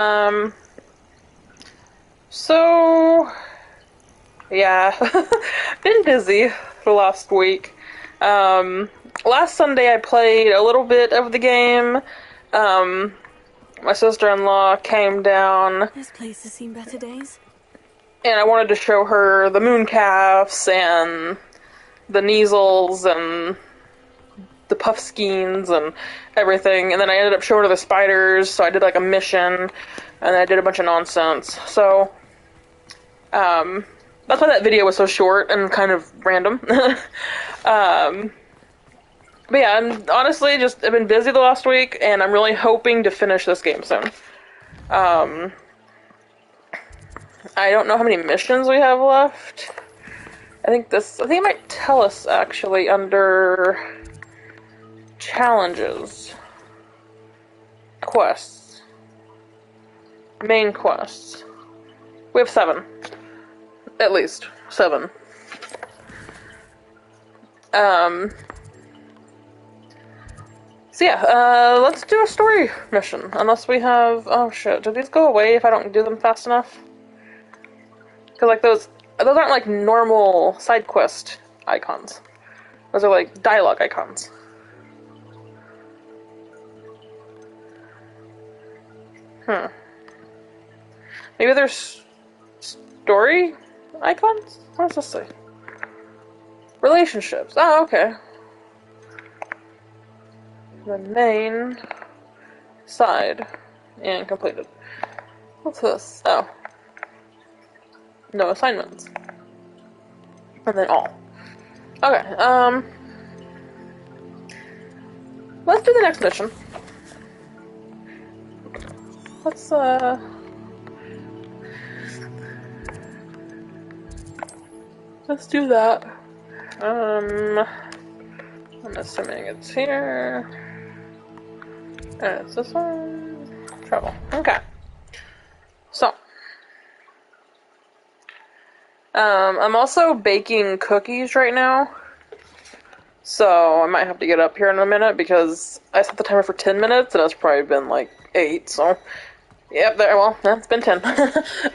Um, so yeah, been busy the last week. Um, Last Sunday I played a little bit of the game. Um, my sister-in-law came down This place has seen better days. and I wanted to show her the mooncalves and the Kneasels and the puffskeins and everything, and then I ended up showing her the spiders, so I did like a mission, and then I did a bunch of nonsense. So, um, that's why that video was so short and kind of random. um, but yeah, I'm honestly just I've been busy the last week, and I'm really hoping to finish this game soon. Um, I don't know how many missions we have left. I think it might tell us actually under challenges, quests, main quests. We have 7. At least. 7. Um, so yeah, let's do a story mission. Unless we have... Oh shit, do these go away if I don't do them fast enough? Because like those aren't like normal side quest icons. Those are like dialogue icons. Hmm. Maybe there's story icons? What does this say? Relationships. Oh, okay. The main side and completed. What's this? Oh, no assignments. And then all. Okay, let's do the next mission. Let's, let's do that. I'm assuming it's here. And it's this one. Travel. Okay. So, I'm also baking cookies right now. So, I might have to get up here in a minute because I set the timer for 10 minutes and it's probably been like 8, so. Yep, there, well, it's been 10.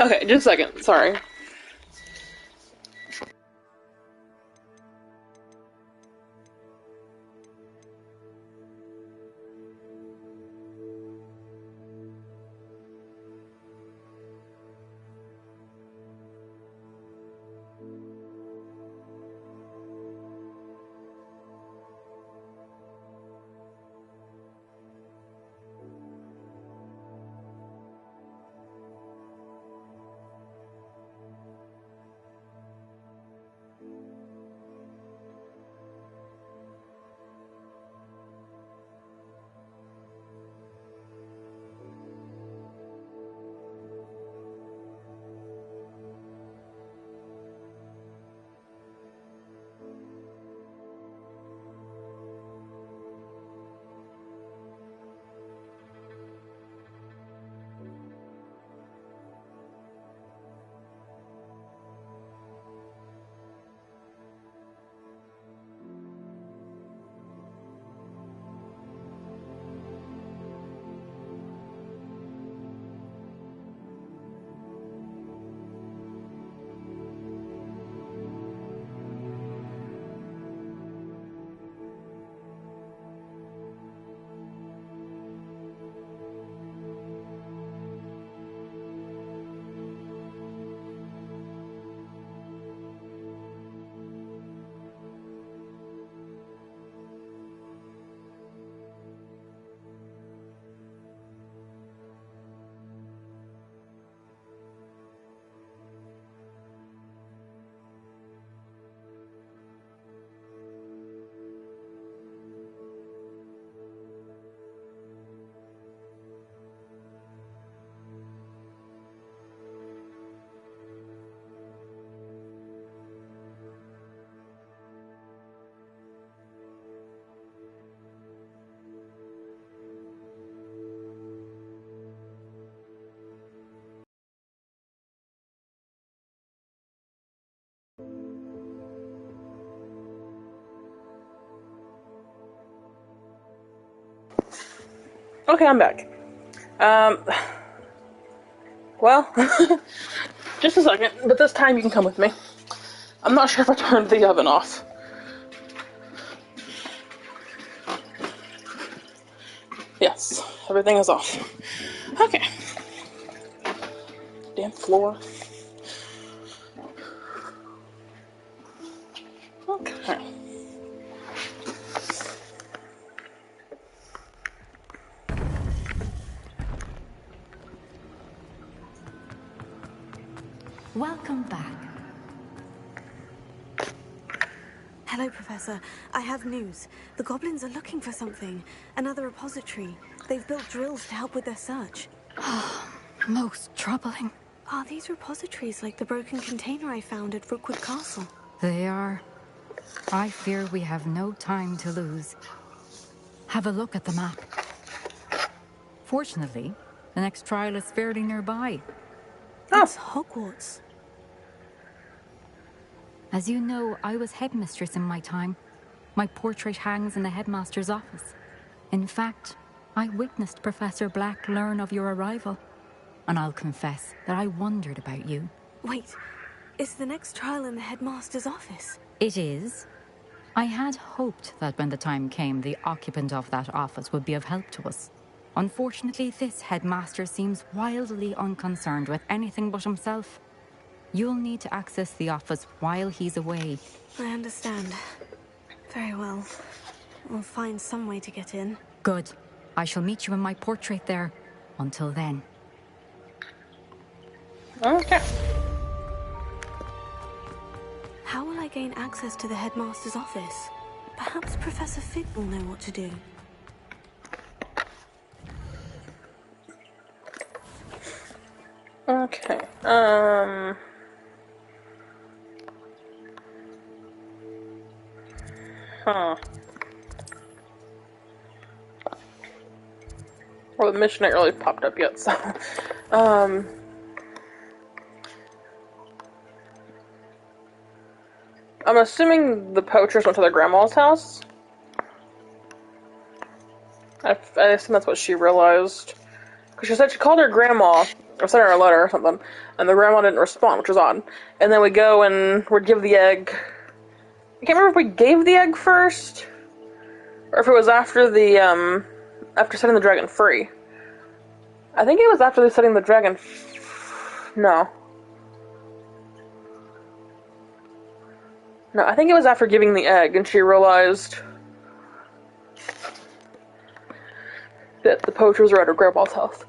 Okay, just a second, sorry. Okay, I'm back. Um, Well, just a second, but this time you can come with me. I'm not sure if I turned the oven off. Yes, everything is off. Okay. Damn floor. Okay. Welcome back. Hello, Professor. I have news. The goblins are looking for something. Another repository. They've built drills to help with their search. Most troubling. Are these repositories like the broken container I found at Rookwood Castle? They are. I fear we have no time to lose. Have a look at the map. Fortunately, the next trial is fairly nearby. It's Hogwarts. As you know, I was headmistress in my time. My portrait hangs in the headmaster's office. In fact, I witnessed Professor Black learn of your arrival. And I'll confess that I wondered about you. Wait, is the next trial in the headmaster's office? It is. I had hoped that when the time came, the occupant of that office would be of help to us. Unfortunately, this headmaster seems wildly unconcerned with anything but himself. You'll need to access the office while he's away. I understand. Very well. We'll find some way to get in. Good. I shall meet you in my portrait there. Until then. Okay. How will I gain access to the headmaster's office? Perhaps Professor Fig will know what to do. Okay. Well, the mission ain't really popped up yet, so. I'm assuming the poachers went to their grandma's house. I assume that's what she realized. Because she said she called her grandma, or sent her a letter or something, and the grandma didn't respond, which was odd. And then we go and we'd give the egg. I can't remember if we gave the egg first, or if it was after the, after setting the dragon free. I think it was after setting the dragon. No. No, I think it was after giving the egg, and she realized that the poachers were at her grandma's house.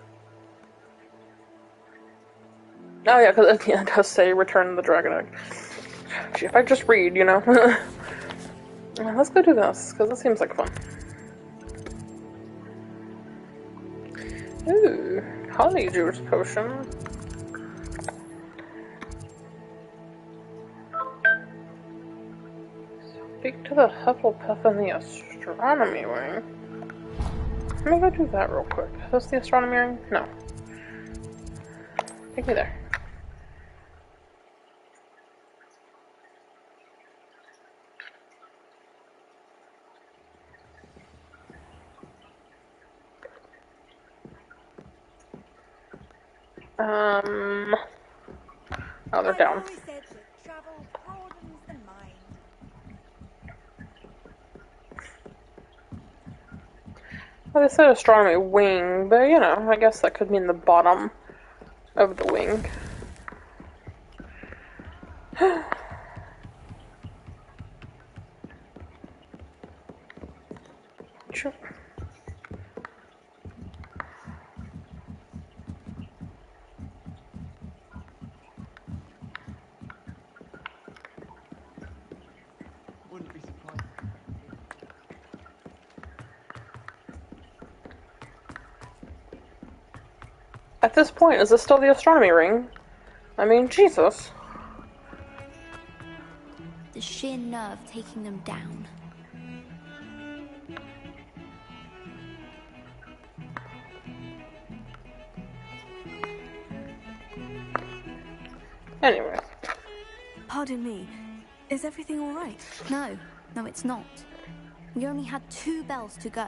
Oh yeah, because at the end it does say return the dragon egg. Gee, if I just read, you know. Let's go do this, because this seems like fun. Ooh, honey juice potion. Speak to the Hufflepuff in the astronomy wing. Let me go do that real quick. Is this the astronomy ring? No. Take me there. Oh, they're down. Well, they said astronomy wing, but you know, I guess that could mean the bottom of the wing. Sure. Wouldn't be surprised. At this point, is this still the astronomy ring? I mean, Jesus. The sheer nerve taking them down. Anyway. Pardon me. Is everything all right? No, it's not. We only had 2 bells to go,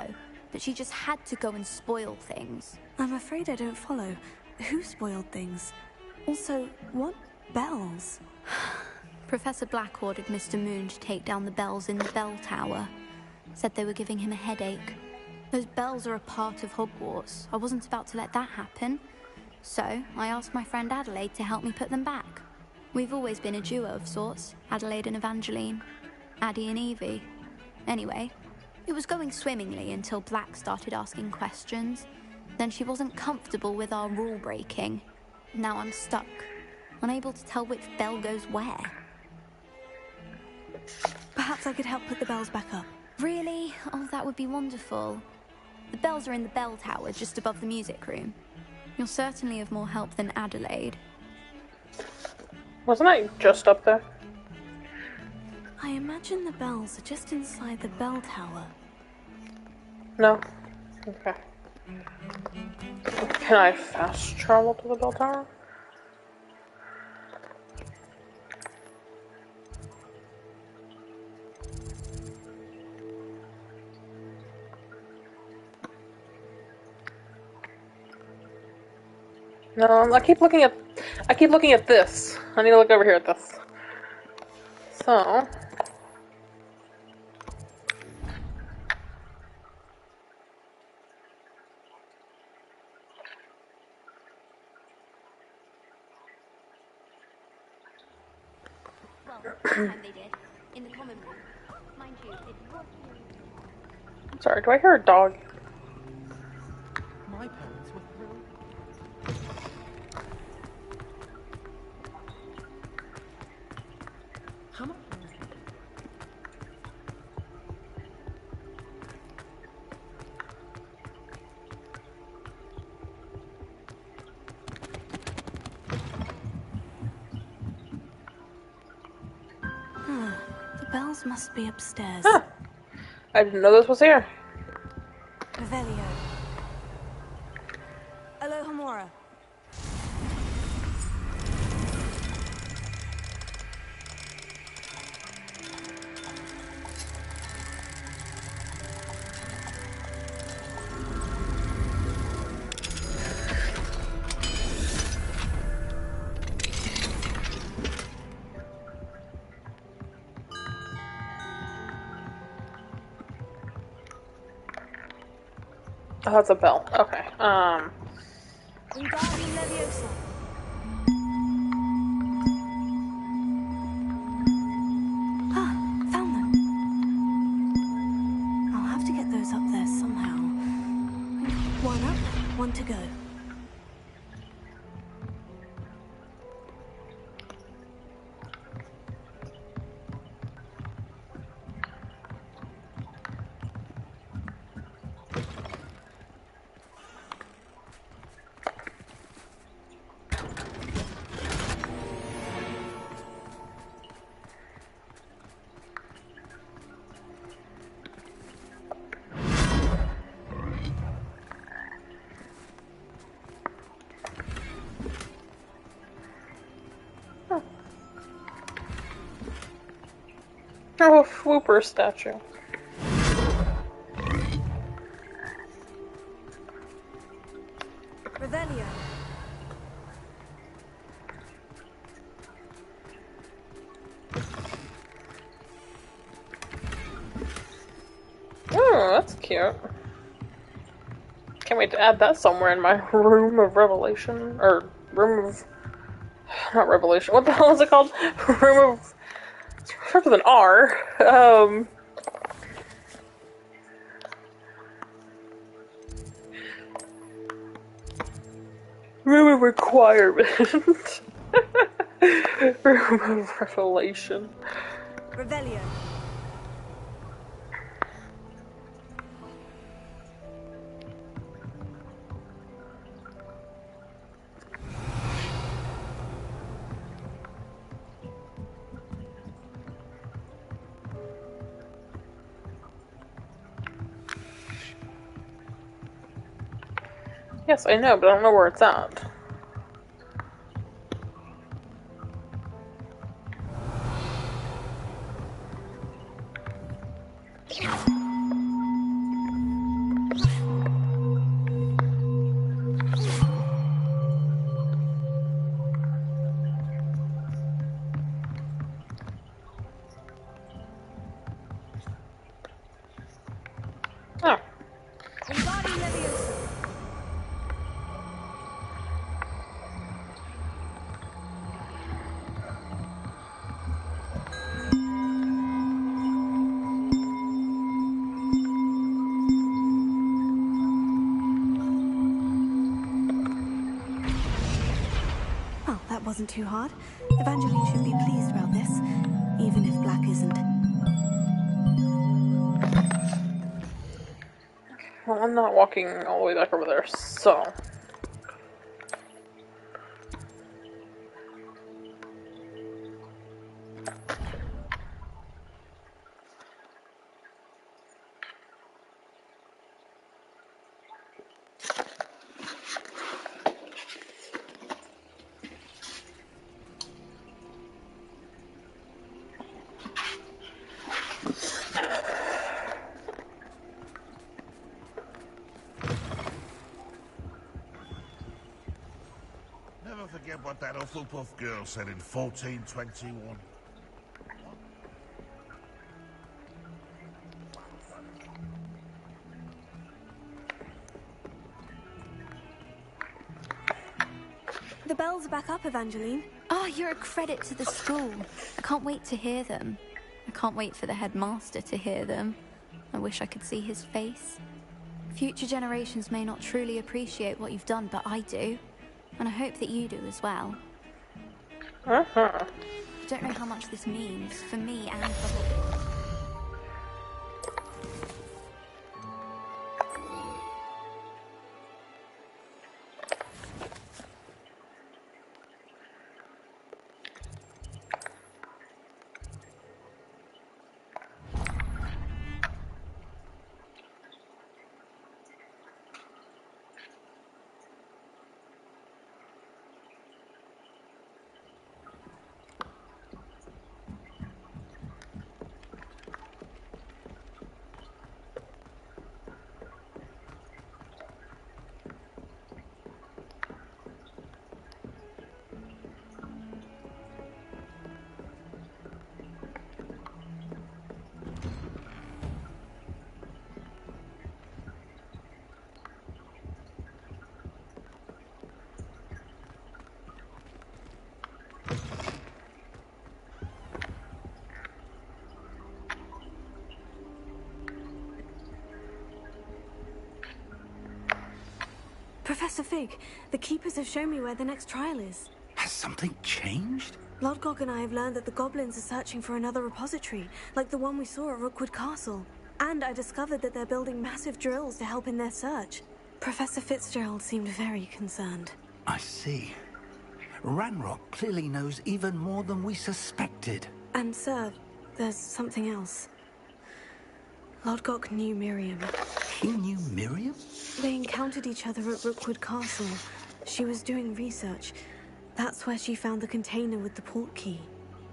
but she just had to go and spoil things. I'm afraid I don't follow. Who spoiled things? Also, what bells? Professor Black ordered Mr. Moon to take down the bells in the bell tower. Said they were giving him a headache. Those bells are a part of Hogwarts. I wasn't about to let that happen. So, I asked my friend Adelaide to help me put them back. We've always been a duo of sorts, Adelaide and Evangeline. Addie and Evie. Anyway, it was going swimmingly until Black started asking questions. Then she wasn't comfortable with our rule breaking. Now I'm stuck, unable to tell which bell goes where. Perhaps I could help put the bells back up. Really? Oh, that would be wonderful. The bells are in the bell tower just above the music room. You're certainly of more help than Adelaide. Wasn't I just up there? I imagine the bells are just inside the bell tower. No? Okay. Can I fast travel to the bell tower? No, I keep looking at this. I need to look over here at this. So Well, this time they did. In the common room. Mind you, it was... sorry, do I hear a dog? My parents were thrilled. How much? The bells must be upstairs. Huh. I didn't know this was here. Revelio. Alohomora. Oh, that's a bell. Okay. Wingardium Leviosa. Ah, found them. I'll have to get those up there somehow. One up, one to go. Oh, a Swooper statue. Revelio. Oh, that's cute. Can't wait to add that somewhere in my room of revelation. Or room of... not revelation. What the hell is it called? Room of... it starts with an R. Room of requirement. Room of revelation. Revelio. Yes, I know, but I don't know where it's at. wasn't too hard. Evangeline should be pleased about this, even if Black isn't. Well, I'm not walking all the way back over there, so... Never forget what that Hufflepuff girl said in 1421. The bells are back up, Evangeline. Oh, you're a credit to the school. I can't wait to hear them. I can't wait for the headmaster to hear them. I wish I could see his face. Future generations may not truly appreciate what you've done, but I do. And I hope that you do as well. I don't know how much this means for me and for... Professor Fig, the Keepers have shown me where the next trial is. Has something changed? Lodgok and I have learned that the goblins are searching for another repository, like the one we saw at Rookwood Castle. And I discovered that they're building massive drills to help in their search. Professor Fitzgerald seemed very concerned. I see. Ranrock clearly knows even more than we suspected. And sir, there's something else. Lodgok knew Miriam. He knew Miriam? They encountered each other at Rookwood Castle. She was doing research. That's where she found the container with the port key.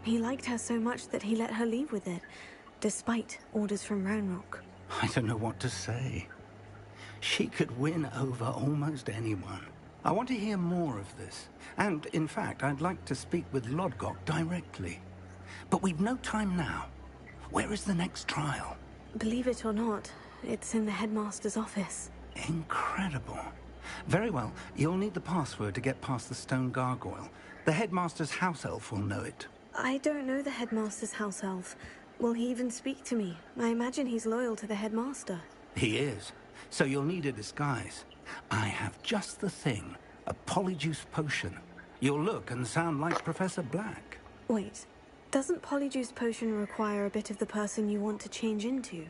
He liked her so much that he let her leave with it, despite orders from Ranrock. I don't know what to say. She could win over almost anyone. I want to hear more of this. And, in fact, I'd like to speak with Lodgok directly. But we've no time now. Where is the next trial? Believe it or not, it's in the headmaster's office. Incredible. Very well, you'll need the password to get past the stone gargoyle. The headmaster's house elf will know it. I don't know the headmaster's house elf. Will he even speak to me? I imagine he's loyal to the headmaster. He is. So you'll need a disguise. I have just the thing. A polyjuice potion. You'll look and sound like Professor Black. Wait, doesn't polyjuice potion require a bit of the person you want to change into?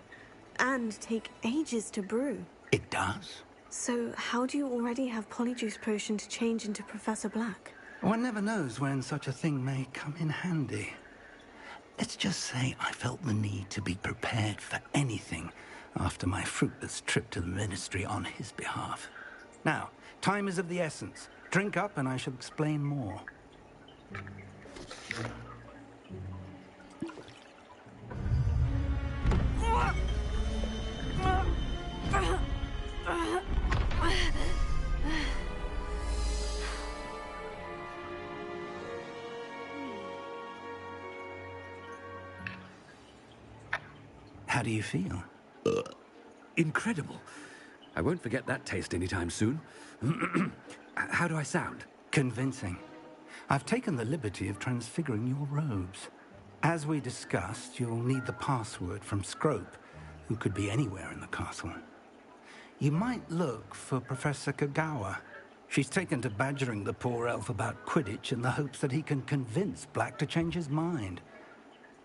And take ages to brew? It does. So how do you already have polyjuice potion to change into Professor Black? One never knows when such a thing may come in handy. Let's just say I felt the need to be prepared for anything after my fruitless trip to the Ministry on his behalf. Now, time is of the essence. Drink up and I shall explain more. How do you feel? Incredible. I won't forget that taste anytime soon. How do I sound? Convincing. I've taken the liberty of transfiguring your robes. As we discussed, you'll need the password from Scrope, who could be anywhere in the castle. You might look for Professor Kagawa. She's taken to badgering the poor elf about Quidditch in the hopes that he can convince Black to change his mind.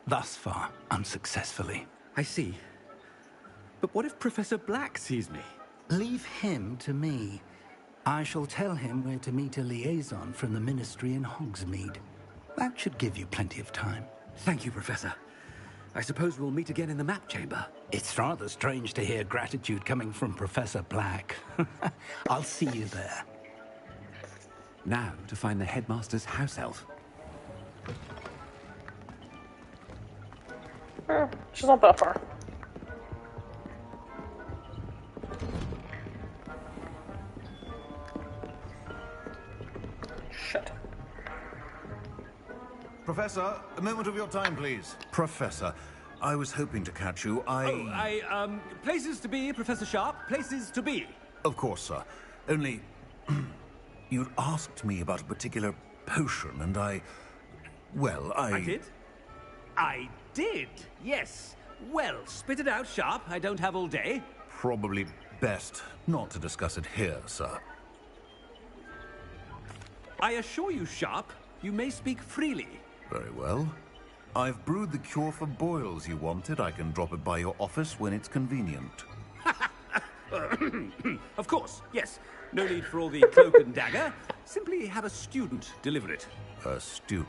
Thus far, unsuccessfully. I see. But what if Professor Black sees me? Leave him to me. I shall tell him where to meet a liaison from the Ministry in Hogsmeade. That should give you plenty of time. Thank you, Professor. I suppose we'll meet again in the map chamber. It's rather strange to hear gratitude coming from Professor Black. I'll see you there. Now to find the headmaster's house elf. She's not that far. Shit. Professor, a moment of your time, please. Professor, I was hoping to catch you. Places to be, Professor Sharp. Places to be. Of course, sir. Only... you'd asked me about a particular potion, and well, I did? I did, yes. Well, spit it out, Sharp. I don't have all day. Probably best not to discuss it here, sir. I assure you, Sharp, you may speak freely. Very well. I've brewed the cure for boils you wanted. I can drop it by your office when it's convenient. Of course, yes. No need for all the cloak and dagger. Simply have a student deliver it. A student.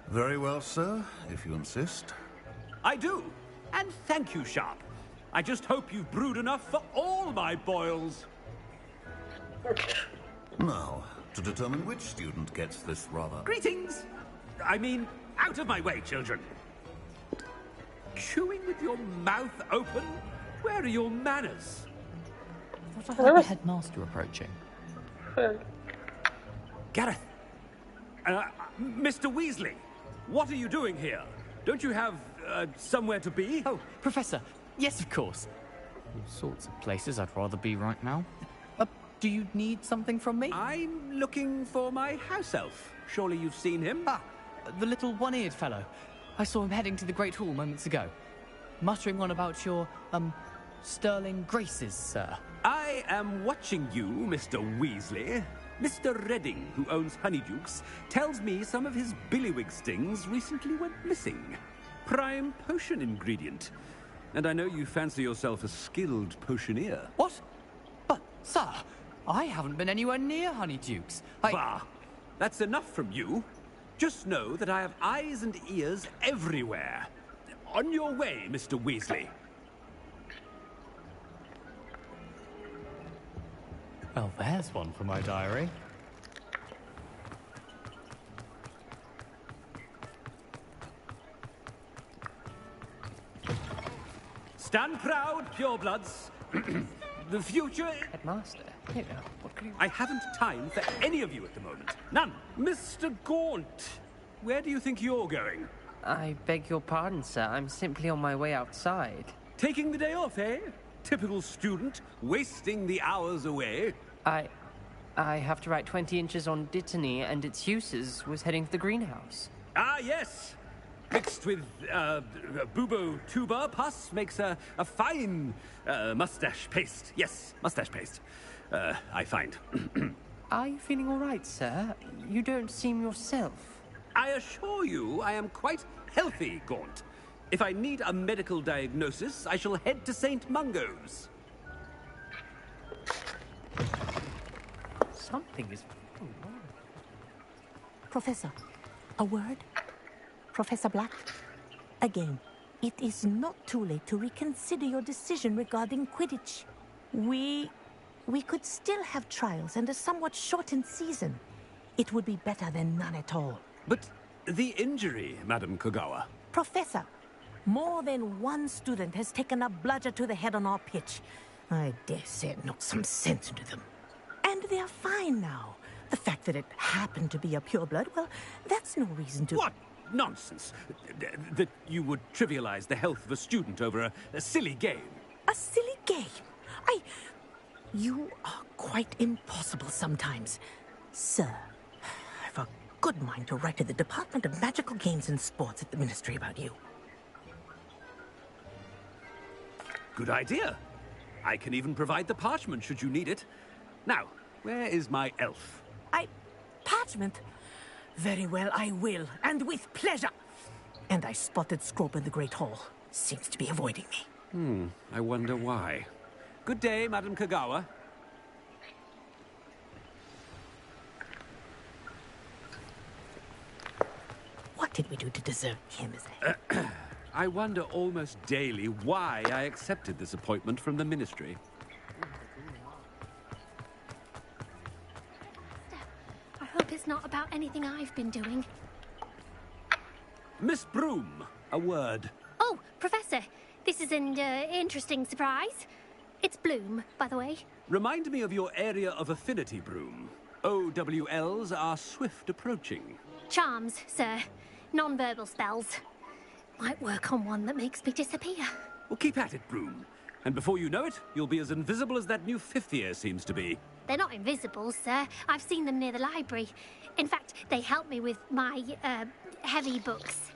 Very well, sir, if you insist. I do. And thank you, Sharp. I just hope you've brewed enough for all my boils. Now, to determine which student gets this rather... Greetings! I mean, out of my way, children. Chewing with your mouth open? Where are your manners? I thought I heard the headmaster approaching. Gareth! Mr. Weasley, what are you doing here? Don't you have, somewhere to be? Oh, Professor. Yes, of course. All sorts of places I'd rather be right now. Do you need something from me? I'm looking for my house elf. Surely you've seen him? Ah, the little one-eared fellow. I saw him heading to the Great Hall moments ago. Muttering on about your, sterling graces, sir. I am watching you, Mr. Weasley. Mr. Redding, who owns Honeydukes, tells me some of his billywig stings recently went missing. Prime potion ingredient. And I know you fancy yourself a skilled potioneer. What? But, sir, I haven't been anywhere near Honeydukes. Bah! That's enough from you. Just know that I have eyes and ears everywhere. On your way, Mr. Weasley. Well, there's one for my diary. Stand proud, purebloods. The future... Headmaster, here, what can you... I haven't time for any of you at the moment. None. Mr. Gaunt, where do you think you're going? I beg your pardon, sir. I'm simply on my way outside. Taking the day off, eh? Typical student, wasting the hours away. I have to write 20 inches on Dittany and its uses. Was heading to the greenhouse. Ah, yes. Mixed with, bubo tuber pus makes a fine, mustache paste. Yes, mustache paste. I find. Are you feeling all right, sir? You don't seem yourself. I assure you I am quite healthy, Gaunt. If I need a medical diagnosis, I shall head to St. Mungo's. Something is wrong. Professor, a word? Professor Black? Again, it is not too late to reconsider your decision regarding Quidditch. We could still have trials and a somewhat shortened season. It would be better than none at all. But the injury, Madam Kogawa. Professor, more than one student has taken a bludger to the head on our pitch. I dare say it knocked some sense into them. And they are fine now. The fact that it happened to be a pureblood, well, that's no reason to... What nonsense! That you would trivialize the health of a student over a silly game. A silly game? You are quite impossible sometimes. Sir, I've a good mind to write to the Department of Magical Games and Sports at the Ministry about you. Good idea. I can even provide the parchment should you need it. Now, Where is my elf? Parchment? Very well, I will, and with pleasure. And I spotted Scrope in the Great Hall. Seems to be avoiding me. I wonder why. Good day, Madam Kagawa. What did we do to deserve him as a... I wonder almost daily why I accepted this appointment from the Ministry. I hope it's not about anything I've been doing. Miss Broom, a word. Oh, Professor, this is an interesting surprise. It's Bloom, by the way. Remind me of your area of affinity, Broom. OWLs are swift approaching. Charms, sir. Non-verbal spells. Might work on one that makes me disappear. Well, keep at it, Broom. And before you know it, you'll be as invisible as that new fifth year seems to be. They're not invisible, sir. I've seen them near the library. In fact, they help me with my, heavy books.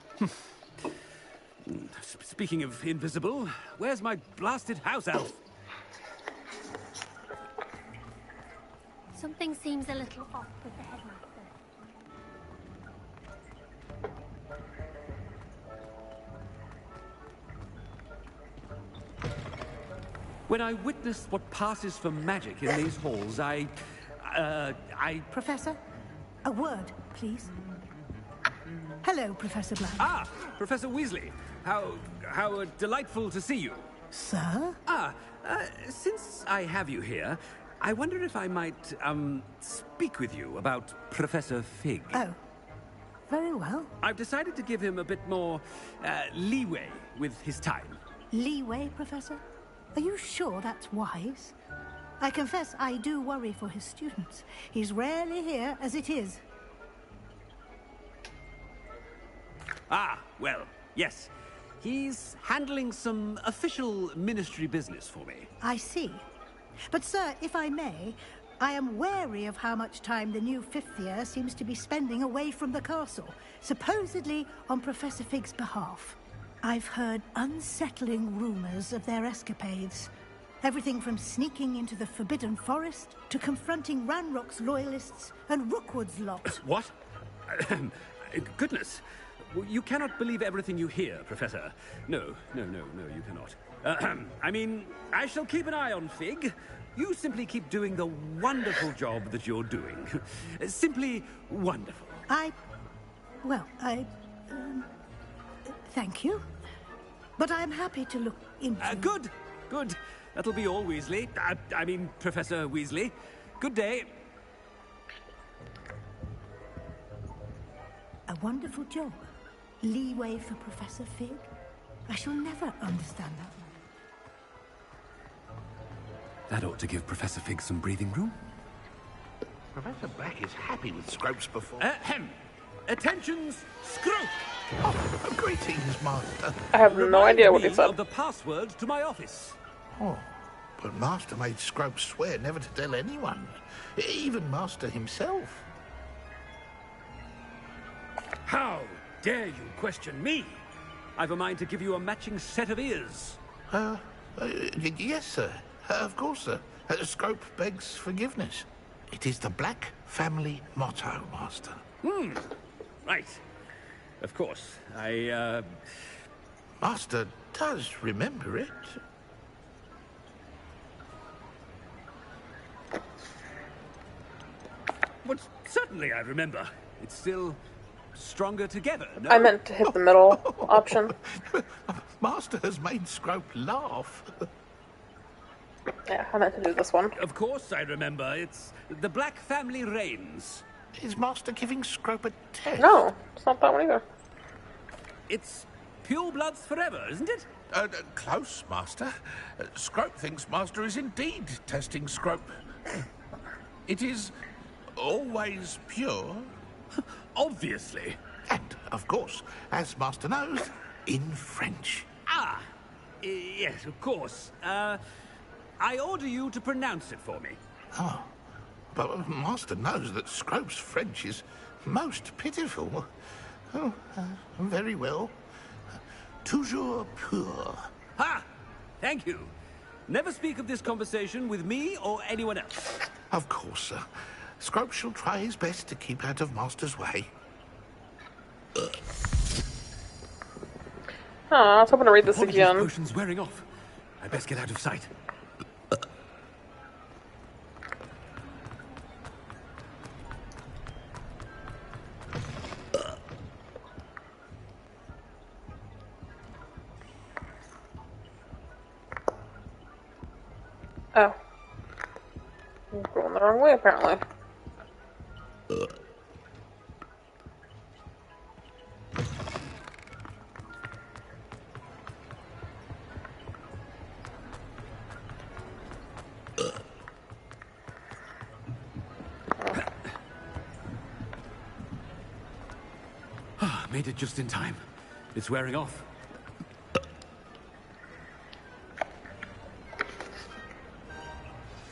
Speaking of invisible, where's my blasted house elf? Something seems a little off with the headmaster. When I witness what passes for magic in these halls, I... Professor, a word, please. Hello, Professor Black. Ah, Professor Weasley. How delightful to see you. Sir? Since I have you here, I wonder if I might, speak with you about Professor Fig. Oh, very well. I've decided to give him a bit more, leeway with his time. Leeway, Professor? Are you sure that's wise? I confess I do worry for his students. He's rarely here as it is. Ah, well, yes. He's handling some official ministry business for me. I see. But, sir, if I may, I am wary of how much time the new fifth year seems to be spending away from the castle, supposedly on Professor Fig's behalf. I've heard unsettling rumors of their escapades. Everything from sneaking into the Forbidden Forest to confronting Ranrock's loyalists and Rookwood's lot. What? Goodness. You cannot believe everything you hear, Professor. No, you cannot. I mean, I shall keep an eye on Fig. You simply keep doing the wonderful job that you're doing. Simply wonderful. Thank you. But I'm happy to look into... Good. That'll be all, Weasley. I mean, Professor Weasley. Good day. A wonderful job. Leeway for Professor Fig. I shall never understand that one. That ought to give Professor Fig some breathing room. Professor Black is happy with Scrope's performance. Ahem. Attentions, Scrope! Oh, greetings, Master. I have no idea what he Remind me said. of the password to my office. Oh, but Master made Scrope swear never to tell anyone, even Master himself. How dare you question me? I've a mind to give you a matching set of ears. Yes, sir. Of course, sir. Scrope begs forgiveness. It is the Black family motto, Master. Right. Of course. Master does remember it. But certainly I remember. It's still stronger together, no? I meant to hit the middle option. Master has made Scrope laugh. Yeah, I meant to do this one. Of course I remember. It's the Black family reigns. Is Master giving Scrope a test? No, it's not that one either. It's pure bloods forever, isn't it? Close, Master. Scrope thinks Master is indeed testing Scrope. It is always pure. Obviously. And, of course, as Master knows, in French. Yes, of course. I order you to pronounce it for me. Oh, but Master knows that Scrope's French is most pitiful. Oh, very well. Toujours pur. Ha! Thank you. Never speak of this conversation with me or anyone else. Of course, sir. Scrope shall try his best to keep out of Master's way. I was hoping to read this Apologies, again. potion's wearing off. I best get out of sight. Oh. I'm going the wrong way, apparently. Made it just in time. It's wearing off.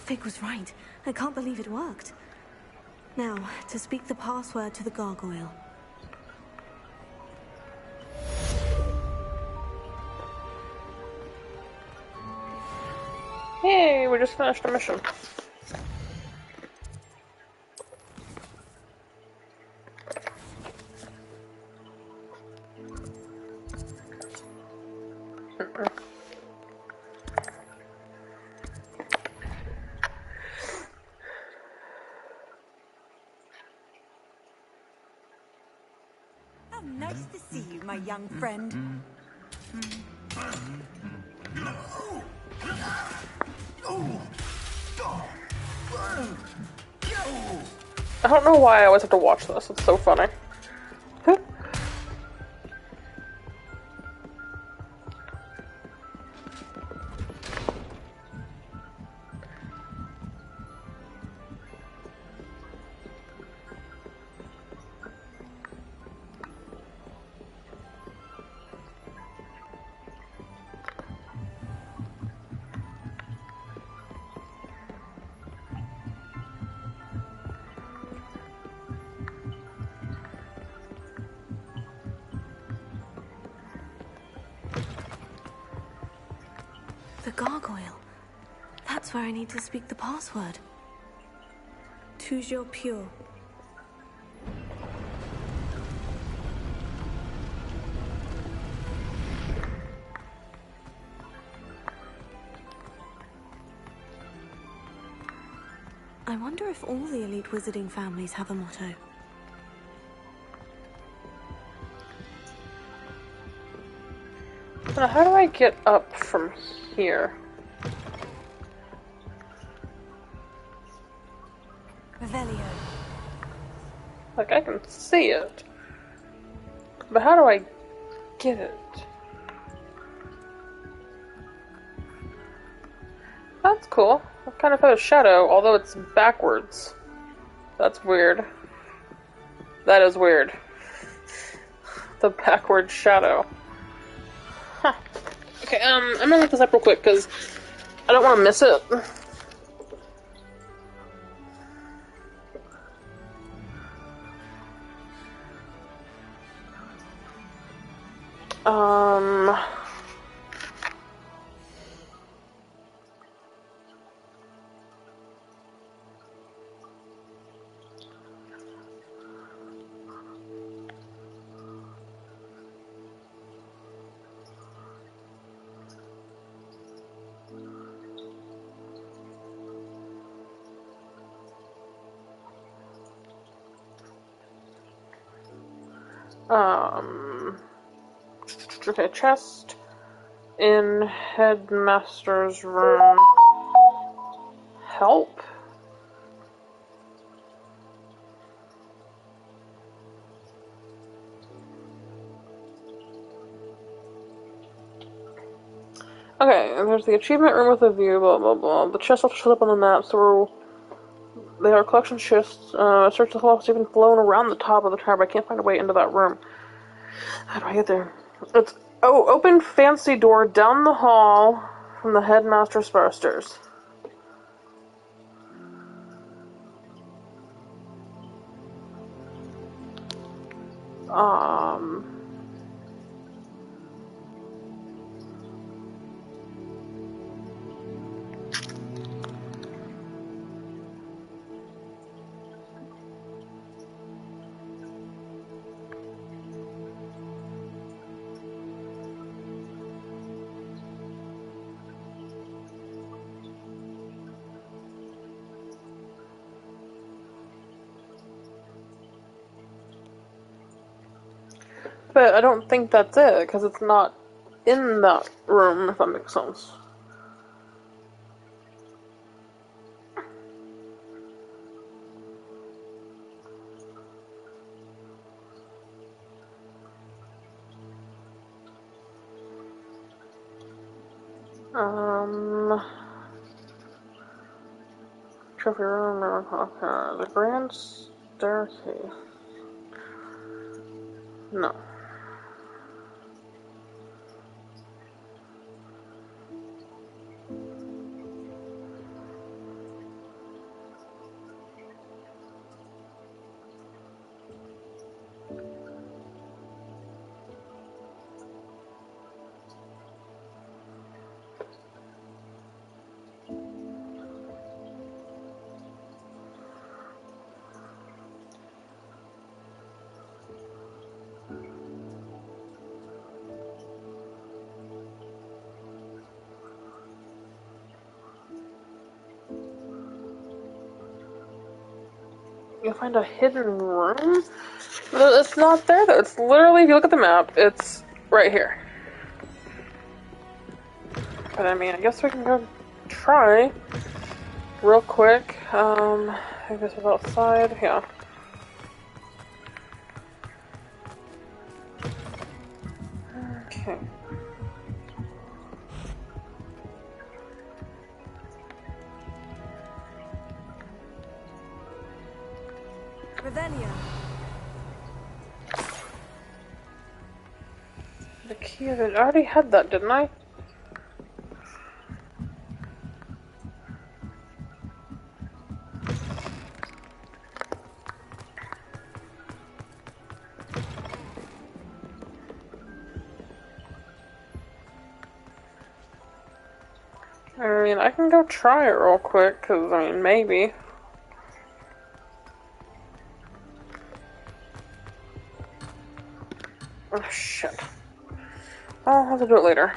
Fig was right. I can't believe it worked. Now, to speak the password to the gargoyle. Hey, we just finished a mission. How nice to see you, my young friend. I don't know why I always have to watch this. It's so funny. The gargoyle. That's where I need to speak the password. Toujours pure. I wonder if all the elite wizarding families have a motto. Now, how do I get up from here? Revelio. Like, I can see it. But how do I get it? That's cool. I kind of have a shadow, although it's backwards. That's weird. That is weird. The backward shadow. Huh. Okay, I'm gonna look this up real quick, because I don't want to miss it. Um... Okay, chest in headmaster's room. Help? Okay, and there's the achievement room with a view, blah blah blah. The chests will show up on the map, so they are collection chests. Search the hall, even flown around the top of the tower, but I can't find a way into that room. How do I get there? It's open fancy door down the hall from the headmaster's stairs. But I don't think that's it, because it's not in that room, if that makes sense. Trophy room, okay. The grand staircase. No. You'll find a hidden room? It's not there though. It's literally, if you look at the map, it's right here. But I mean, I guess we can go try real quick. I guess it's outside. Yeah. Okay. Revelio. The key of it. I already had that, didn't I? I mean, I can go try it real quick, because, I mean, maybe. Oh, shit. I'll have to do it later.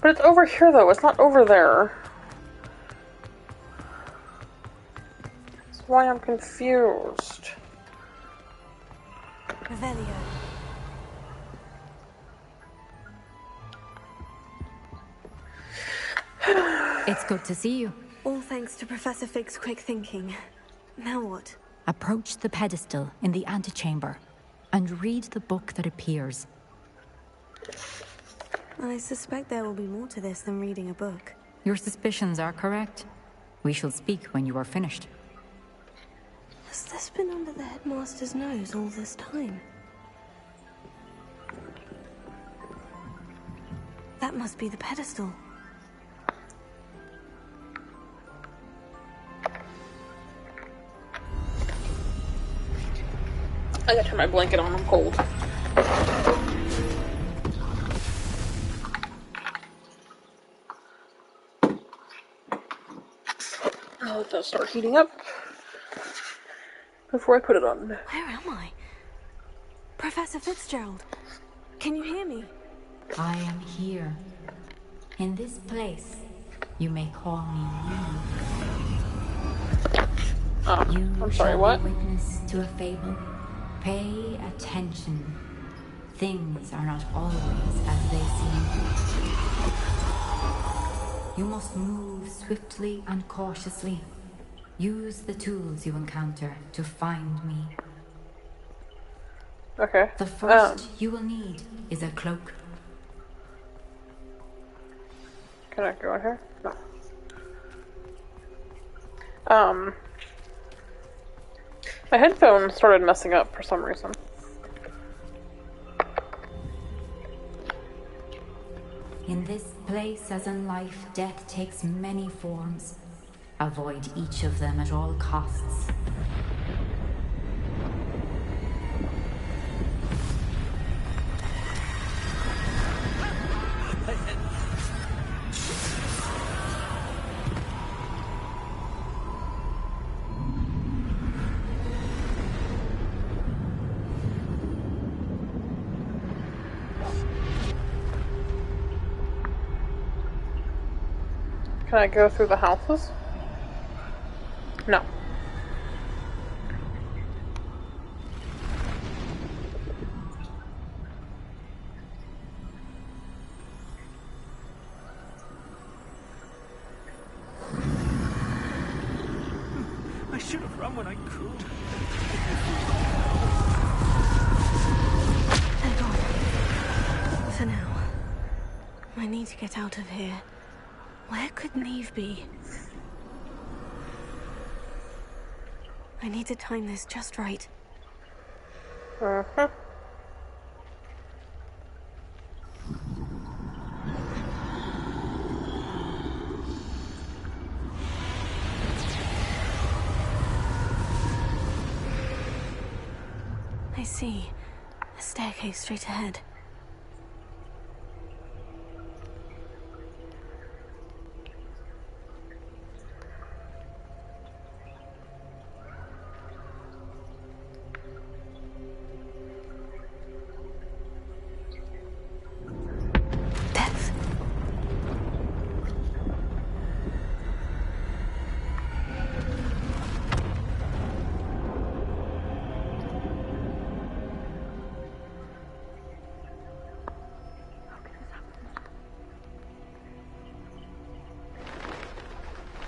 But it's over here, though. It's not over there. That's why I'm confused. Revelio. It's good to see you. All thanks to Professor Fig's quick thinking. Now what? Approach the pedestal in the antechamber and read the book that appears. I suspect there will be more to this than reading a book. Your suspicions are correct. We shall speak when you are finished. Has this been under the headmaster's nose all this time? That must be the pedestal. I gotta turn my blanket on, I'm cold. I'll let that start heating up before I put it on. Where am I? Professor Fitzgerald, can you hear me? I am here. In this place, you may call me you. I'm sorry, what? Witness to a fable. Pay attention. Things are not always as they seem. You must move swiftly and cautiously. Use the tools you encounter to find me. Okay. The first you will need is a cloak. Can I go in here? No. My headphones started messing up for some reason. In this place, as in life, death takes many forms. Avoid each of them at all costs. Can I go through the houses? No. should have run when I could. They're gone. For now. I need to get out of here. Where could Neve be? I need to time this just right. Uh-huh. I see. A staircase straight ahead. Death.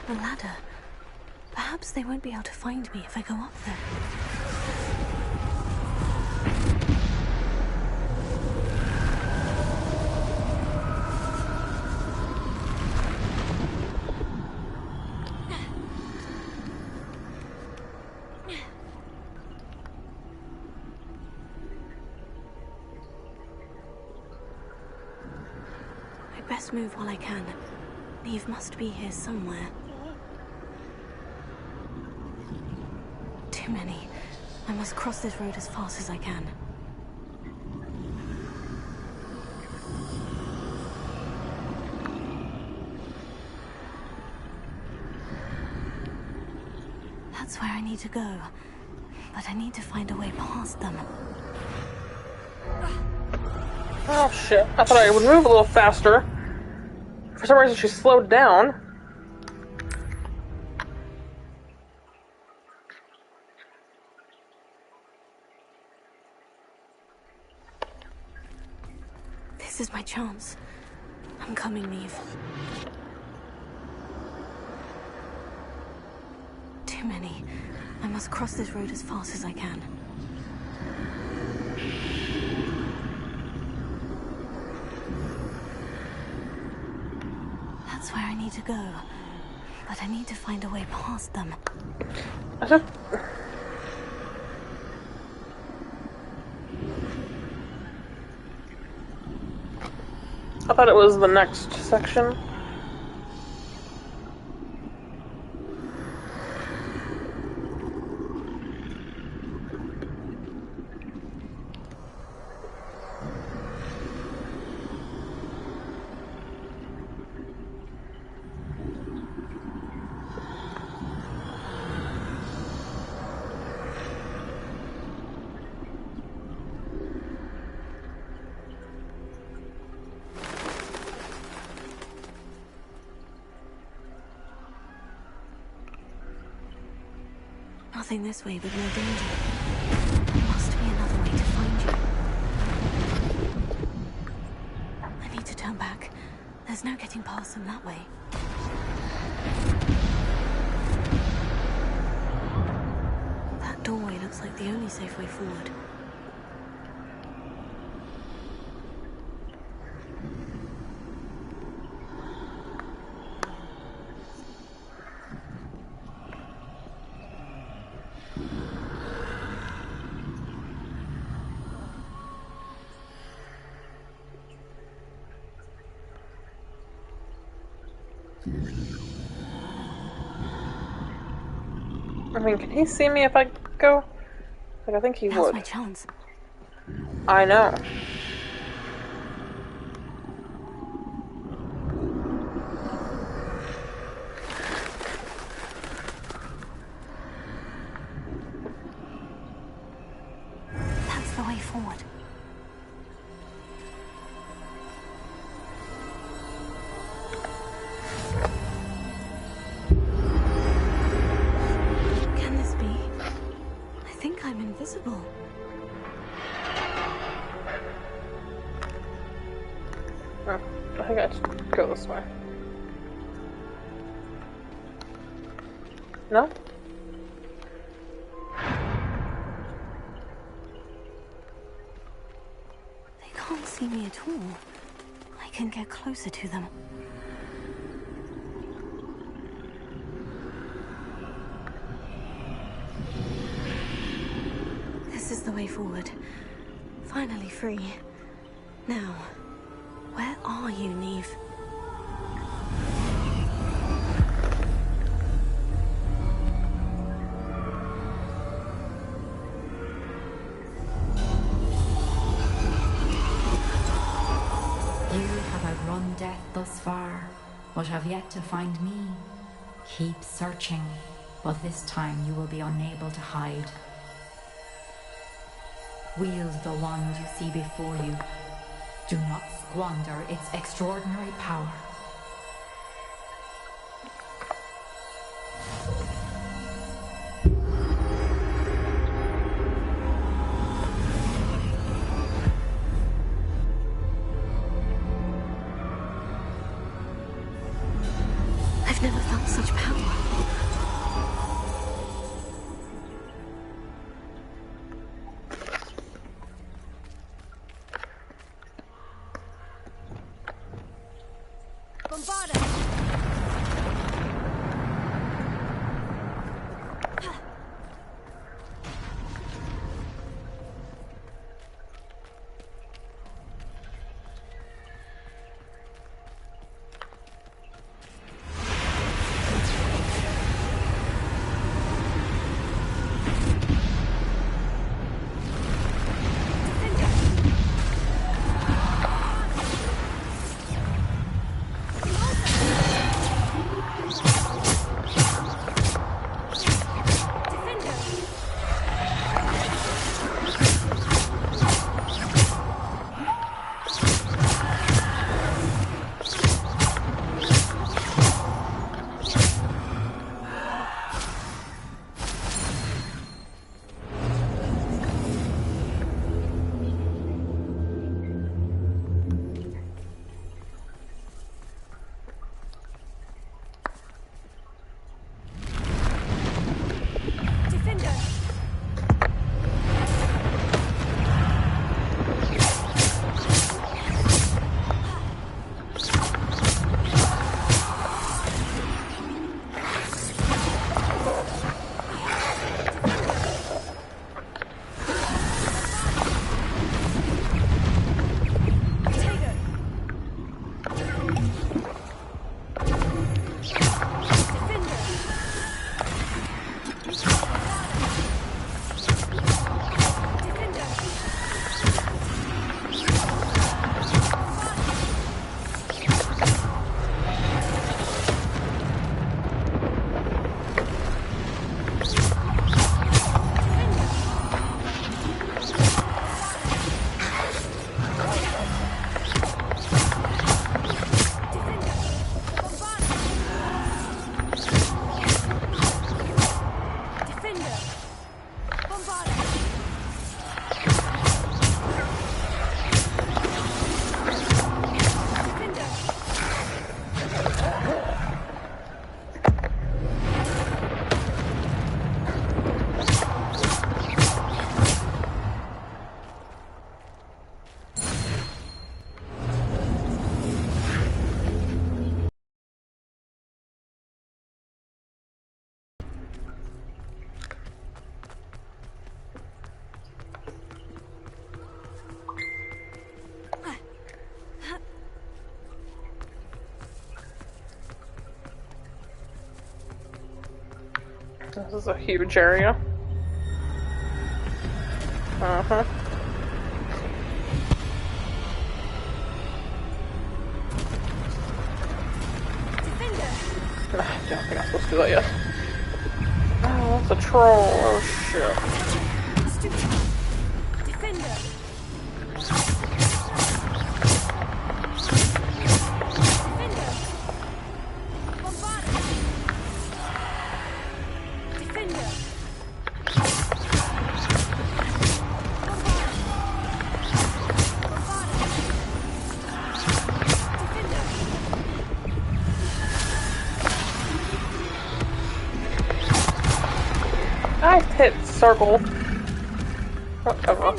A ladder. Perhaps they won't be able to find me if I go up there. I best move while I can. Neve must be here somewhere. Too many. I must cross this road as fast as I can. That's where I need to go. But I need to find a way past them. Oh shit, I thought I would move a little faster. For some reason she slowed down. This is my chance. I'm coming, Neve. Too many. I must cross this road as fast as I can. That's where I need to go. But I need to find a way past them. I thought it was the next section. Nothing this way but no danger. There must be another way to find you. I need to turn back. There's no getting past them that way. That doorway looks like the only safe way forward. I mean, can he see me if I go? Like, I think he Now's would. my chance. I know. That's the way forward. Can this be? I think I'm invisible. Oh, I think I should go this way. No? see me at all. I can get closer to them. This is the way forward. Finally free. Now, where are you, Neve? You have outrun death thus far, but have yet to find me. Keep searching, but this time you will be unable to hide. Wield the wand you see before you. Do not squander its extraordinary power. I've never felt such power. This is a huge area. Uh-huh. I don't think I'm supposed to do that yet. Oh, that's a troll. Oh, shit. I hit circle. Whatever.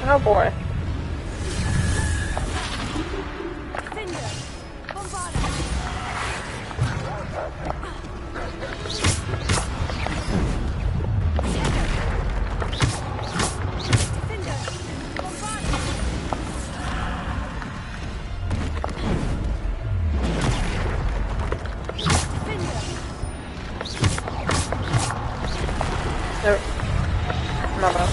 Oh boy. Nope. Not bad.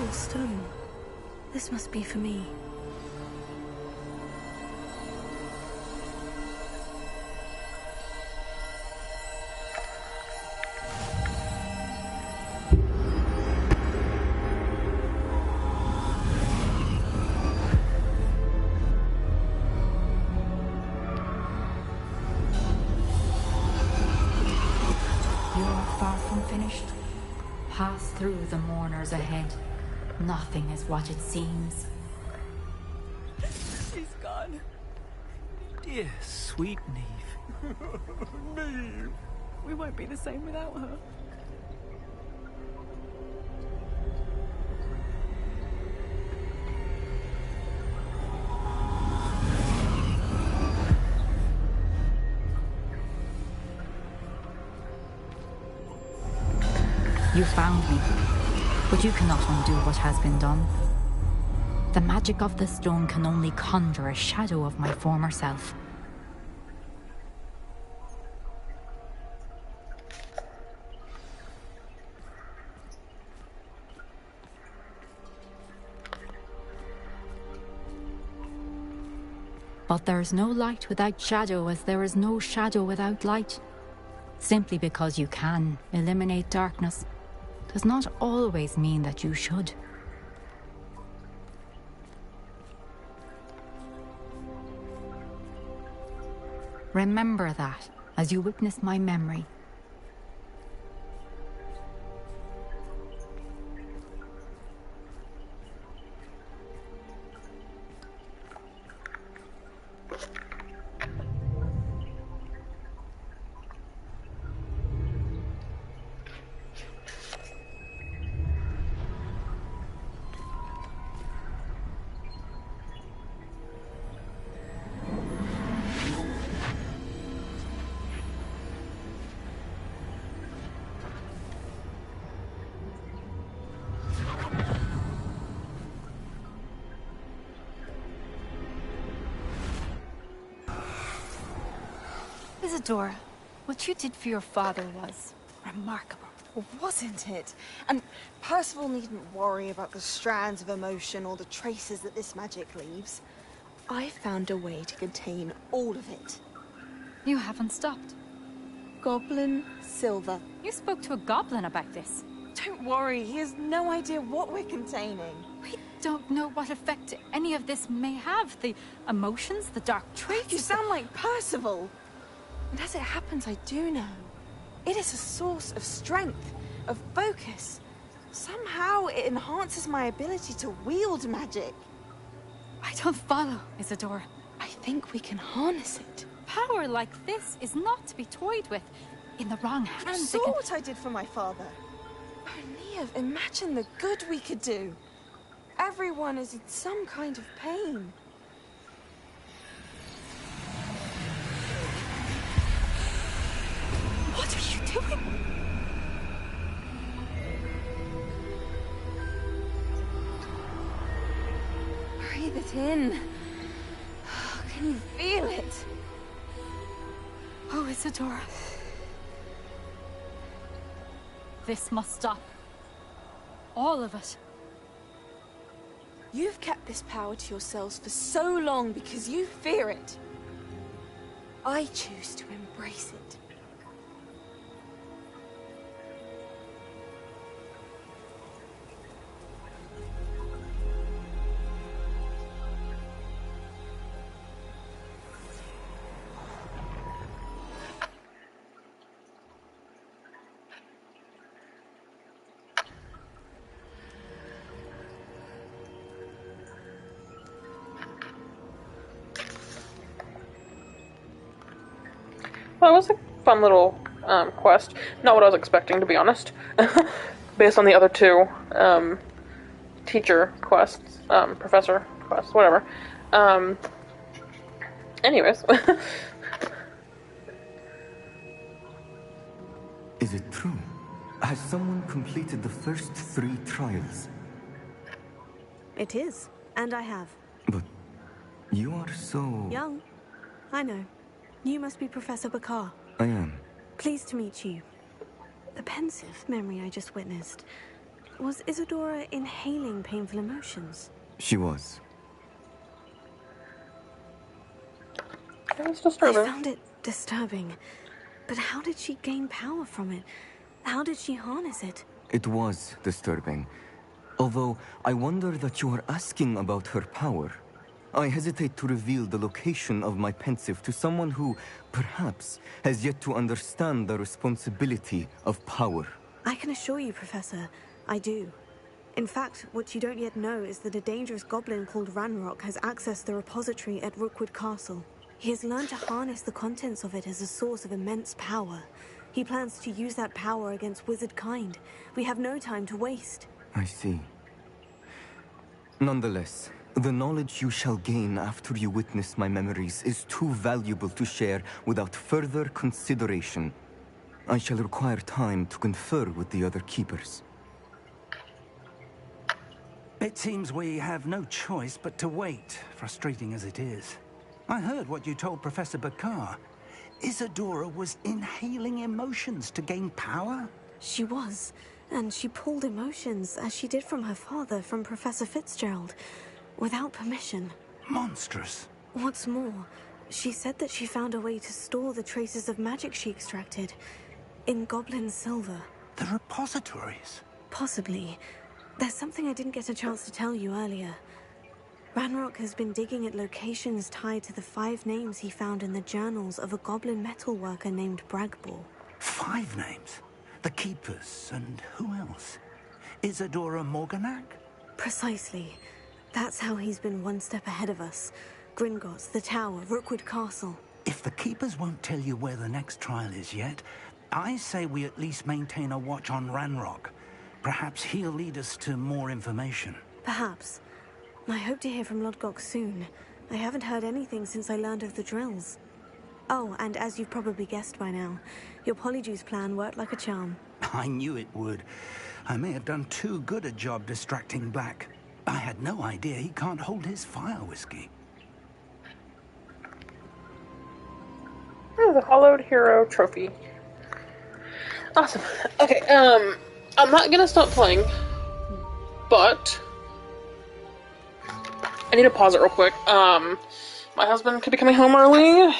Stone. This must be for me. You're far from finished. Pass through the mourners ahead. Nothing is what it seems. She's gone. Dear, sweet Neve. Neve. We won't be the same without her. You found me, but you cannot undo what has been done. The magic of the stone can only conjure a shadow of my former self. But there is no light without shadow, as there is no shadow without light. Simply because you can eliminate darkness does not always mean that you should. Remember that as you witness my memory. Isadora, what you did for your father was remarkable. Wasn't it? And Percival needn't worry about the strands of emotion or the traces that this magic leaves. I found a way to contain all of it. You haven't stopped. Goblin Silver. You spoke to a goblin about this. Don't worry, he has no idea what we're containing. We don't know what effect any of this may have. The emotions, the dark traits. You sound like Percival. And as it happens, I do know. It is a source of strength, of focus. Somehow it enhances my ability to wield magic. I don't follow, Isadora. I think we can harness it. Power like this is not to be toyed with. In the wrong hands, You saw what I did for my father. Oh, Neve, imagine the good we could do. Everyone is in some kind of pain. What are you doing? Breathe it in. Can you feel it? Oh, Isadora. This must stop. All of it. You've kept this power to yourselves for so long because you fear it. I choose to embrace it. Well, it was a fun little quest. Not what I was expecting, to be honest. Based on the other two teacher quests, professor quests, whatever. Anyways. Is it true? Has someone completed the first 3 trials? It is, and I have. But you are so... Young. I know. You must be Professor Bakar. I am. Pleased to meet you. The pensive memory I just witnessed. Was Isadora inhaling painful emotions? She was. It was disturbing. I found it disturbing. But how did she gain power from it? How did she harness it? It was disturbing. Although, I wonder that you are asking about her power. I hesitate to reveal the location of my pensive to someone who, perhaps, has yet to understand the responsibility of power. I can assure you, Professor, I do. In fact, what you don't yet know is that a dangerous goblin called Ranrock has accessed the repository at Rookwood Castle. He has learned to harness the contents of it as a source of immense power. He plans to use that power against wizard kind. We have no time to waste. I see. Nonetheless, the knowledge you shall gain after you witness my memories is too valuable to share without further consideration. I shall require time to confer with the other keepers. It seems we have no choice but to wait, frustrating as it is. I heard what you told Professor Bakar. Isadora was inhaling emotions to gain power? She was, and she pulled emotions, as she did from her father, from Professor Fitzgerald, without permission. Monstrous. What's more, she said that she found a way to store the traces of magic she extracted in goblin silver. The repositories? Possibly. There's something I didn't get a chance to tell you earlier. Ranrock has been digging at locations tied to the 5 names he found in the journals of a goblin metalworker named Bragbor. 5 names? The Keepers, and who else? Isadora Morganac? Precisely. That's how he's been one step ahead of us. Gringotts, the Tower, Rookwood Castle. If the Keepers won't tell you where the next trial is yet, I say we at least maintain a watch on Ranrock. Perhaps he'll lead us to more information. Perhaps. I hope to hear from Lodgok soon. I haven't heard anything since I learned of the drills. Oh, and as you've probably guessed by now, your Polyjuice plan worked like a charm. I knew it would. I may have done too good a job distracting Black. I had no idea he can't hold his fire whiskey. Oh, the Hollowed Hero trophy. Awesome. Okay, I'm not gonna stop playing, but I need to pause it real quick. My husband could be coming home early.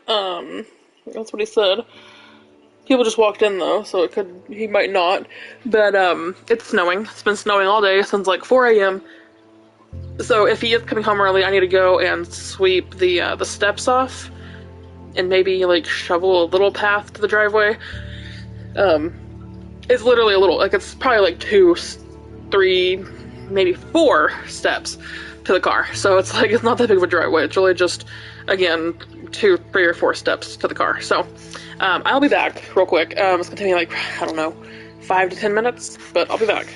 That's what he said. People just walked in though, so he might not. But, it's snowing. It's been snowing all day since like 4 a.m. So if he is coming home early, I need to go and sweep the steps off. And maybe, like, shovel a little path to the driveway. It's literally a little, like, it's probably like 2, 3, maybe 4 steps to the car. So it's like, it's not that big of a driveway. It's really just, again, 2, 3, or 4 steps to the car. So, I'll be back real quick. It's gonna take me like, I don't know, 5 to 10 minutes, but I'll be back.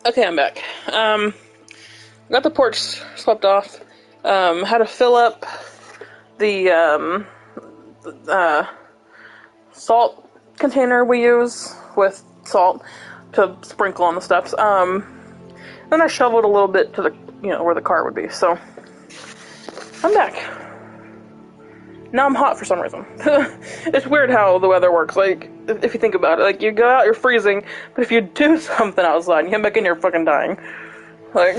Okay, I'm back. Got the porch swept off. Had to fill up the salt container we use with salt to sprinkle on the steps. Then I shoveled a little bit to the, where the car would be. So I'm back. Now I'm hot for some reason. It's weird how the weather works. Like, if you think about it, like, you go out, you're freezing, but if you do something outside and you come back in, you're fucking dying. Like,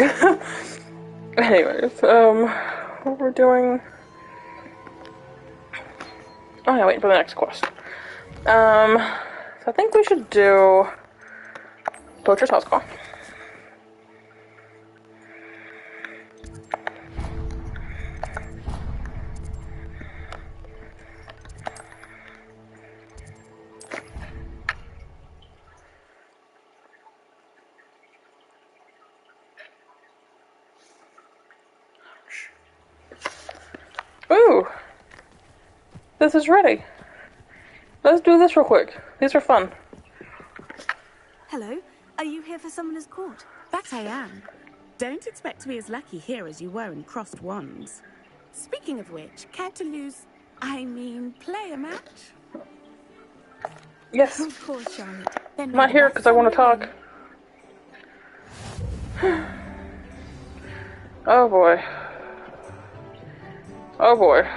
anyways, what we're doing... Oh yeah, waiting for the next quest. So I think we should do Poacher's House Call. Ooh! This is ready. Let's do this real quick. These are fun. Hello, are you here for Summoner's Court? That I am. Don't expect to be as lucky here as you were in Crossed Wands. Speaking of which, care to play a match? Yes. Of course, Charlotte. Then I'm not here because I want to talk. Oh boy. Oh boy.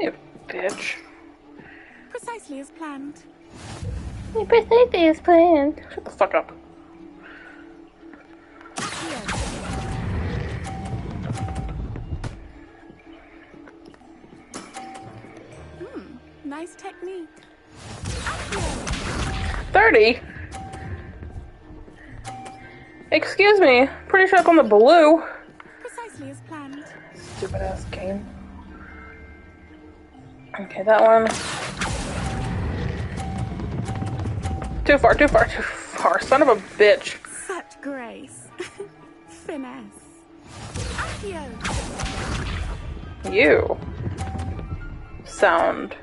You bitch. Precisely as planned. Precisely as planned. Shut the fuck up. Nice technique. 30? Excuse me. Pretty sure it's on the blue. Precisely as planned. Stupid ass game. Okay, that one. Too far, too far, too far. Son of a bitch. Such grace. Finesse. You sound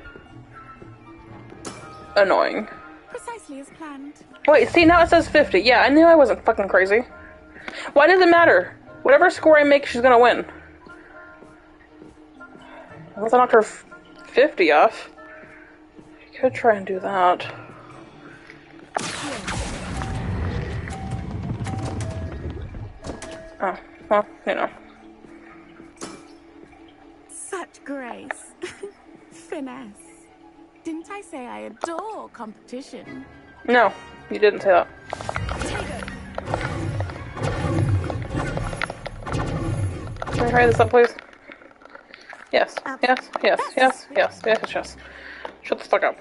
annoying. Precisely as planned. Wait, see, now it says 50. Yeah, I knew I wasn't fucking crazy. Why does it matter? Whatever score I make, she's gonna win. Unless I knocked her 50 off. You could try and do that. Oh, well, Such grace. Finesse. Didn't I say I adore competition? No, you didn't say that. Can we hurry this up, please? Yes, yes, yes, yes, yes, yes, yes. Shut the fuck up.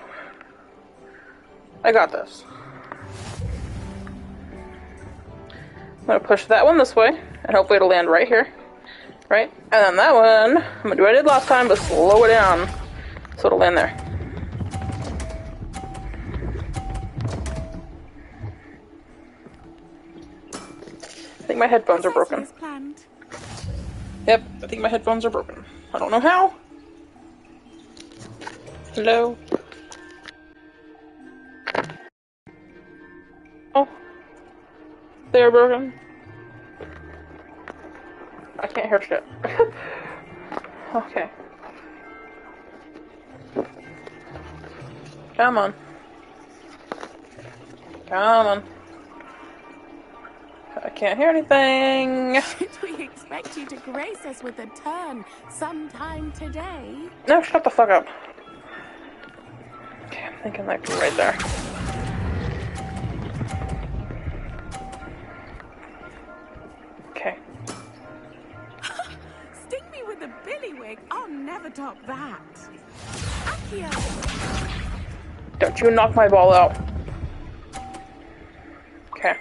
I got this. I'm gonna push that one this way, and hopefully it'll land right here. Right? And then that one, I'm gonna do what I did last time, but slow it down, so it'll land there. I think my headphones are broken. Yep, I think my headphones are broken. I don't know how. Hello? Oh. They're broken. I can't hear shit. Okay. Come on. Come on. I can't hear anything. Should we expect you to grace us with a turn sometime today? No, shut the fuck up. Okay, I'm thinking like right there. Okay. Sting me with a billywig. I'll never top that. Accio. Don't you knock my ball out. Okay.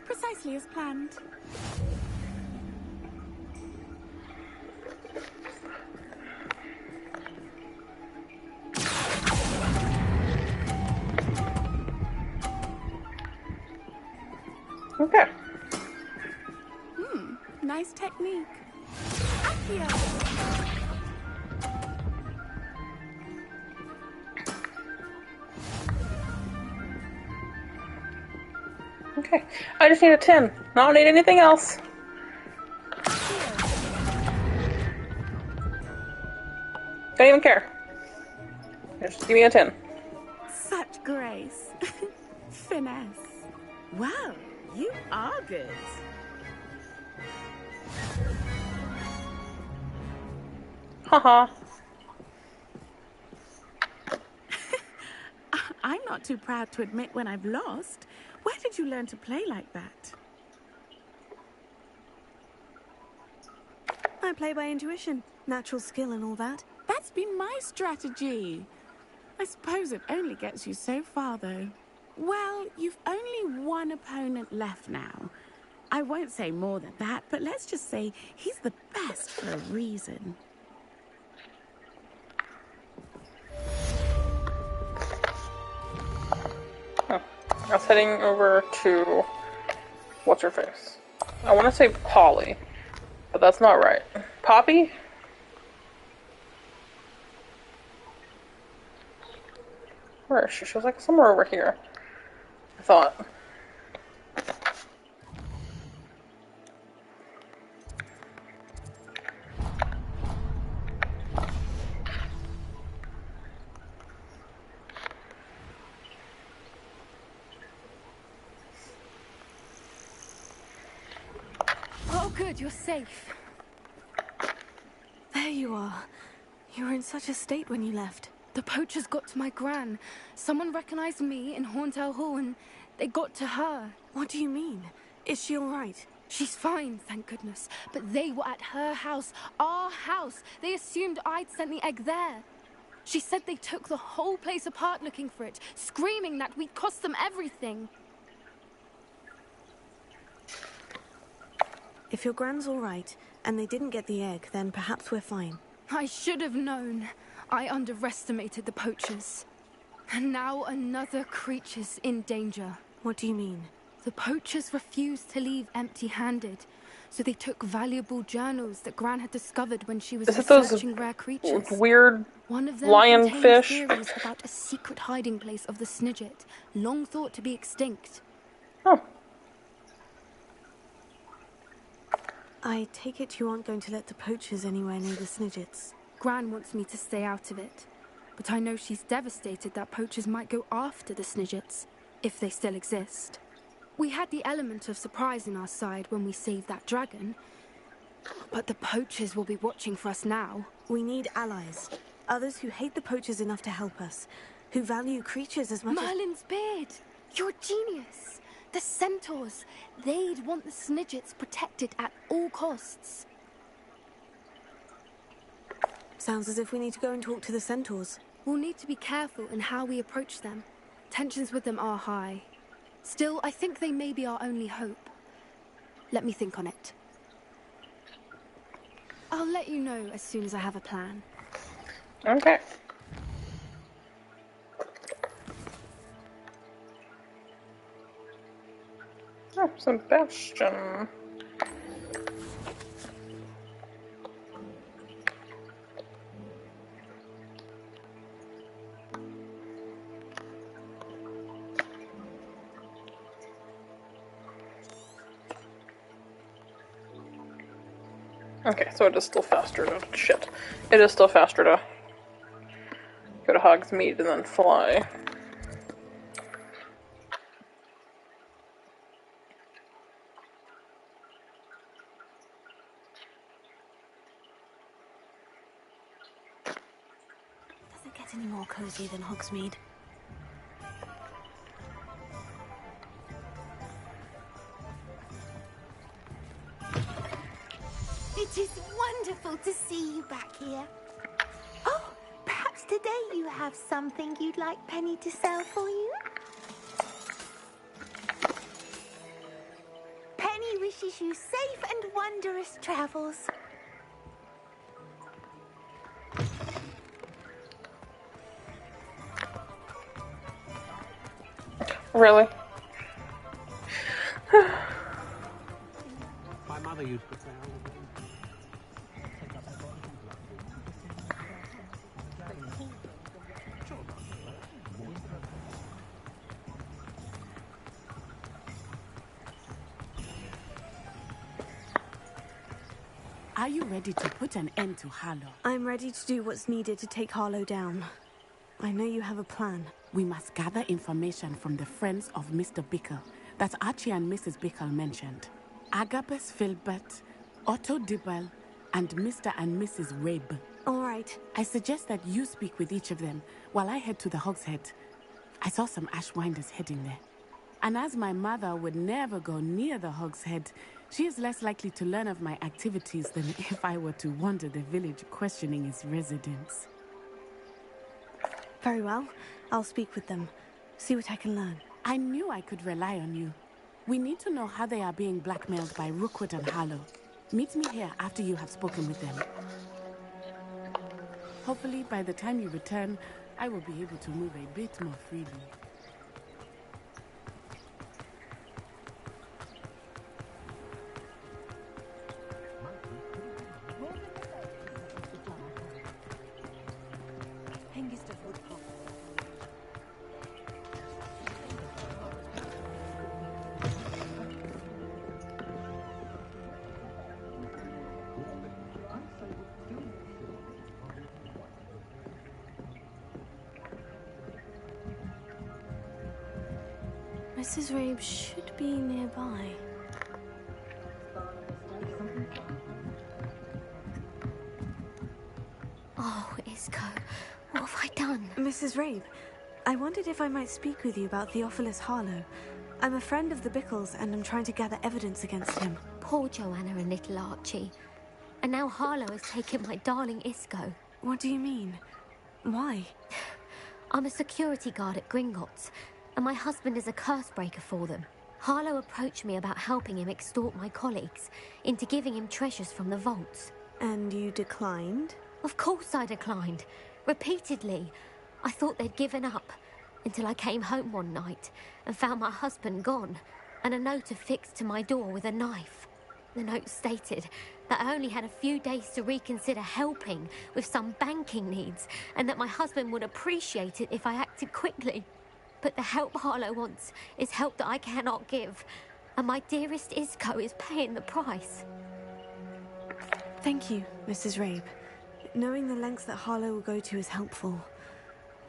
Precisely as planned. Okay. Nice technique. Accio. Okay, I just need a 10. I don't need anything else. Don't even care. Just give me a 10. Such grace. Finesse. Well, you are good. Haha. I'm not too proud to admit when I've lost. Where did you learn to play like that? I play by intuition, natural skill and all that. That's been my strategy. I suppose it only gets you so far, though. Well, you've only one opponent left now. I won't say more than that, but let's just say he's the best for a reason. Oh, I was heading over to what's her face? I want to say Polly, but that's not right. Poppy? Where is she? She was like somewhere over here, I thought. Oh, good, you're safe. There you are. You were in such a state when you left. The poachers got to my gran. Someone recognized me in Hauntel Hall and they got to her. What do you mean? Is she all right? She's fine, thank goodness. But they were at her house, our house. They assumed I'd sent the egg there. She said they took the whole place apart looking for it, screaming that we'd cost them everything. If your gran's all right, and they didn't get the egg, then perhaps we're fine. I should have known. I underestimated the poachers. And now another creature's in danger. What do you mean? The poachers refused to leave empty-handed, so they took valuable journals that Gran had discovered when she was researching rare creatures. Weird One of them lionfish theories about a secret hiding place of the Snidget, long thought to be extinct. Oh. I take it you aren't going to let the poachers anywhere near the Snidgets. Gran wants me to stay out of it, but I know she's devastated that poachers might go after the Snidgets, if they still exist. We had the element of surprise in our side when we saved that dragon, but the poachers will be watching for us now. We need allies. Others who hate the poachers enough to help us, who value creatures as much as... Merlin's beard! You're a genius! The centaurs! They'd want the Snidgets protected at all costs. Sounds as if we need to go and talk to the centaurs. We'll need to be careful in how we approach them. Tensions with them are high. Still, I think they may be our only hope. Let me think on it. I'll let you know as soon as I have a plan. Okay. Oh, Sebastian. Okay, so it is still faster to... Shit. It is still faster to go to Hogsmeade and then fly. Does it get any more cozy than Hogsmeade? It is wonderful to see you back here. Oh, perhaps today you have something you'd like Penny to sell for you? Penny wishes you safe and wondrous travels. Really? My mother used to say, Are you ready to put an end to Harlow? I'm ready to do what's needed to take Harlow down. I know you have a plan. We must gather information from the friends of Mr. Bickle that Archie and Mrs. Bickle mentioned. Agabus Filbert, Otto Dibble, and Mr. and Mrs. Rabe. All right. I suggest that you speak with each of them while I head to the Hogshead. I saw some Ashwinders heading there. And as my mother would never go near the Hogshead, she is less likely to learn of my activities than if I were to wander the village questioning its residents. Very well. I'll speak with them. See what I can learn. I knew I could rely on you. We need to know how they are being blackmailed by Rookwood and Harlow. Meet me here after you have spoken with them. Hopefully, by the time you return, I will be able to move a bit more freely. Mrs. Rabe should be nearby. Oh, Isco, what have I done? Mrs. Rabe, I wondered if I might speak with you about Theophilus Harlow. I'm a friend of the Bickles and I'm trying to gather evidence against him. Poor Joanna and little Archie. And now Harlow has taken my darling Isco. What do you mean? Why? I'm a security guard at Gringotts, and my husband is a curse breaker for them. Harlow approached me about helping him extort my colleagues into giving him treasures from the vaults. And you declined? Of course I declined. Repeatedly. I thought they'd given up, until I came home one night and found my husband gone, and a note affixed to my door with a knife. The note stated that I only had a few days to reconsider helping with some banking needs, and that my husband would appreciate it if I acted quickly. But the help Harlow wants is help that I cannot give, and my dearest Isco is paying the price. Thank you, Mrs. Rabe. Knowing the lengths that Harlow will go to is helpful,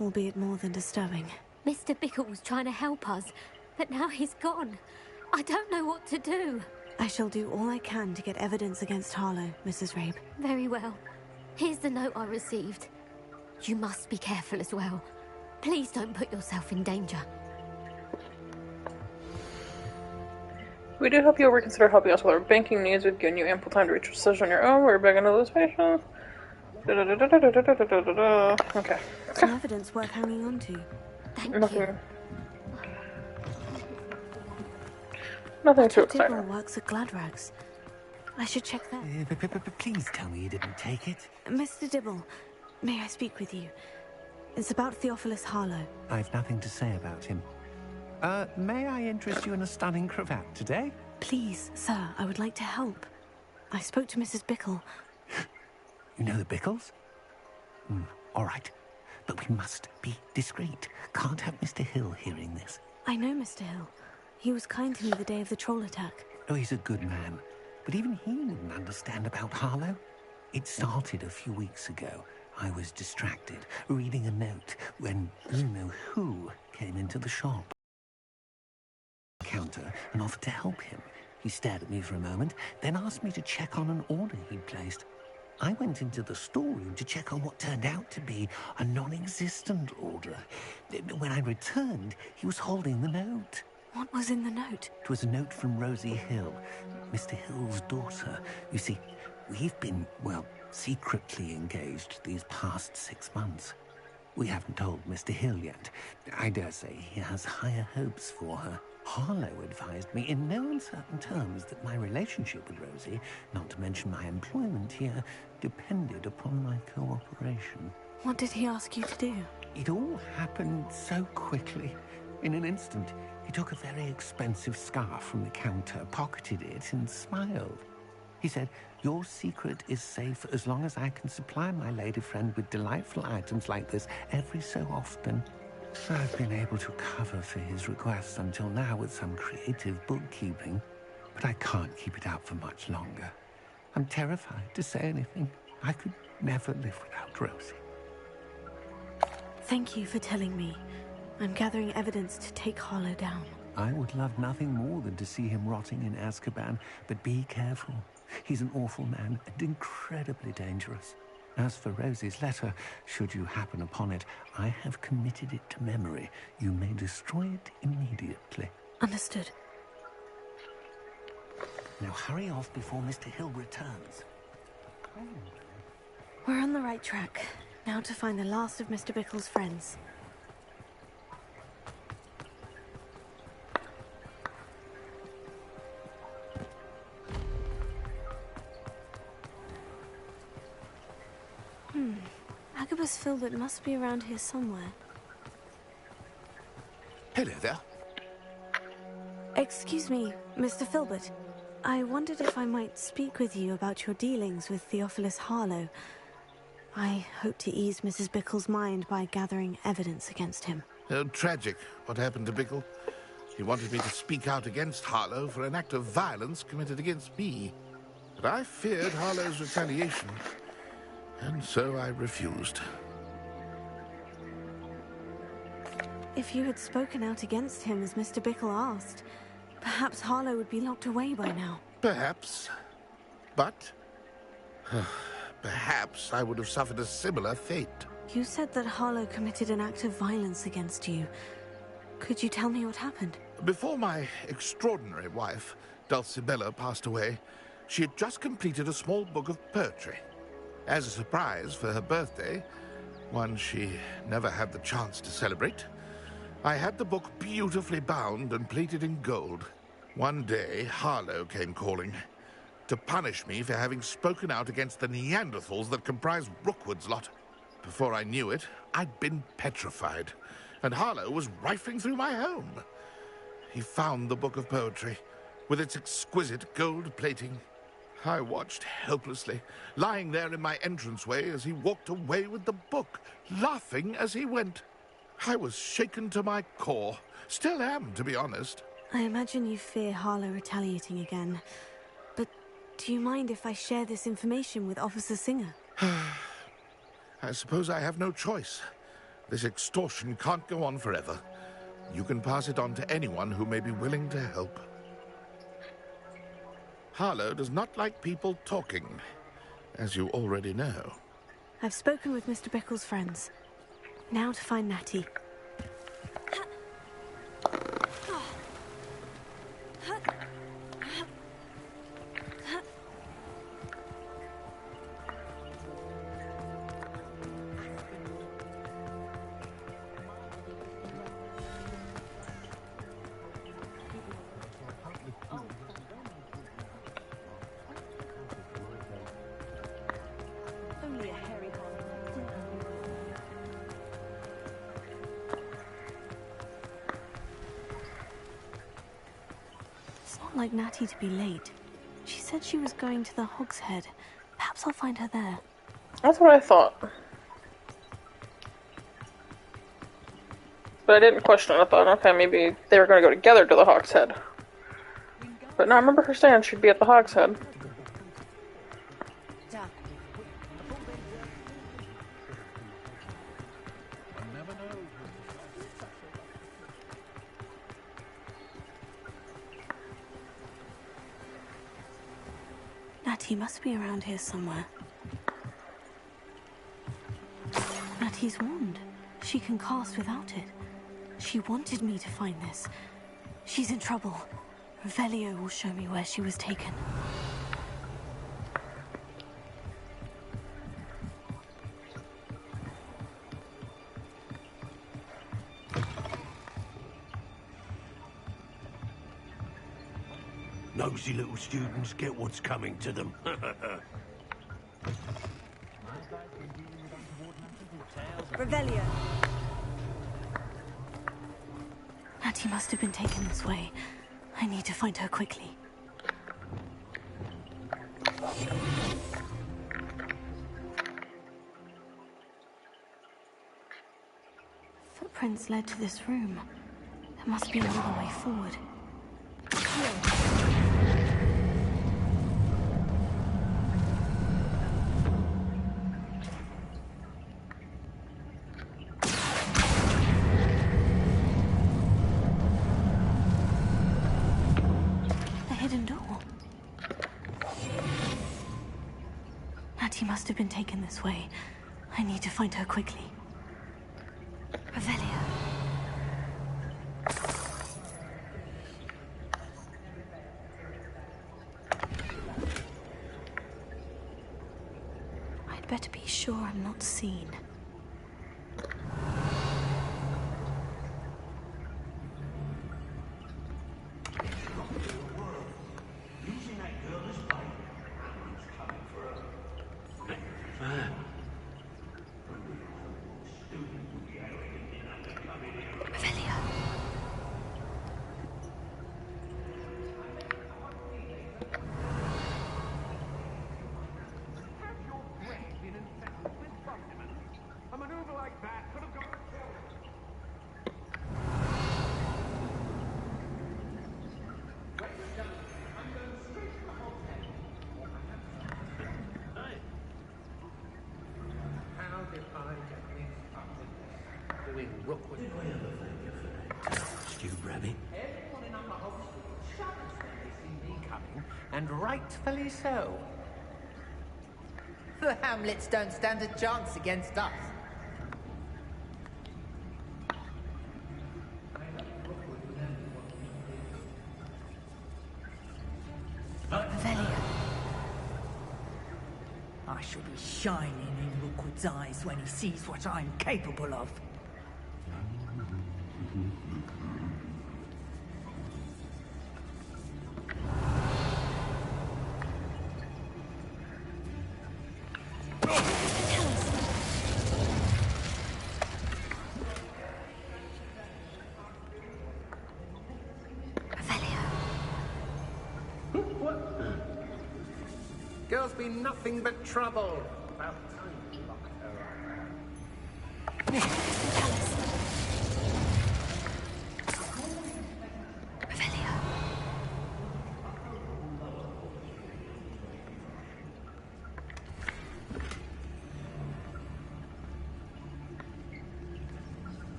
albeit more than disturbing. Mr. Bickle was trying to help us, but now he's gone. I don't know what to do. I shall do all I can to get evidence against Harlow, Mrs. Rabe. Very well. Here's the note I received. You must be careful as well. Please don't put yourself in danger. We do hope you'll reconsider helping us with our banking needs. We've given you ample time to reach a decision on your own. We're begging to lose patience. Okay. Some evidence worth hanging on to. Nothing. Nothing too exciting. Dibble works at Gladrags. I should check that. Please tell me you didn't take it. Mr. Dibble, may I speak with you? It's about Theophilus Harlow. I've nothing to say about him. May I interest you in a stunning cravat today? Please, sir, I would like to help. I spoke to Mrs. Bickle. You know the Bickles? All right. But we must be discreet. Can't have Mr. Hill hearing this. I know Mr. Hill. He was kind to me the day of the troll attack. Oh, he's a good man. But even he wouldn't understand about Harlow. It started a few weeks ago. I was distracted, reading a note, when you-know-who came into the shop. Counter and offered to help him. He stared at me for a moment, then asked me to check on an order he'd placed. I went into the storeroom to check on what turned out to be a non-existent order. When I returned, he was holding the note. What was in the note? It was a note from Rosie Hill, Mr. Hill's daughter. You see, we've been, well, secretly engaged these past 6 months. We haven't told Mr. Hill yet. I dare say he has higher hopes for her. Harlow advised me in no uncertain terms that my relationship with Rosie, not to mention my employment here, depended upon my cooperation. What did he ask you to do? It all happened so quickly. In an instant, he took a very expensive scarf from the counter, pocketed it, and smiled. He said, "Your secret is safe as long as I can supply my lady friend with delightful items like this every so often." I've been able to cover for his requests until now with some creative bookkeeping, but I can't keep it up for much longer. I'm terrified to say anything. I could never live without Rosie. Thank you for telling me. I'm gathering evidence to take Harlow down. I would love nothing more than to see him rotting in Azkaban, but be careful. He's an awful man and incredibly dangerous. As for Rosie's letter, should you happen upon it, I have committed it to memory. You may destroy it immediately. Understood. Now hurry off before Mr. Hill returns. We're on the right track. Now to find the last of Mr. Bickle's friends. Agabus Filbert must be around here somewhere. Hello there. Excuse me, Mr. Filbert. I wondered if I might speak with you about your dealings with Theophilus Harlow. I hope to ease Mrs. Bickle's mind by gathering evidence against him. Oh, tragic what happened to Bickle. He wanted me to speak out against Harlow for an act of violence committed against me. But I feared Harlow's retaliation, and so I refused. If you had spoken out against him as Mr. Bickle asked, perhaps Harlow would be locked away by now. Perhaps. But perhaps I would have suffered a similar fate. You said that Harlow committed an act of violence against you. Could you tell me what happened? Before my extraordinary wife, Dulcibella, passed away, she had just completed a small book of poetry. As a surprise for her birthday, one she never had the chance to celebrate, I had the book beautifully bound and plated in gold. One day, Harlow came calling to punish me for having spoken out against the Neanderthals that comprise Rookwood's lot. Before I knew it, I'd been petrified, and Harlow was rifling through my home. He found the book of poetry, with its exquisite gold plating. I watched helplessly, lying there in my entranceway as he walked away with the book, laughing as he went. I was shaken to my core. Still am, to be honest. I imagine you fear Harlow retaliating again. But do you mind if I share this information with Officer Singer? I suppose I have no choice. This extortion can't go on forever. You can pass it on to anyone who may be willing to help. Harlow does not like people talking, as you already know. I've spoken with Mr. Bickle's friends. Now to find Natty. Like Natty to be late. She said she was going to the Hog's Head. Perhaps I'll find her there. That's what I thought. But I didn't question it. I thought, okay, maybe they were going to go together to the Hog's Head. But no, I remember her saying she'd be at the Hog's Head. Natty must be around here somewhere. Natty's wand. She can cast without it. She wanted me to find this. She's in trouble. Revelio will show me where she was taken. Nosy little students get what's coming to them. Revelio. Natty must have been taken this way. I need to find her quickly. Footprints led to this room. There must be another way forward. Betty must have been taken this way. I need to find her quickly. Revelia. I'd better be sure I'm not seen. And rightfully so. The Hamlets don't stand a chance against us. Revelia. I shall be shining in Rookwood's eyes when he sees what I'm capable of. Girl's been nothing but trouble. About time you locked her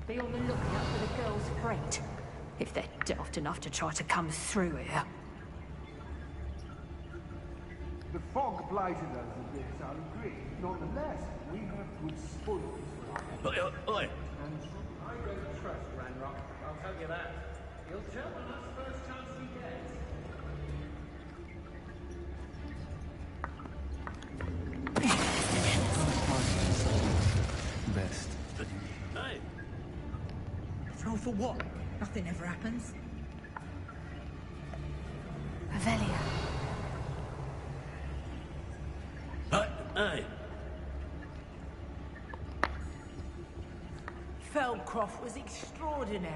Be on the lookout for the girl's freight. If they're daft enough to try to come through here. The fog blighted us a bit, I'll agree. Nonetheless, we have good spoils for our Oi! And I don't trust Ranrock, I'll tell you that. He'll tell on us first chance he gets. Best. Hey! Throw for what? Nothing ever happens. Revelia. Hey! Feldcroft was extraordinarily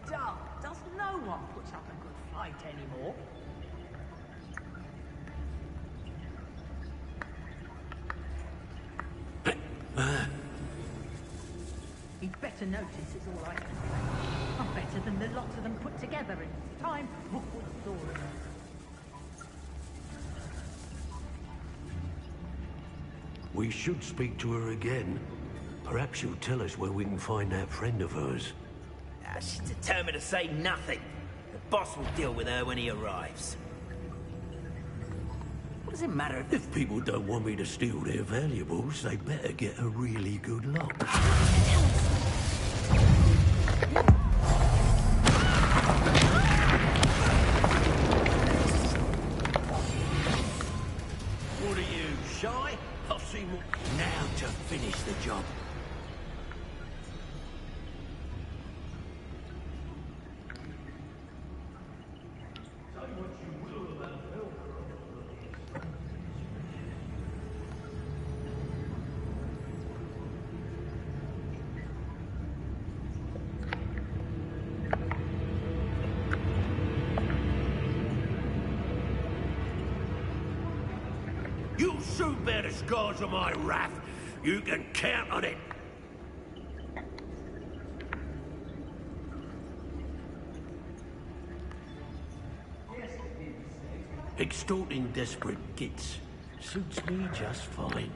dull. Does no one put up a good fight anymore? He'd better notice is all I can say. I'm better than the lot of them put together in time. Rookwood's story. We should speak to her again. Perhaps she'll tell us where we can find that friend of hers. She's determined to say nothing. The boss will deal with her when he arrives. What does it matter If people don't want me to steal their valuables, they better get a really good look. What are you, shy? I'll see more. Now to finish the job. You'll soon bear the scars of my wrath. You can count on it. Extorting desperate gits suits me just fine.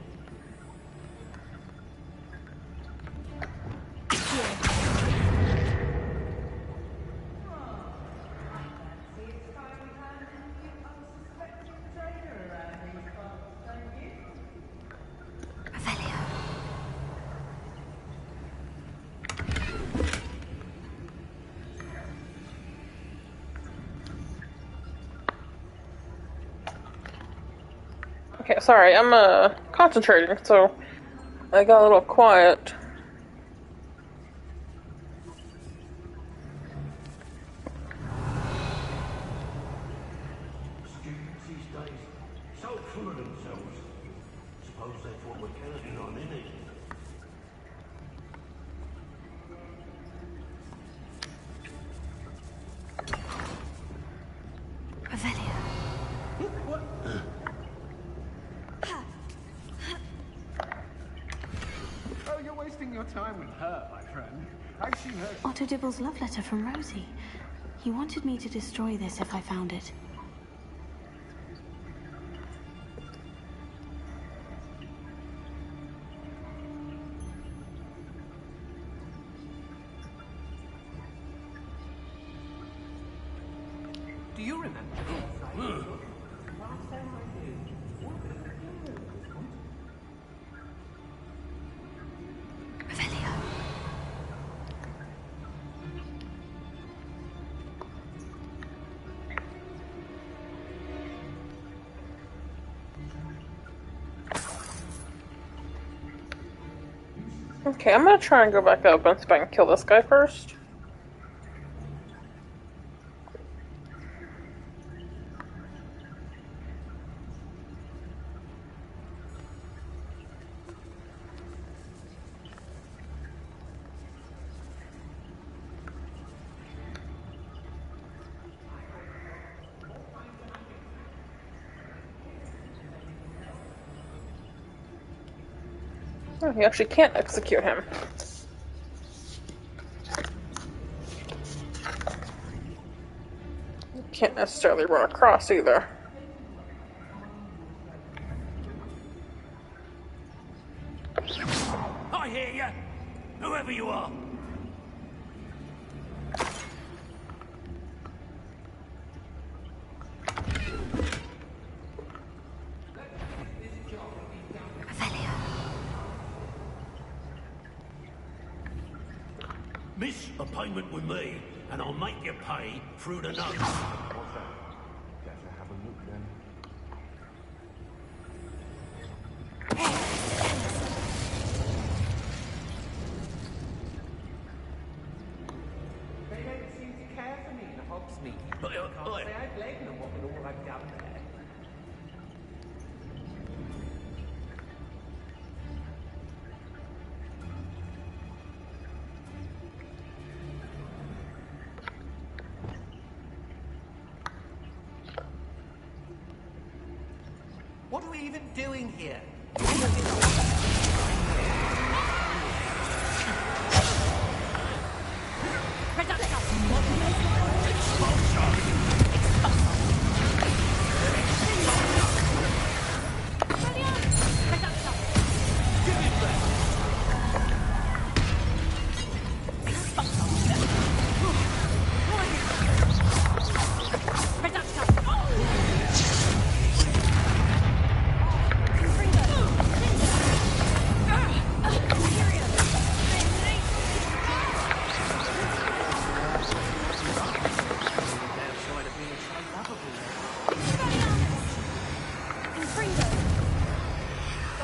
sorry, I'm concentrating, so I got a little quiet. Students these days, so full of themselves. Suppose that's what we're counting on, innit? Oh, you're wasting your time with her, my friend. I've seen her. Otto Dibble's love letter from Rosie. He wanted me to destroy this if I found it. Do you remember? Okay, I'm gonna try and go back up and see if I can kill this guy first. Oh, you actually can't execute him. You can't necessarily run across either. I hear you, whoever you are. Miss a payment with me, and I'll make you pay through the nose. They don't seem to care for me in Hogsmeade. But, Can't say I blame them what with all I've done there. What are we even doing here?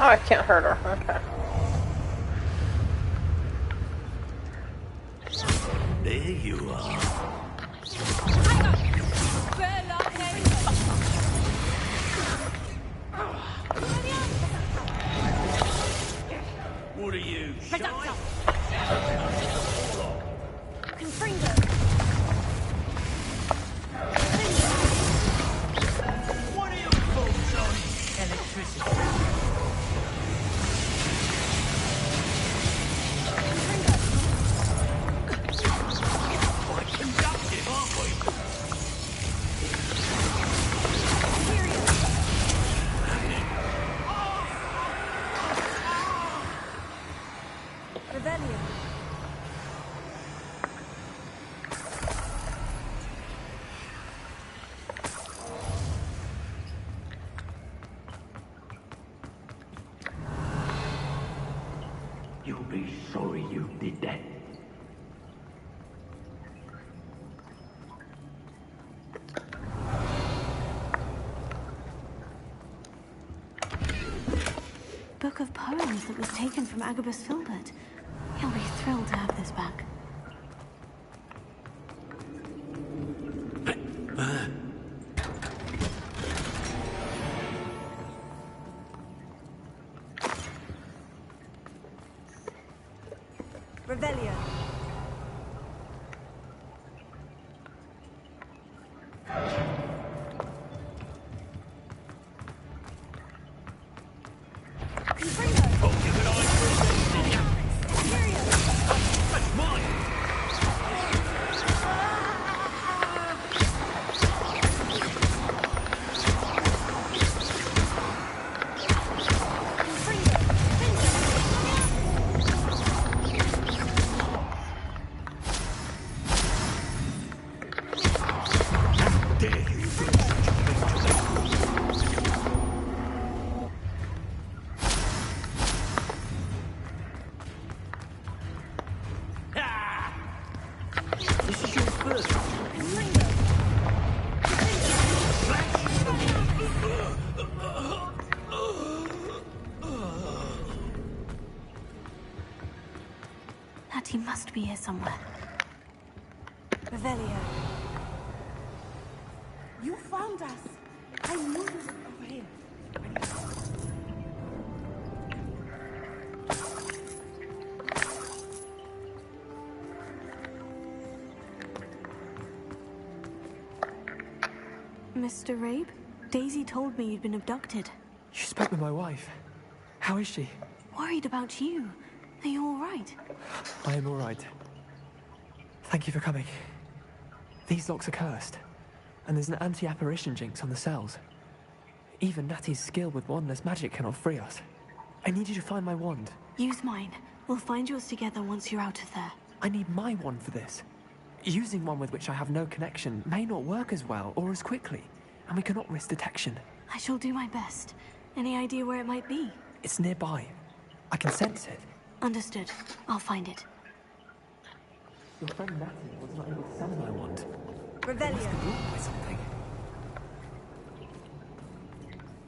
Oh, I can't hurt her. Okay. There you are. What are you, shy? What are your thoughts on electricity? Quite conductive, aren't we? You'll be sorry you did that. book of poems that was taken from Agabus Filbert. He'll be thrilled to have this back. Revelio. Natty must be here somewhere. Revelio. You found us. I knew you were over here. Mr. Rabe? Daisy told me you'd been abducted. You spoke with my wife. How is she? Worried about you. Are you all right? I am all right. Thank you for coming. These locks are cursed, and there's an anti-apparition jinx on the cells. Even Natty's skill with wandless magic cannot free us. I need you to find my wand. Use mine. We'll find yours together once you're out of there. I need my wand for this. Using one with which I have no connection may not work as well or as quickly, and we cannot risk detection. I shall do my best. Any idea where it might be? It's nearby. I can sense it. Understood. I'll find it. Your friend Natty was not able to summon my wand. Revelio. It must be blocked by something.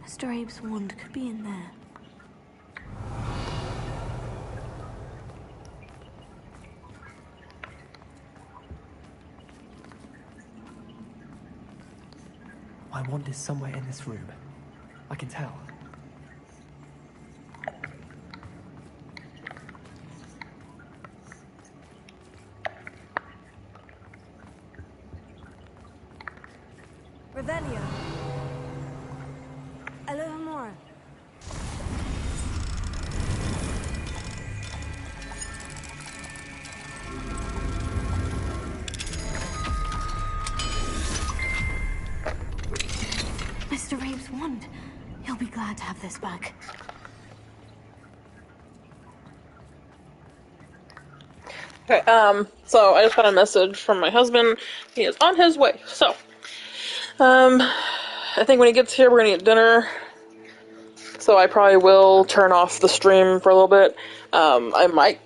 Mr. Abe's wand could be in there. My wand is somewhere in this room. I can tell. Revelio. Alohomora. Mr. Rabe's wand. He'll be glad to have this back. Okay, so I just got a message from my husband. He is on his way. So, I think when he gets here, we're gonna eat dinner. So I probably will turn off the stream for a little bit. I might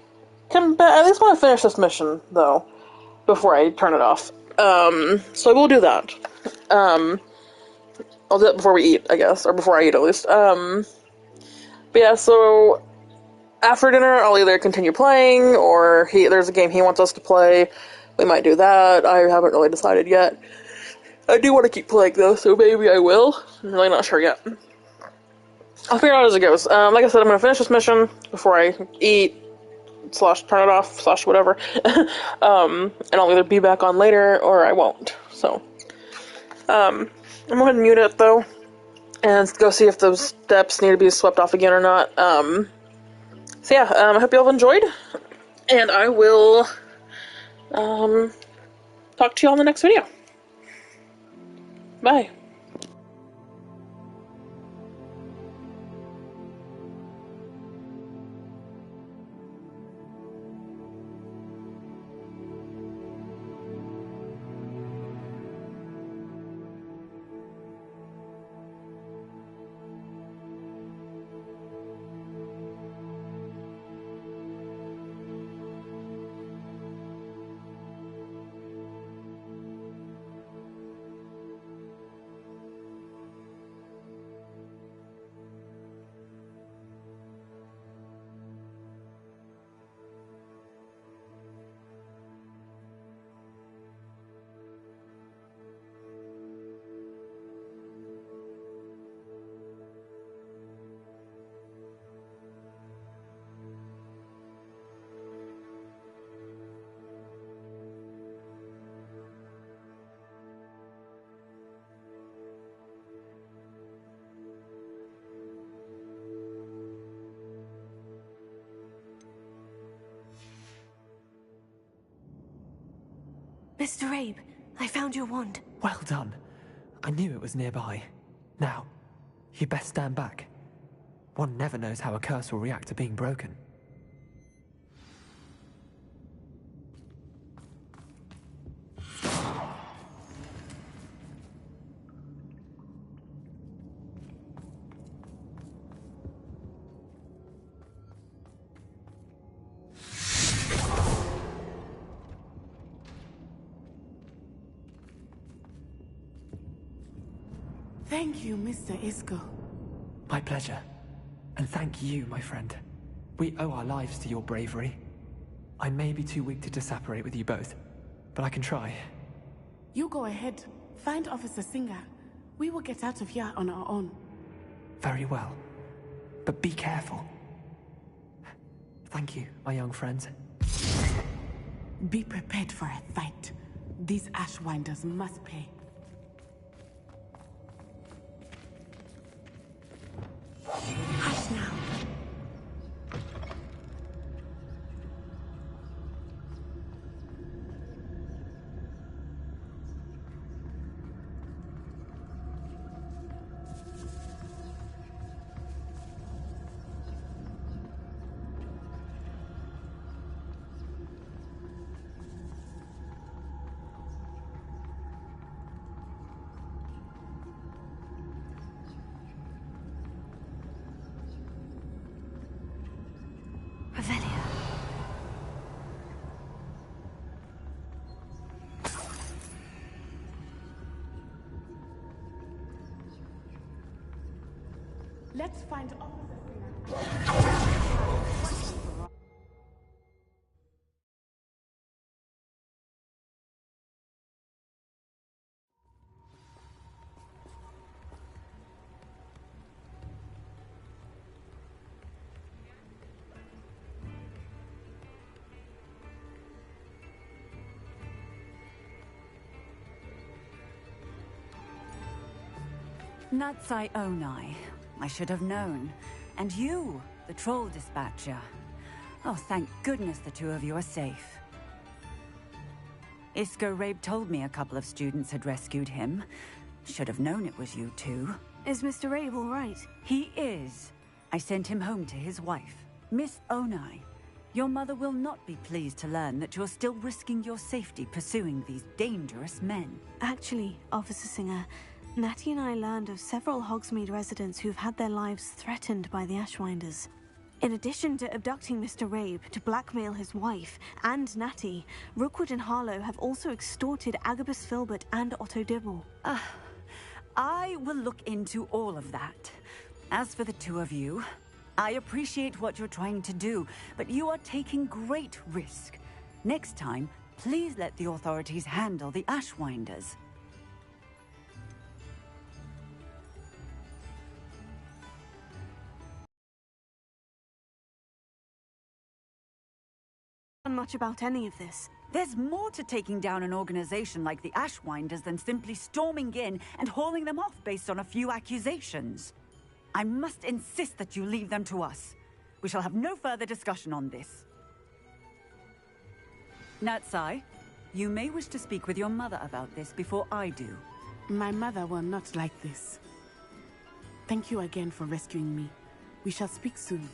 come back. I just want to finish this mission, though, before I turn it off. So I will do that. I'll do it before we eat, I guess, or before I eat at least. But yeah, so after dinner, I'll either continue playing, or there's a game he wants us to play. We might do that. I haven't really decided yet. I do want to keep playing, though, so maybe I will. I'm really not sure yet. I'll figure it out as it goes. Like I said, I'm going to finish this mission before I eat, / turn it off, / whatever. And I'll either be back on later, or I won't. So, I'm going to go ahead and mute it, though, and go see if those steps need to be swept off again or not. So yeah, I hope you all enjoyed, and I will, talk to you all in the next video. Bye. Mr. Abe, I found your wand. Well done. I knew it was nearby. Now, you best stand back. One never knows how a curse will react to being broken. Thank you, Mr. Isco. My pleasure. And thank you, my friend. We owe our lives to your bravery. I may be too weak to disapparate with you both, but I can try. You go ahead. Find Officer Singer. We will get out of here on our own. Very well. But be careful. Thank you, my young friends. Be prepared for a fight. These Ashwinders must pay. Hush now. Revelia. Let's find Officer Singer. Natsai Onai. I should have known. And you, the troll dispatcher. Oh, thank goodness the two of you are safe. Isco Rabe told me a couple of students had rescued him. Should have known it was you two. Is Mr. Rabe all right? He is. I sent him home to his wife. Miss Onai, your mother will not be pleased to learn that you're still risking your safety pursuing these dangerous men. Actually, Officer Singer, Natty and I learned of several Hogsmeade residents who've had their lives threatened by the Ashwinders. In addition to abducting Mr. Rabe to blackmail his wife and Natty, Rookwood and Harlow have also extorted Agabus Filbert and Otto Dibble. I will look into all of that. As for the two of you, I appreciate what you're trying to do, but you are taking great risk. Next time, please let the authorities handle the Ashwinders. Much about any of this. There's more to taking down an organization like the Ashwinders than simply storming in and hauling them off based on a few accusations. I must insist that you leave them to us. We shall have no further discussion on this. Natsai, you may wish to speak with your mother about this before I do. My mother will not like this. Thank you again for rescuing me. We shall speak soon.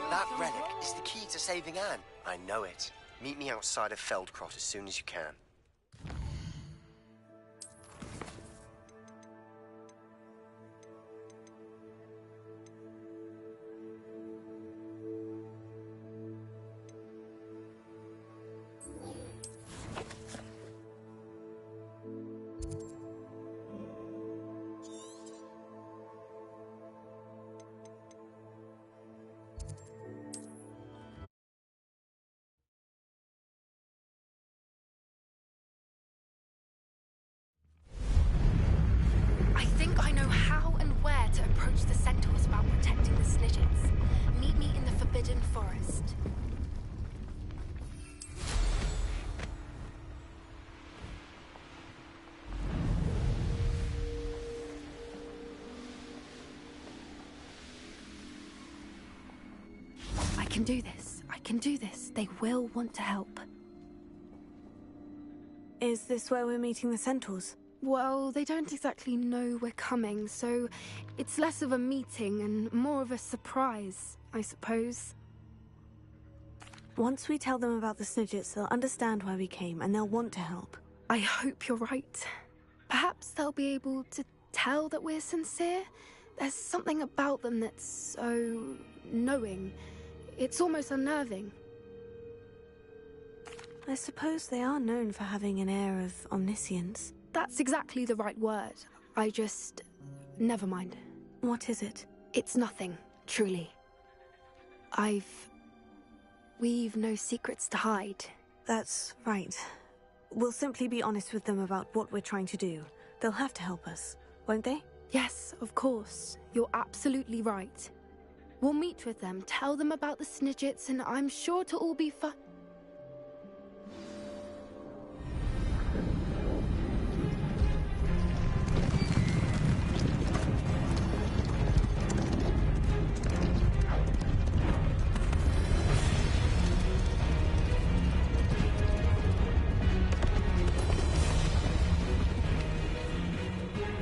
That relic is the key to saving Anne. I know it. Meet me outside of Feldcroft as soon as you can. can do this. I can do this. They will want to help. Is this where we're meeting the centaurs? Well, they don't exactly know we're coming, so it's less of a meeting and more of a surprise, I suppose. Once we tell them about the Snidgets, they'll understand why we came and they'll want to help. I hope you're right. Perhaps they'll be able to tell that we're sincere. There's something about them that's so knowing. It's almost unnerving. I suppose they are known for having an air of omniscience. That's exactly the right word. I just... never mind. What is it? It's nothing, truly. We've no secrets to hide. That's right. We'll simply be honest with them about what we're trying to do. They'll have to help us, won't they? Yes, of course. You're absolutely right. We'll meet with them, tell them about the Snidgets, and I'm sure it'll all be fun.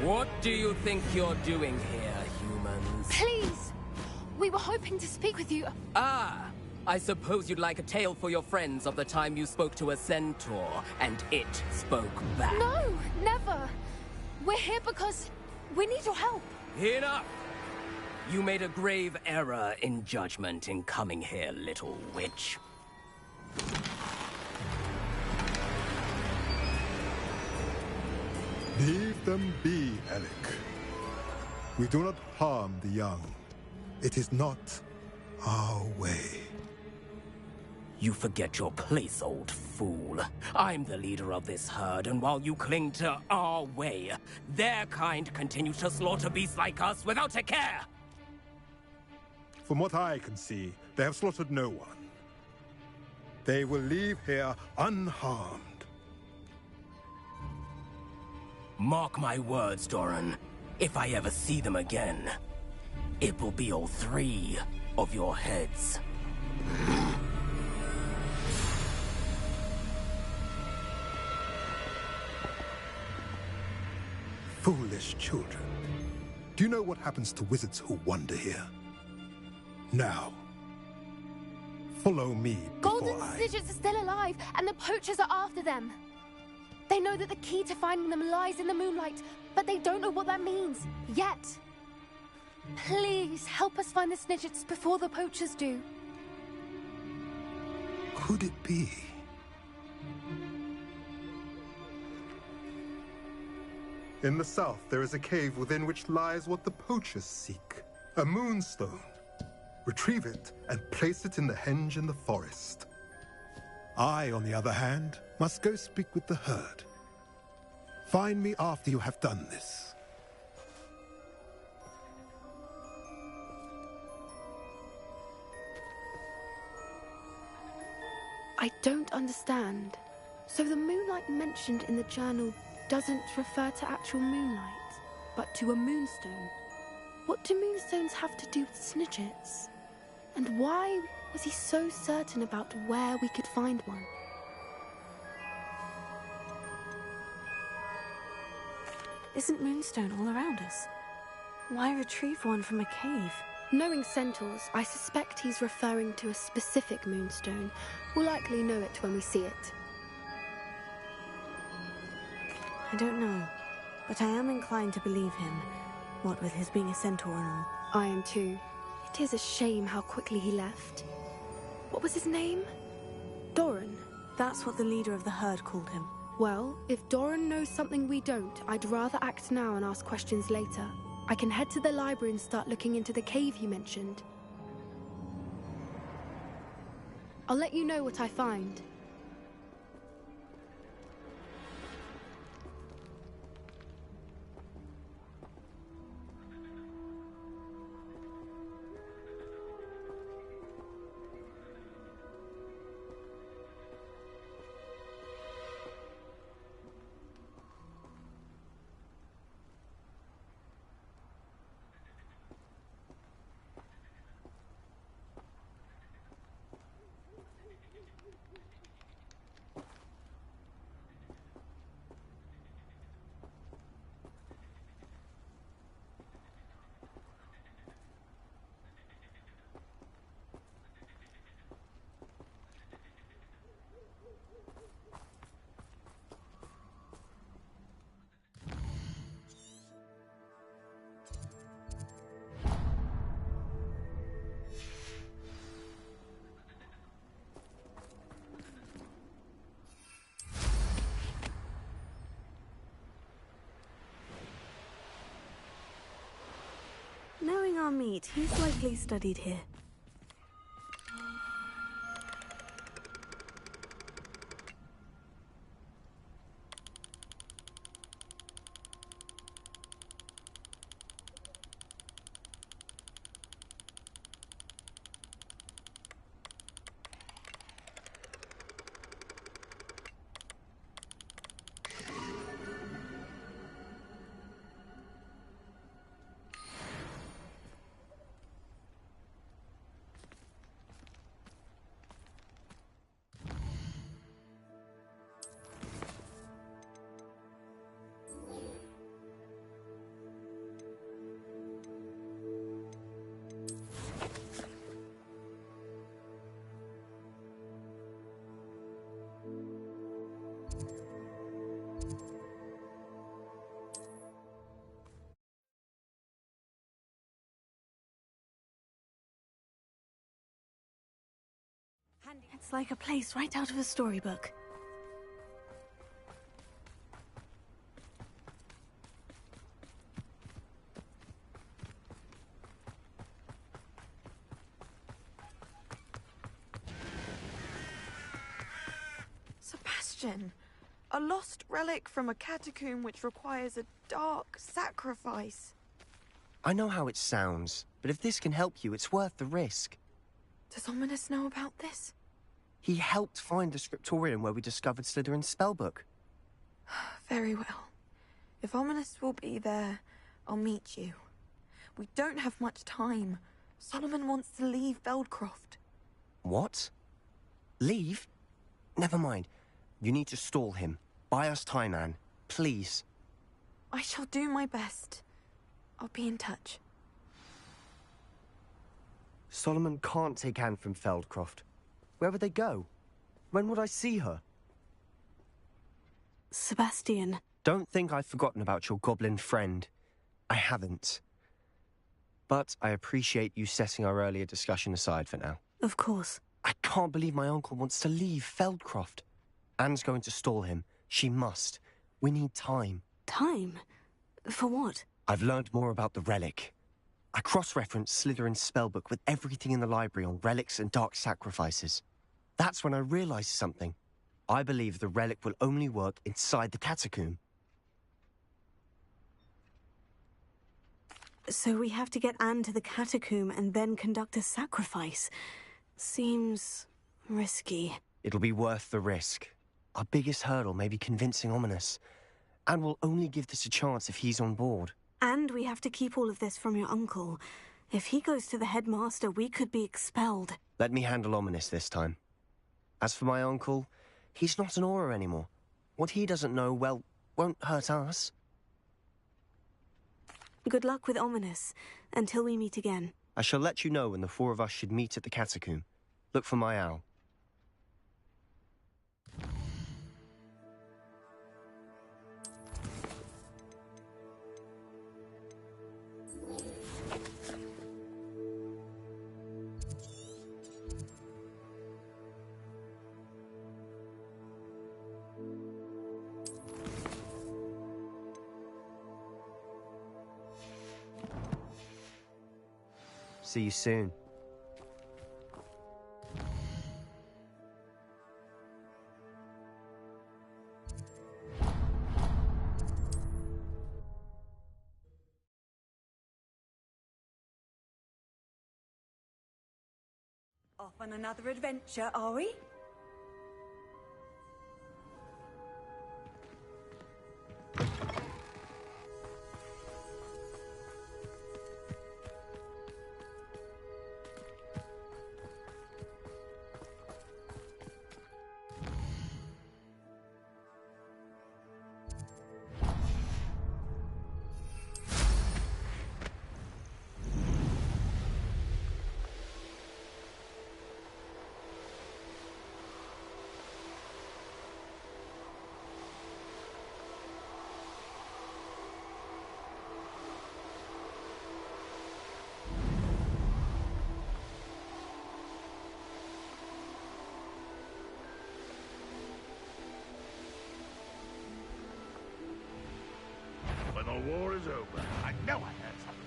What do you think you're doing here, humans? Please! We were hoping to speak with you. Ah! I suppose you'd like a tale for your friends of the time you spoke to a centaur, and it spoke back. No, never! We're here because we need your help. Enough! You made a grave error in judgment in coming here, little witch. Leave them be, Alec. We do not harm the young. It is not our way. You forget your place, old fool. I'm the leader of this herd, and while you cling to our way, their kind continue to slaughter beasts like us without a care! From what I can see, they have slaughtered no one. They will leave here unharmed. Mark my words, Doran. If I ever see them again, it will be all 3 of your heads. Foolish children. Do you know what happens to wizards who wander here? Now, follow me Golden before Snidgets are still alive, and the poachers are after them. They know that the key to finding them lies in the moonlight, but they don't know what that means, yet. Please, help us find the Snidgets before the poachers do. Could it be? In the south, there is a cave within which lies what the poachers seek. A moonstone. Retrieve it and place it in the henge in the forest. I, on the other hand, must go speak with the herd. Find me after you have done this. I don't understand. So the moonlight mentioned in the journal doesn't refer to actual moonlight, but to a moonstone. What do moonstones have to do with Snidgets? And why was he so certain about where we could find one? Isn't moonstone all around us? Why retrieve one from a cave? Knowing centaurs, I suspect he's referring to a specific moonstone. We'll likely know it when we see it. I don't know, but I am inclined to believe him, what with his being a centaur and all. I am too. It is a shame how quickly he left. What was his name? Doran. That's what the leader of the herd called him. Well, if Doran knows something we don't, I'd rather act now and ask questions later. I can head to the library and start looking into the cave you mentioned. I'll let you know what I find. meet. He's likely studied here. It's like a place right out of a storybook. Sebastian, a lost relic from a catacomb which requires a dark sacrifice. I know how it sounds, but if this can help you, it's worth the risk. Does Ominous know about this? He helped find the scriptorium where we discovered Slytherin's spellbook. Very well. If Ominous will be there, I'll meet you. We don't have much time. Solomon wants to leave Feldcroft. What? Leave? Never mind. You need to stall him. Buy us time, Anne. Please. I shall do my best. I'll be in touch. Solomon can't take Anne from Feldcroft. Where would they go? When would I see her? Sebastian. Don't think I've forgotten about your goblin friend. I haven't. But I appreciate you setting our earlier discussion aside for now. Of course. I can't believe my uncle wants to leave Feldcroft. Anne's going to stall him. She must. We need time. Time? For what? I've learned more about the relic. I cross-referenced Slytherin's spellbook with everything in the library on relics and dark sacrifices. That's when I realized something. I believe the relic will only work inside the catacomb. So we have to get Anne to the catacomb and then conduct a sacrifice. Seems risky. It'll be worth the risk. Our biggest hurdle may be convincing Ominous. And we'll only give this a chance if he's on board. And we have to keep all of this from your uncle. If he goes to the headmaster, we could be expelled. Let me handle Ominous this time. As for my uncle, he's not an Auror anymore. What he doesn't know, well, won't hurt us. Good luck with Ominous, until we meet again. I shall let you know when the four of us should meet at the catacomb. Look for my owl. See you soon. Off on another adventure, are we? When the war is over, I know I heard something.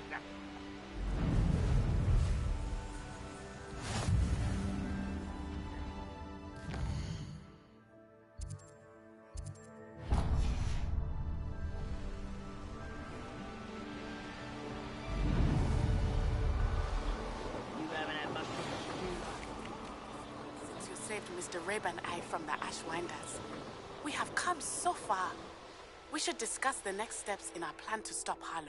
saved Mr. Rib and I from the Ashwinders. We have come so far. We should discuss the next steps in our plan to stop Harlow.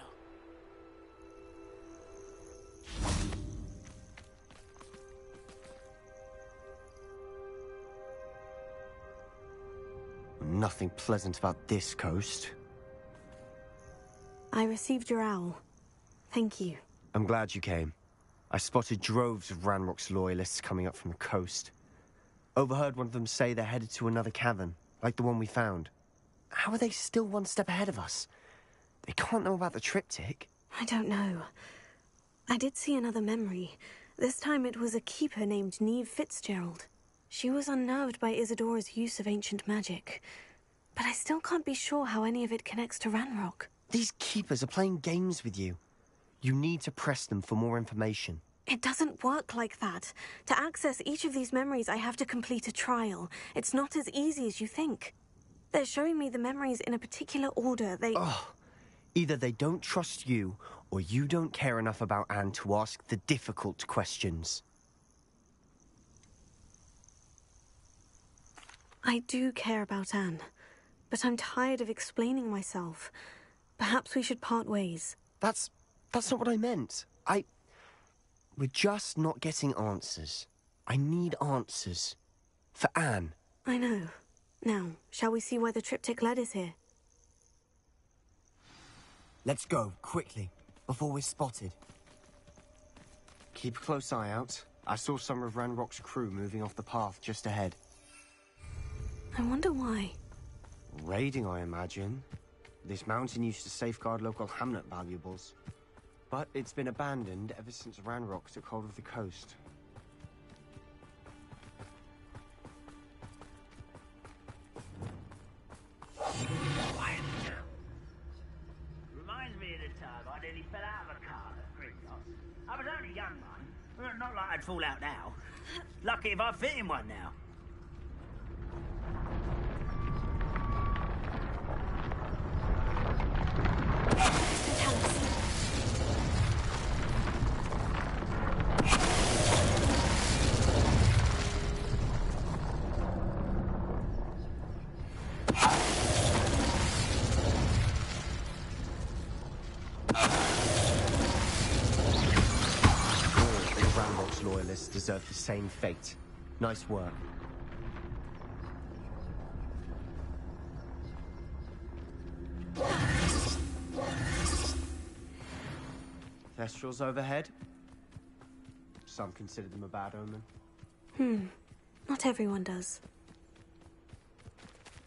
Nothing pleasant about this coast. I received your owl. Thank you. I'm glad you came. I spotted droves of Ranrock's loyalists coming up from the coast. Overheard one of them say they're headed to another cavern, like the one we found. How are they still one step ahead of us? They can't know about the triptych. I don't know. I did see another memory. This time it was a keeper named Neve Fitzgerald. She was unnerved by Isadora's use of ancient magic. But I still can't be sure how any of it connects to Ranrock. These keepers are playing games with you. You need to press them for more information. It doesn't work like that. To access each of these memories, I have to complete a trial. It's not as easy as you think. They're showing me the memories in a particular order. Either they don't trust you, or you don't care enough about Anne to ask the difficult questions. I do care about Anne, but I'm tired of explaining myself. Perhaps we should part ways. That's not what I meant. We're just not getting answers. I need answers. For Anne. I know. Now, shall we see why the triptych led us here? Let's go, quickly, before we're spotted. Keep a close eye out. I saw some of Ranrock's crew moving off the path just ahead. I wonder why. Raiding, I imagine. This mountain used to safeguard local hamlet valuables. But it's been abandoned ever since Ranrock took hold of the coast. Reminds me of the time I nearly fell out of a car at Gringotts. I was only a young one. Well, not like I'd fall out now. Lucky if I fit in one now. Deserve the same fate. Nice work. Thestrals overhead. Some consider them a bad omen. Not everyone does.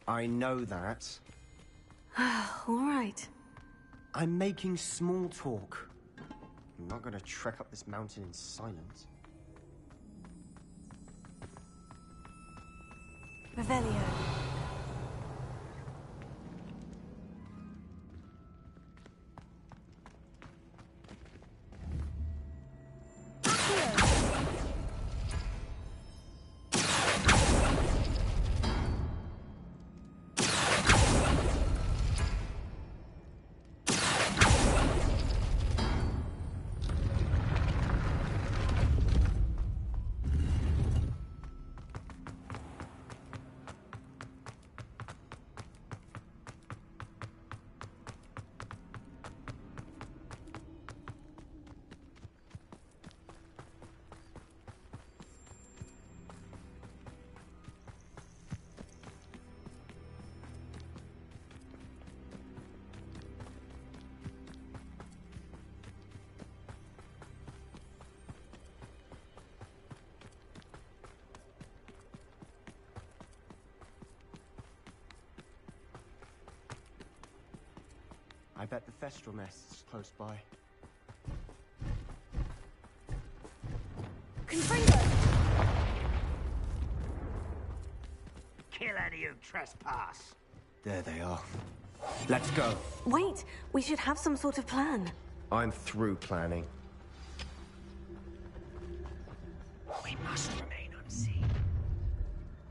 I know that. All right. I'm making small talk. I'm not gonna trek up this mountain in silence. Revelio. I bet the Thestral nest's close by. Confringo! Kill any who trespass. There they are. Let's go. Wait, we should have some sort of plan. I'm through planning. We must remain unseen.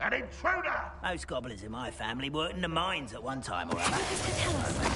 An intruder! Most goblins in my family worked in the mines at one time or other.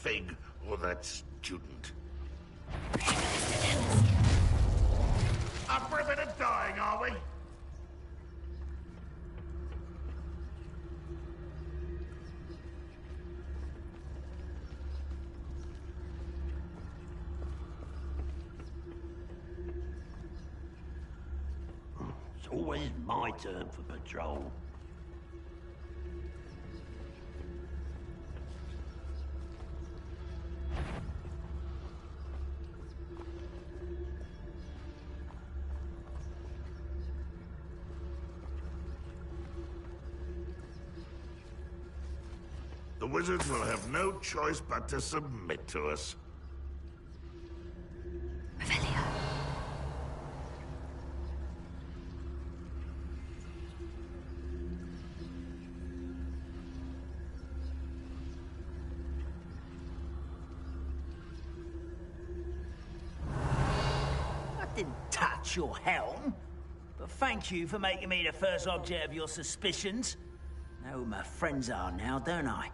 Fig or that student. Up for a bit of dying, are we? It's always my turn for patrol. The wizards will have no choice but to submit to us. I didn't touch your helm, but thank you for making me the first object of your suspicions. Know who my friends are now, don't I?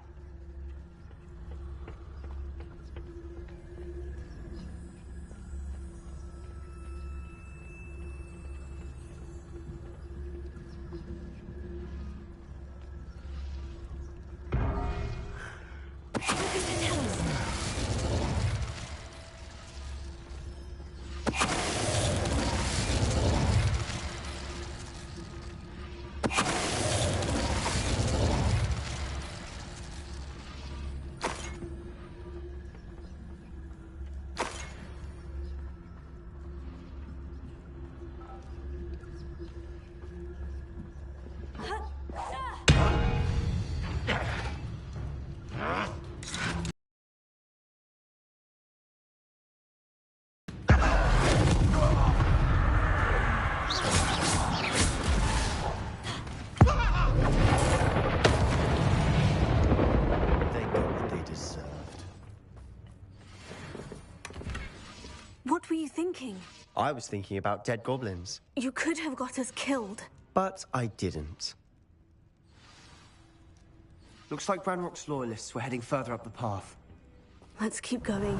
What were you thinking? I was thinking about dead goblins. You could have got us killed. But I didn't. Looks like Ranrock's loyalists were heading further up the path. Let's keep going.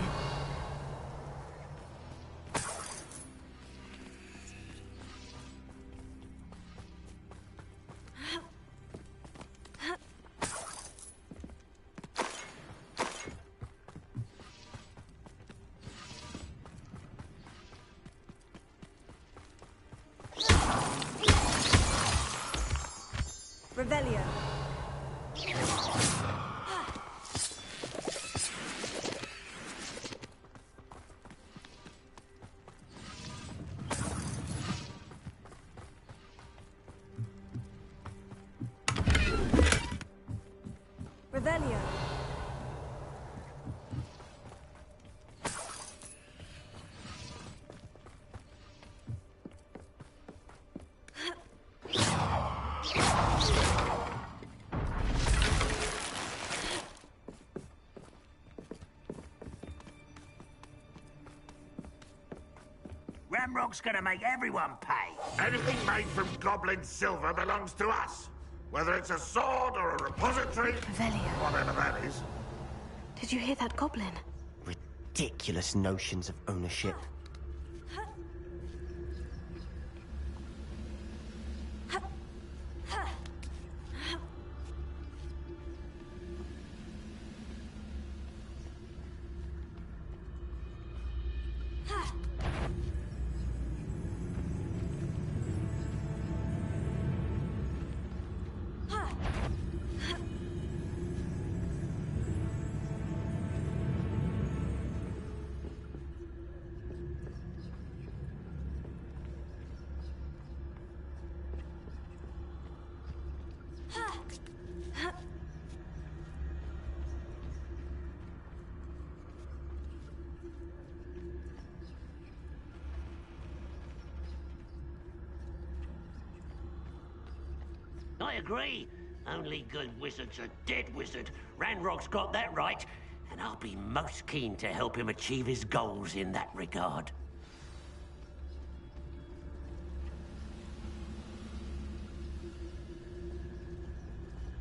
Revelio. Revelio. Ramrock's gonna make everyone pay. Anything made from goblin silver belongs to us. Whether it's a sword or a repository, whatever that is. Did you hear that goblin? Ridiculous notions of ownership. I agree. Only good wizard's a dead wizard. Ranrock's got that right, and I'll be most keen to help him achieve his goals in that regard.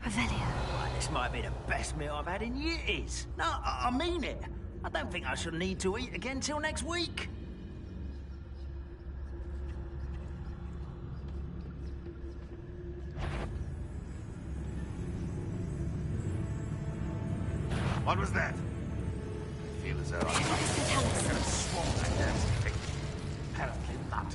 Revelio. This might be the best meal I've had in years. No, I mean it. I don't think I shall need to eat again till next week. What was that? I feel as though I'm going to swallow that damn thing. Apparently not.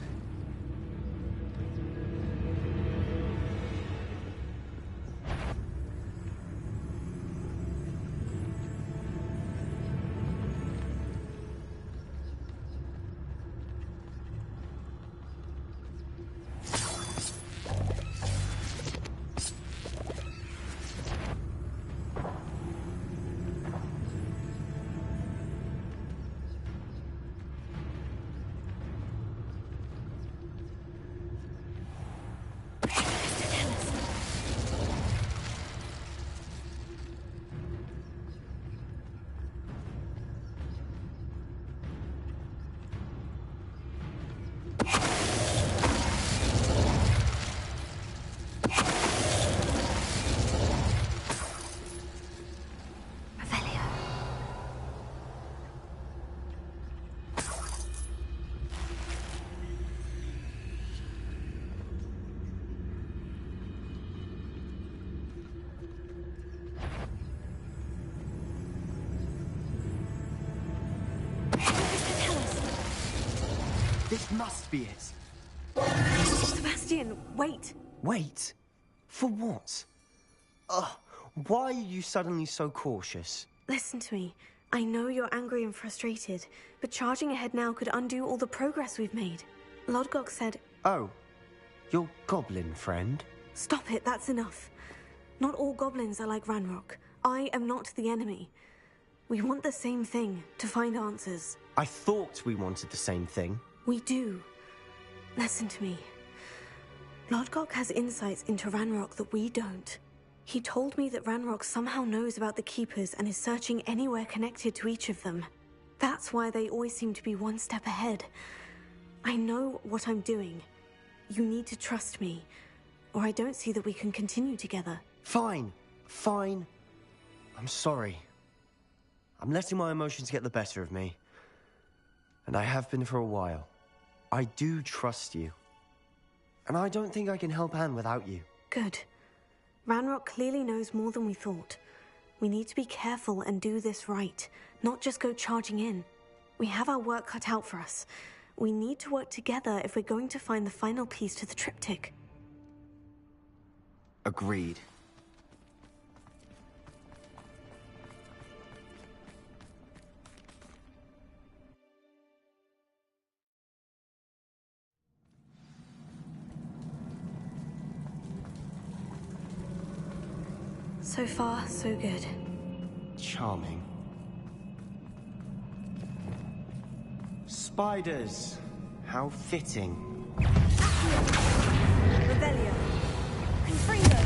This must be it. Sebastian, wait. Wait? For what? Ugh, why are you suddenly so cautious? Listen to me. I know you're angry and frustrated, but charging ahead now could undo all the progress we've made. Lodgok said... Oh, your goblin friend? Stop it, that's enough. Not all goblins are like Ranrock. I am not the enemy. We want the same thing, to find answers. I thought we wanted the same thing. We do. Listen to me. Lodgok has insights into Ranrock that we don't. He told me that Ranrock somehow knows about the Keepers and is searching anywhere connected to each of them. That's why they always seem to be one step ahead. I know what I'm doing. You need to trust me, or I don't see that we can continue together. Fine. Fine. I'm sorry. I'm letting my emotions get the better of me. And I have been for a while. I do trust you. And I don't think I can help Anne without you. Good. Ranrock clearly knows more than we thought. We need to be careful and do this right, not just go charging in. We have our work cut out for us. We need to work together if we're going to find the final piece to the triptych. Agreed. So far, so good. Charming. Spiders. How fitting. Revelio. Confringo.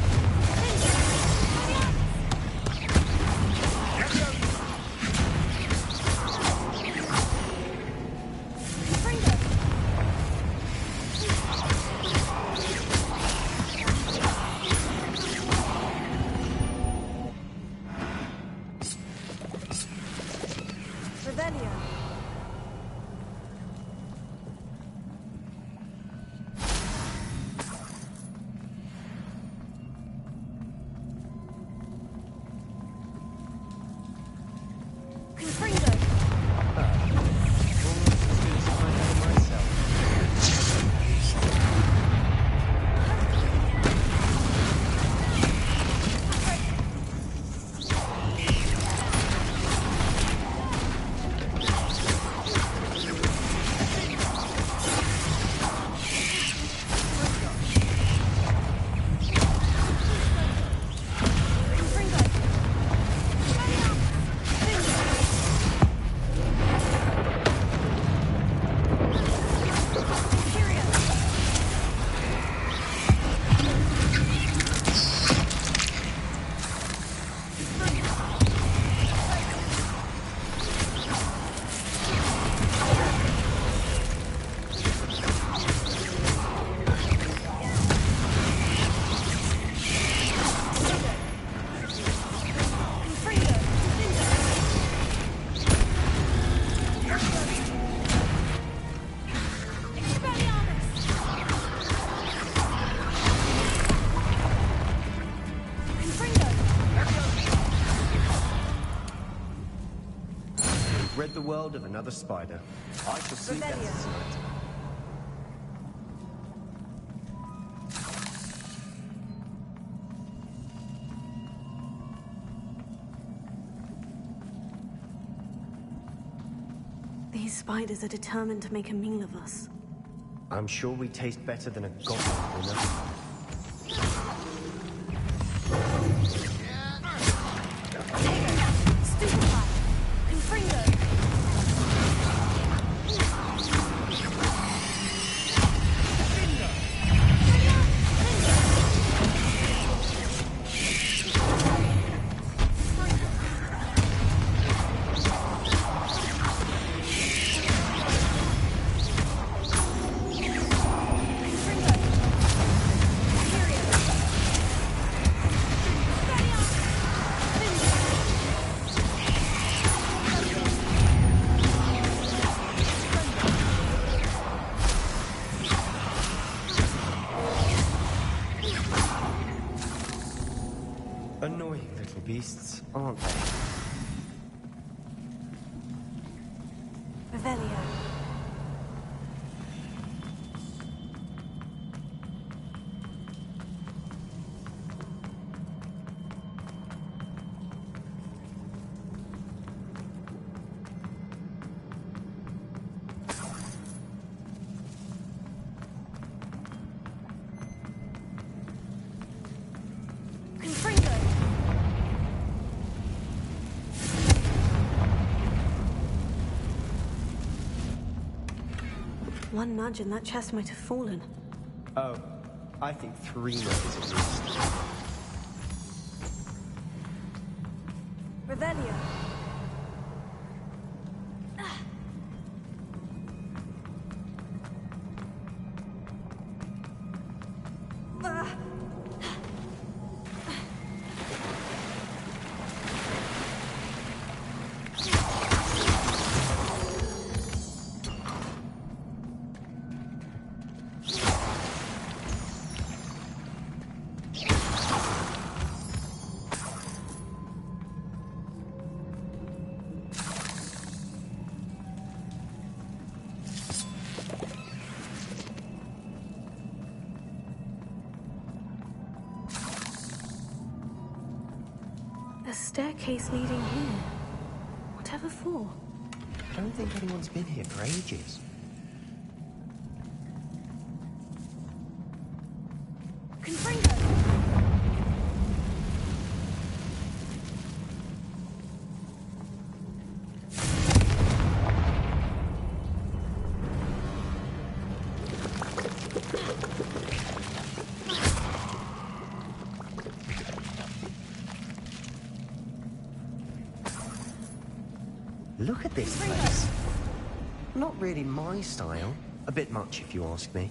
the world of another spider. I shall sleep better tonight. These spiders are determined to make a meal of us. I'm sure we taste better than a goblin dinner. Annoying little beasts, aren't they? Revelio. One nudge and that chest might have fallen. Oh, I think 3 minutes at least. Revelio. A staircase leading here. Whatever for? I don't think anyone's been here for ages. Look at this place. Not really my style. A bit much, if you ask me.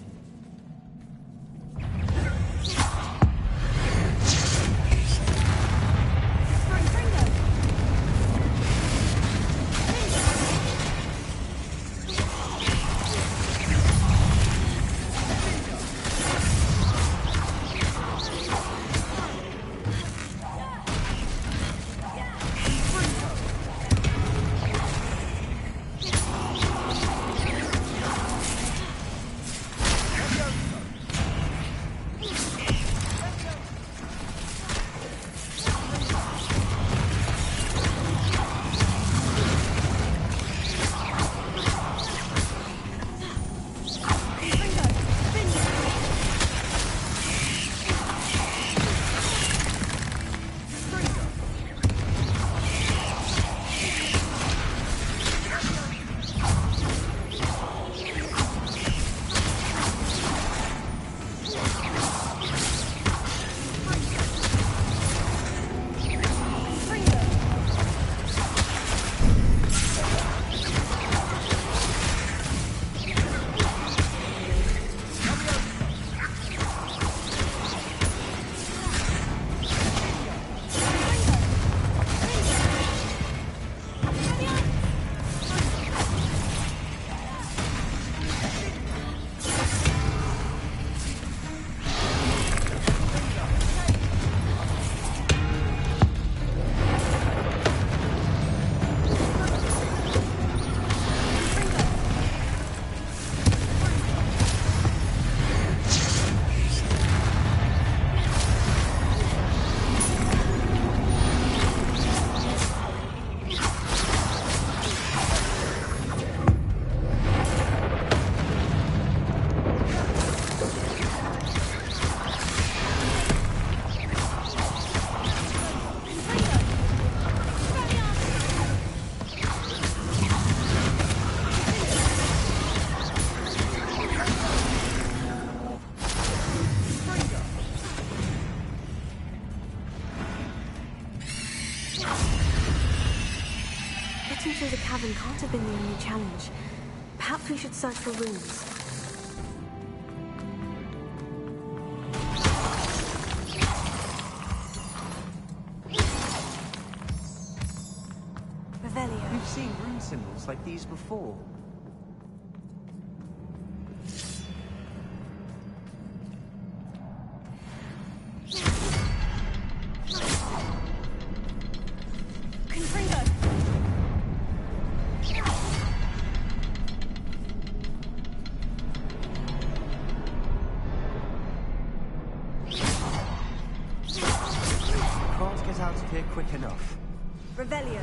through the cavern can't have been the only challenge. Perhaps we should search for runes. Revelio. We've seen rune symbols like these before. Can't get out of here quick enough. Revelio.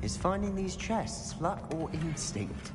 Is finding these chests luck or instinct?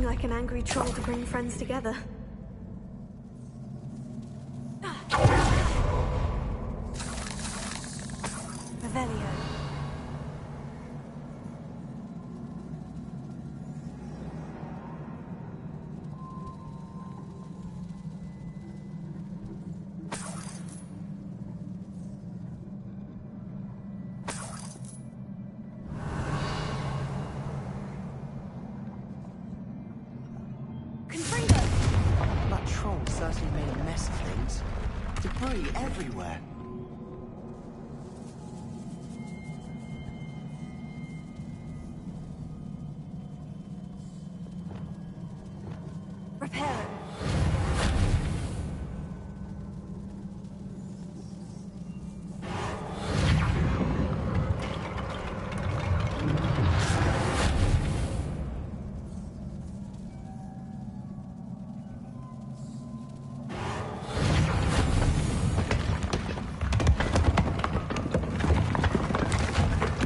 like an angry troll to bring friends together. Revelio. That troll certainly made a mess of things. Debris everywhere. Repair it.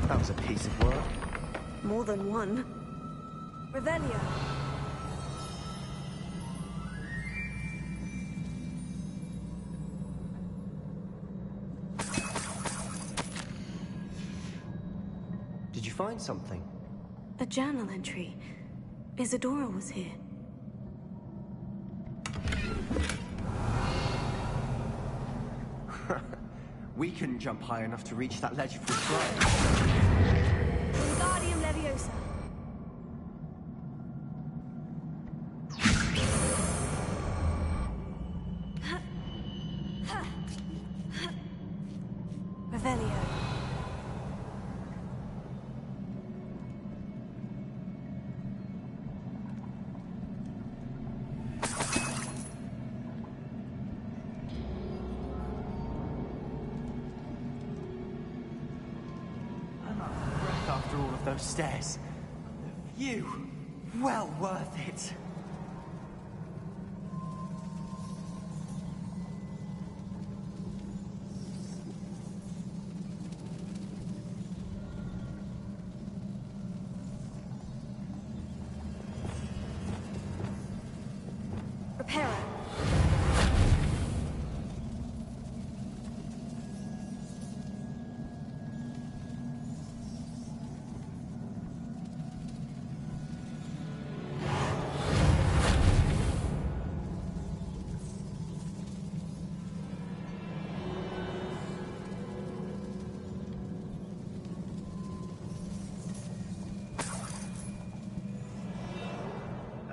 That was a piece of work. More than one. Revelio. Did you find something? A journal entry. Isadora was here. We couldn't jump high enough to reach that ledge if we tried. Wingardium Leviosa. Revelio. I'm out of breath after all of those stairs. The view, well worth it. Repair it.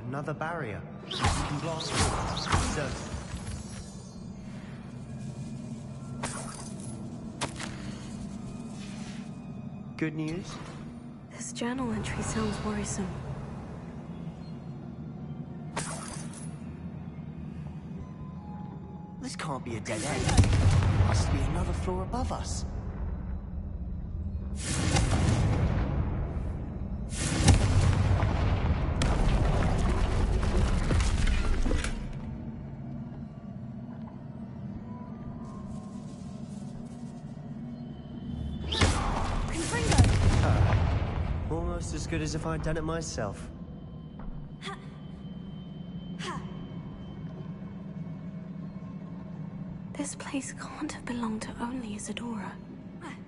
Another barrier. We can blast through. So, good news? This journal entry sounds worrisome. This can't be a dead end. Must be another floor above us. Almost as good as if I'd done it myself. This place can't have belonged to only Isadora.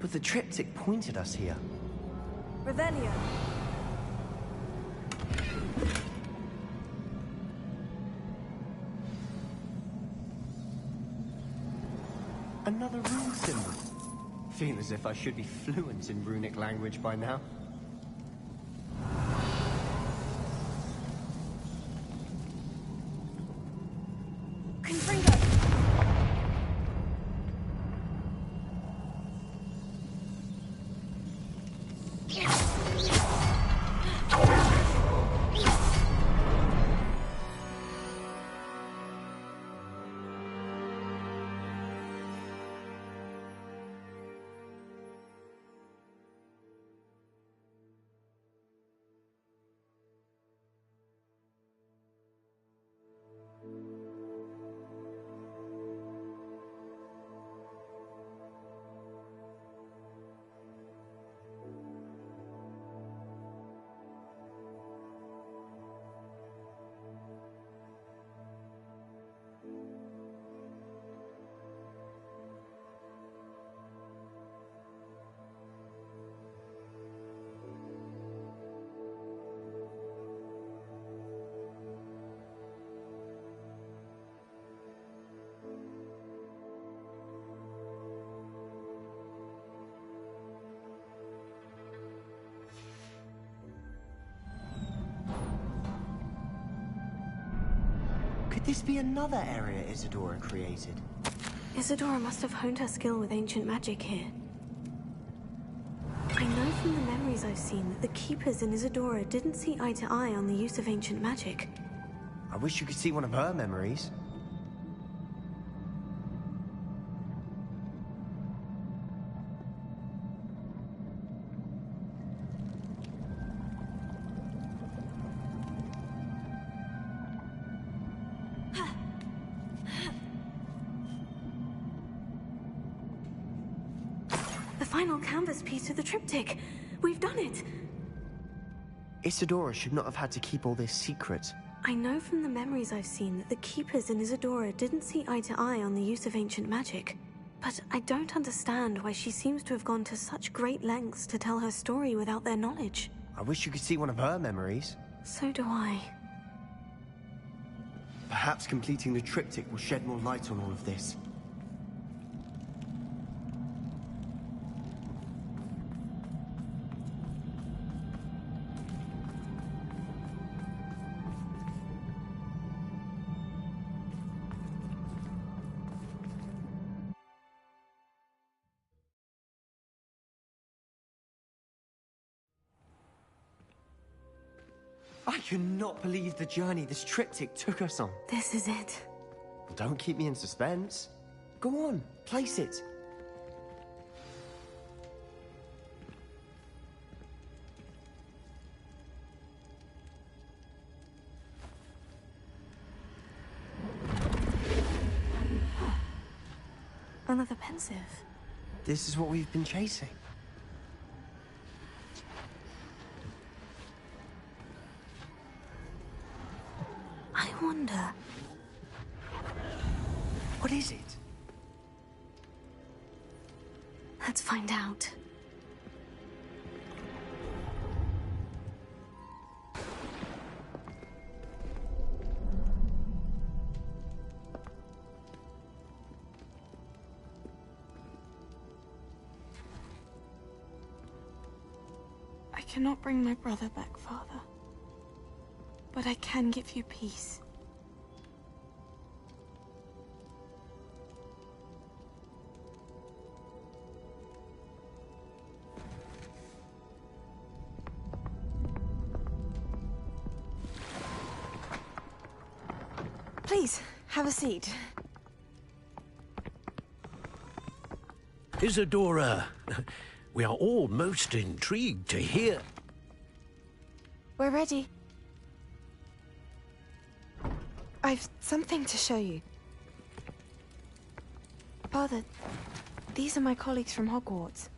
But the triptych pointed us here. Revelio. Another rune symbol. Feel as if I should be fluent in runic language by now. Could this be another area Isadora created? Isadora must have honed her skill with ancient magic here. I know from the memories I've seen that the Keepers in Isadora didn't see eye to eye on the use of ancient magic. I wish you could see one of her memories. The final canvas piece of the triptych. We've done it. Isadora should not have had to keep all this secret. I know from the memories I've seen that the Keepers in Isadora didn't see eye to eye on the use of ancient magic. But I don't understand why she seems to have gone to such great lengths to tell her story without their knowledge. I wish you could see one of her memories. So do I. Perhaps completing the triptych will shed more light on all of this. I cannot believe the journey this triptych took us on. This is it. Don't keep me in suspense. Go on, place it. Another pensive. This is what we've been chasing. I wonder... What is it? Let's find out. I cannot bring my brother back, Father. But I can give you peace. Please, have a seat. Isadora, we are all most intrigued to hear. We're ready. I've something to show you. Father, these are my colleagues from Hogwarts.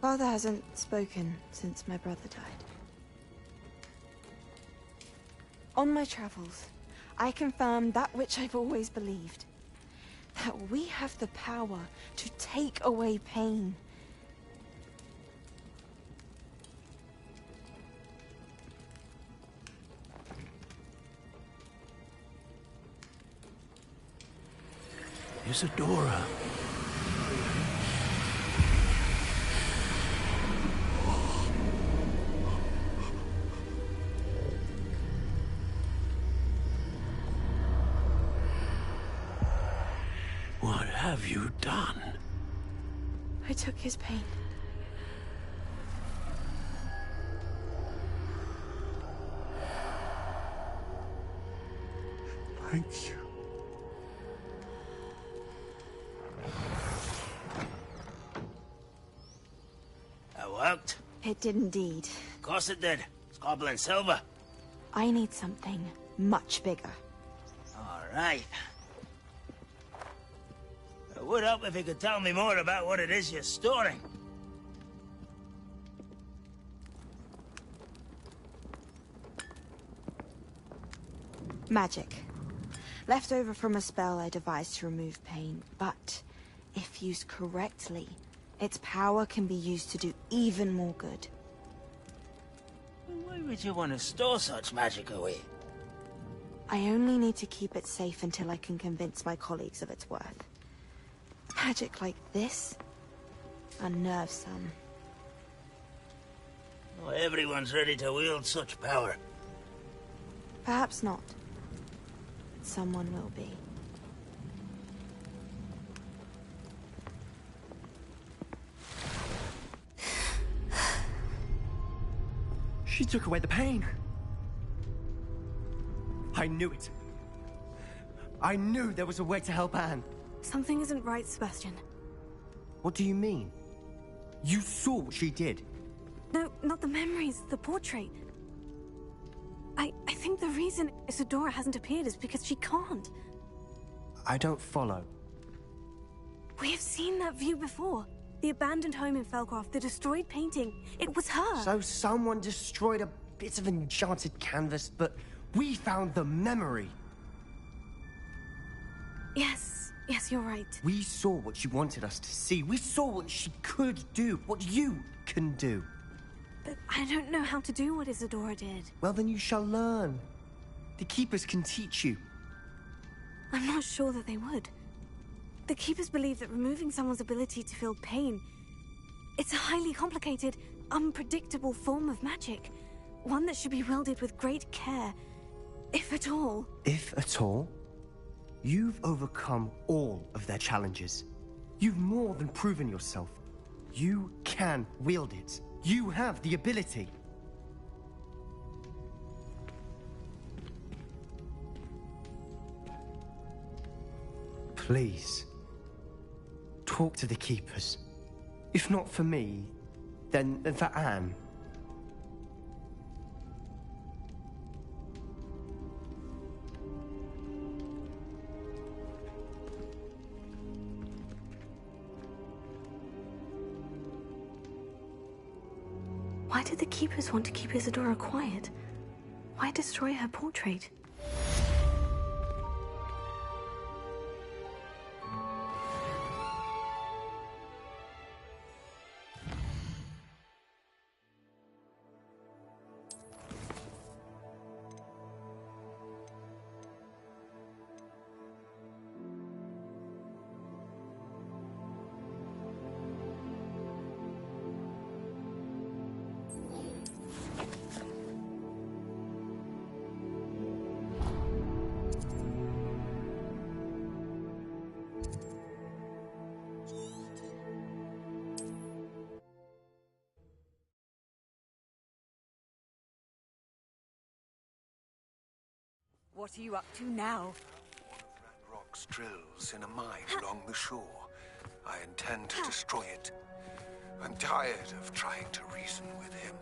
Father hasn't spoken since my brother died. On my travels, I confirmed that which I've always believed. That we have the power to take away pain. Isadora. What have you done? I took his pain. Thank you. That worked. It did indeed. Of course it did. It's goblin silver. I need something much bigger. All right. I would help if you could tell me more about what it is you're storing. Magic. Left over from a spell I devised to remove pain, but if used correctly, its power can be used to do even more good. Why would you want to store such magic away? I only need to keep it safe until I can convince my colleagues of its worth. Magic like this unnerves some. Not everyone's ready to wield such power. Perhaps not. Someone will be. She took away the pain. I knew it. I knew there was a way to help Anne. Something isn't right, Sebastian. What do you mean? You saw what she did. No, not the memories, the portrait. I think the reason Isadora hasn't appeared is because she can't. I don't follow. We have seen that view before. The abandoned home in Felcroft, the destroyed painting. It was her. So someone destroyed a bit of enchanted canvas, but we found the memory. Yes, you're right. We saw what she wanted us to see. We saw what she could do, what you can do. But I don't know how to do what Isadora did. Well, then you shall learn. The Keepers can teach you. I'm not sure that they would. The Keepers believe that removing someone's ability to feel pain, it's a highly complicated, unpredictable form of magic. One that should be wielded with great care, if at all. If at all? You've overcome all of their challenges. You've more than proven yourself. You can wield it. You have the ability. Please, talk to the Keepers. If not for me, then for Anne. Why did the Keepers want to keep Isadora quiet? Why destroy her portrait? What are you up to now? Rock's drills in a mine along the shore. I intend to destroy it. I'm tired of trying to reason with him.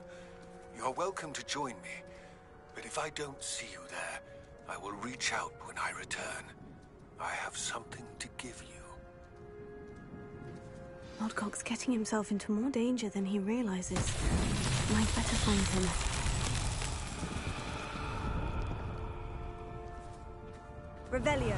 You're welcome to join me, but if I don't see you there, I will reach out when I return. I have something to give you. Lodgok's getting himself into more danger than he realizes. I'd better find him. Revelio.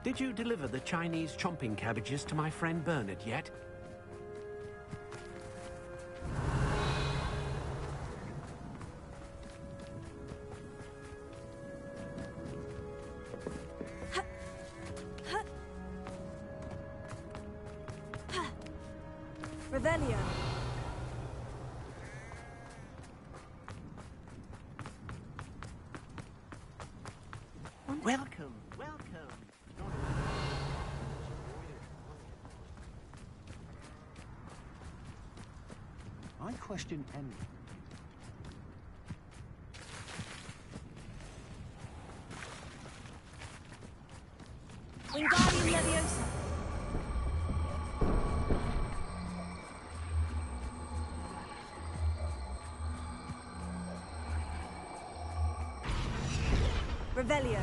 Did you deliver the Chinese chomping cabbages to my friend Bernard yet? Revelio. Welcome, welcome. I question any. Wingardium Leviosa. Revelio.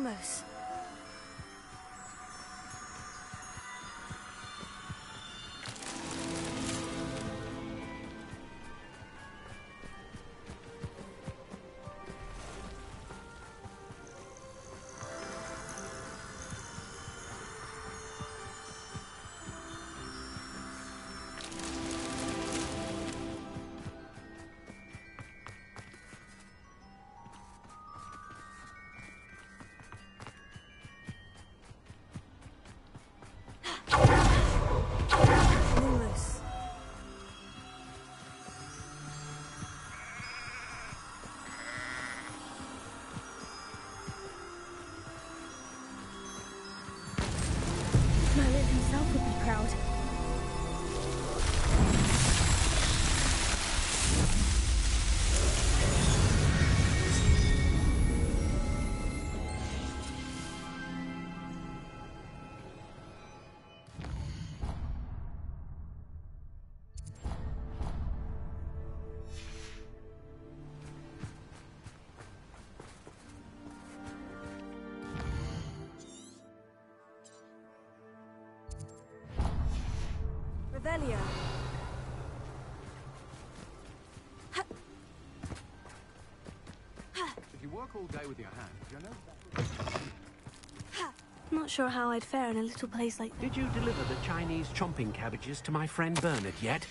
Almost. Merlin himself would be proud. Revelio. If you work all day with your hands, you know. Not sure how I'd fare in a little place like Did you deliver the Chinese chomping cabbages to my friend Bernard yet?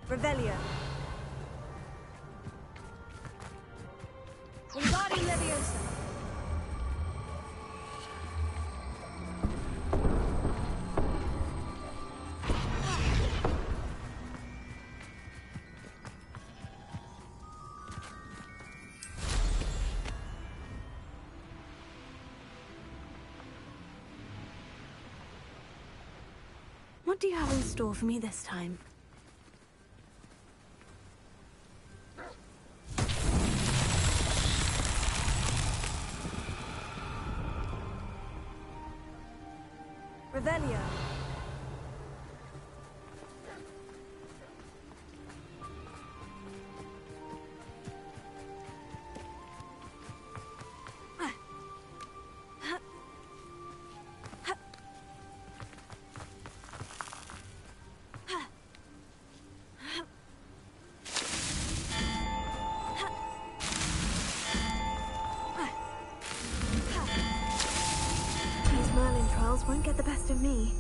Revelio. Wingardium Leviosa. What do you have in store for me this time? Revelio. These Merlin trials won't get the best of me.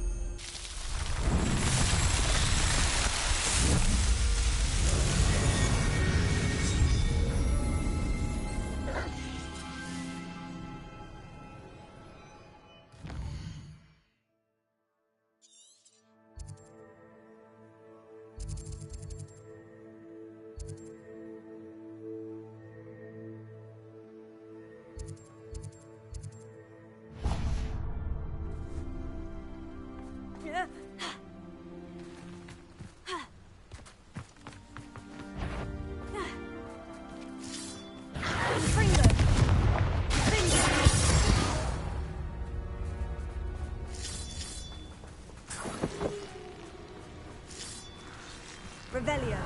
Revelio.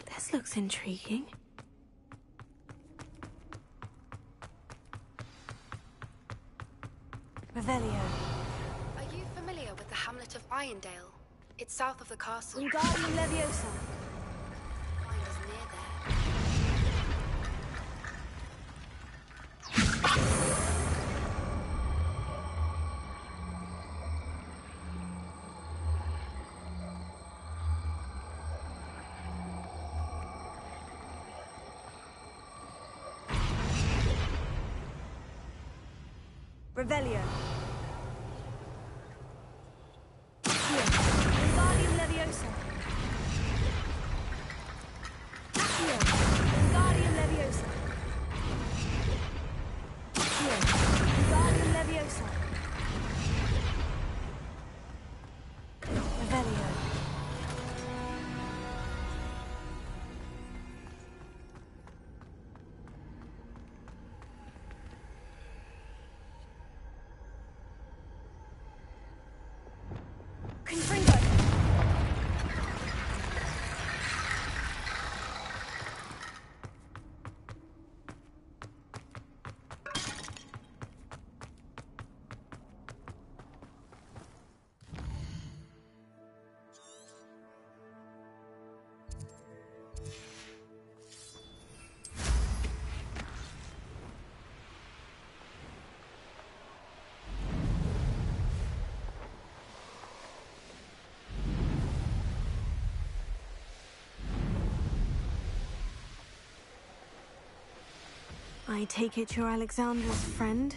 This looks intriguing. Revelio. Are you familiar with the hamlet of Irondale? It's south of the castle. Wingardium Leviosa. Find us near there. Revelio. Wingardium Leviosa. Wingardium Leviosa. I take it you're Alexandra's friend?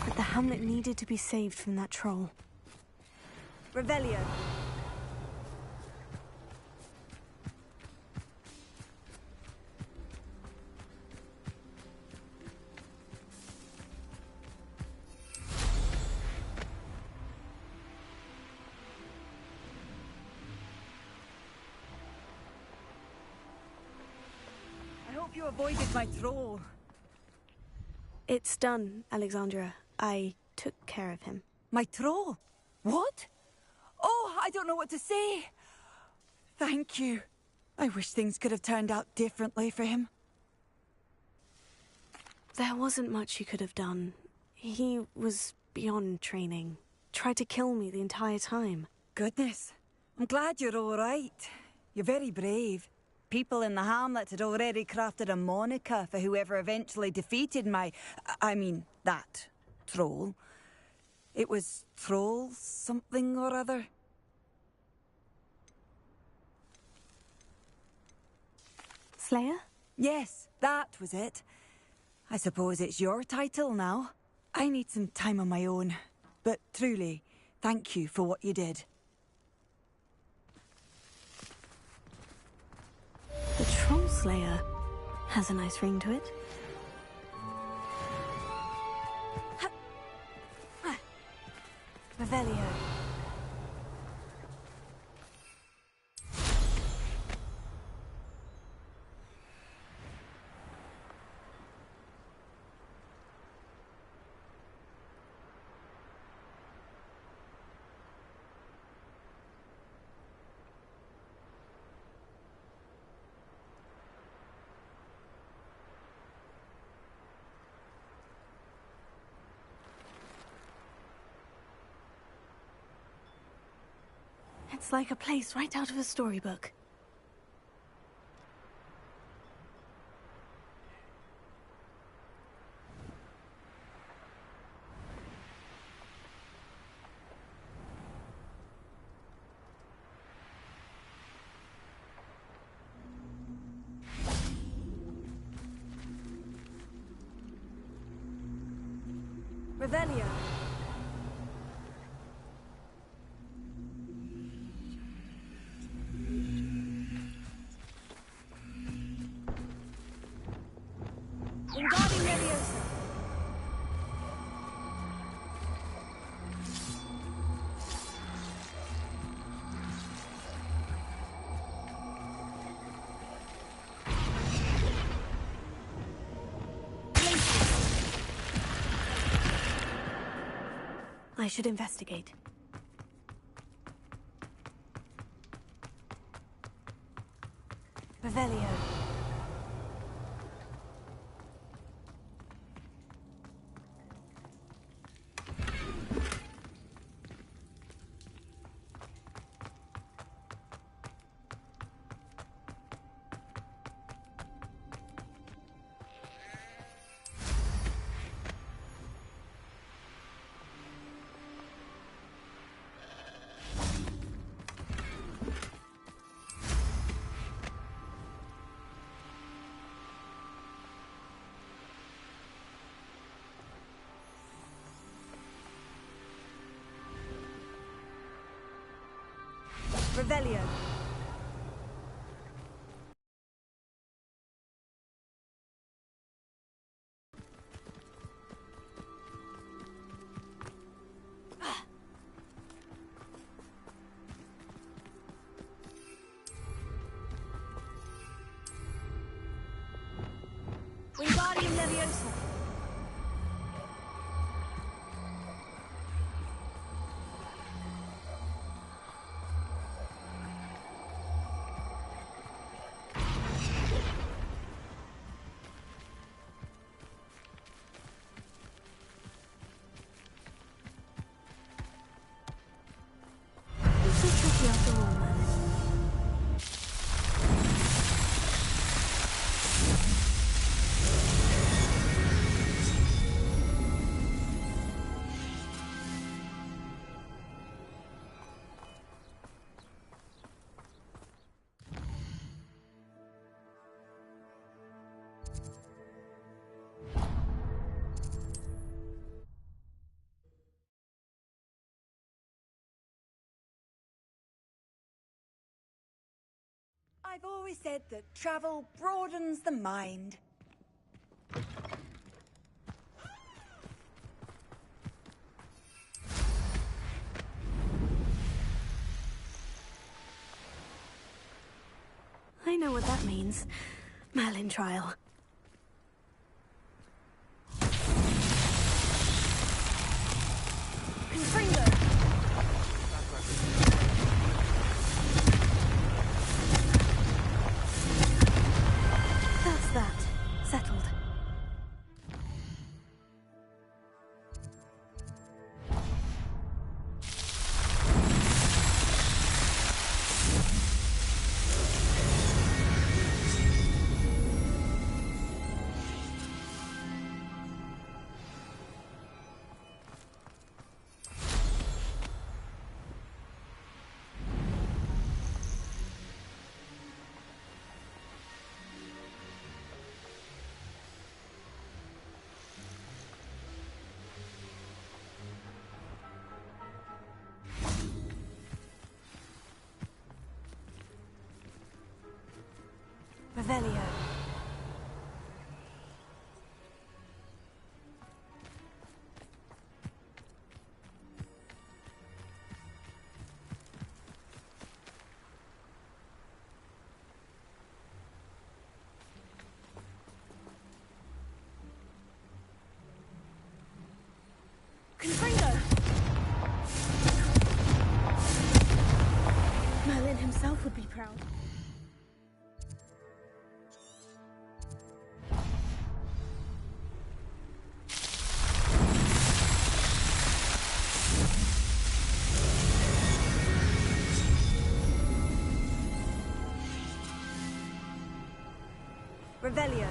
But the hamlet needed to be saved from that troll. Revelio. I hope you avoided my troll. It's done, Alexandra. I took care of him. My troll? What? Oh, I don't know what to say. Thank you. I wish things could have turned out differently for him. There wasn't much you could have done. He was beyond training. Tried to kill me the entire time. Goodness. I'm glad you're all right. You're very brave. People in the hamlet had already crafted a moniker for whoever eventually defeated that troll. It was Troll something or other. Slayer? Yes, that was it. I suppose it's your title now. I need some time on my own. But truly, thank you for what you did. The Troll Slayer has a nice ring to it. Revelio. It's like a place right out of a storybook. Revelio. I should investigate. Revelio. Revelio. Wingardium Leviosa. I've always said that travel broadens the mind. I know what that means. Merlin trial. Confringo! That's that. Settled. Revelio. Confringo! Merlin himself would be proud. Revelio.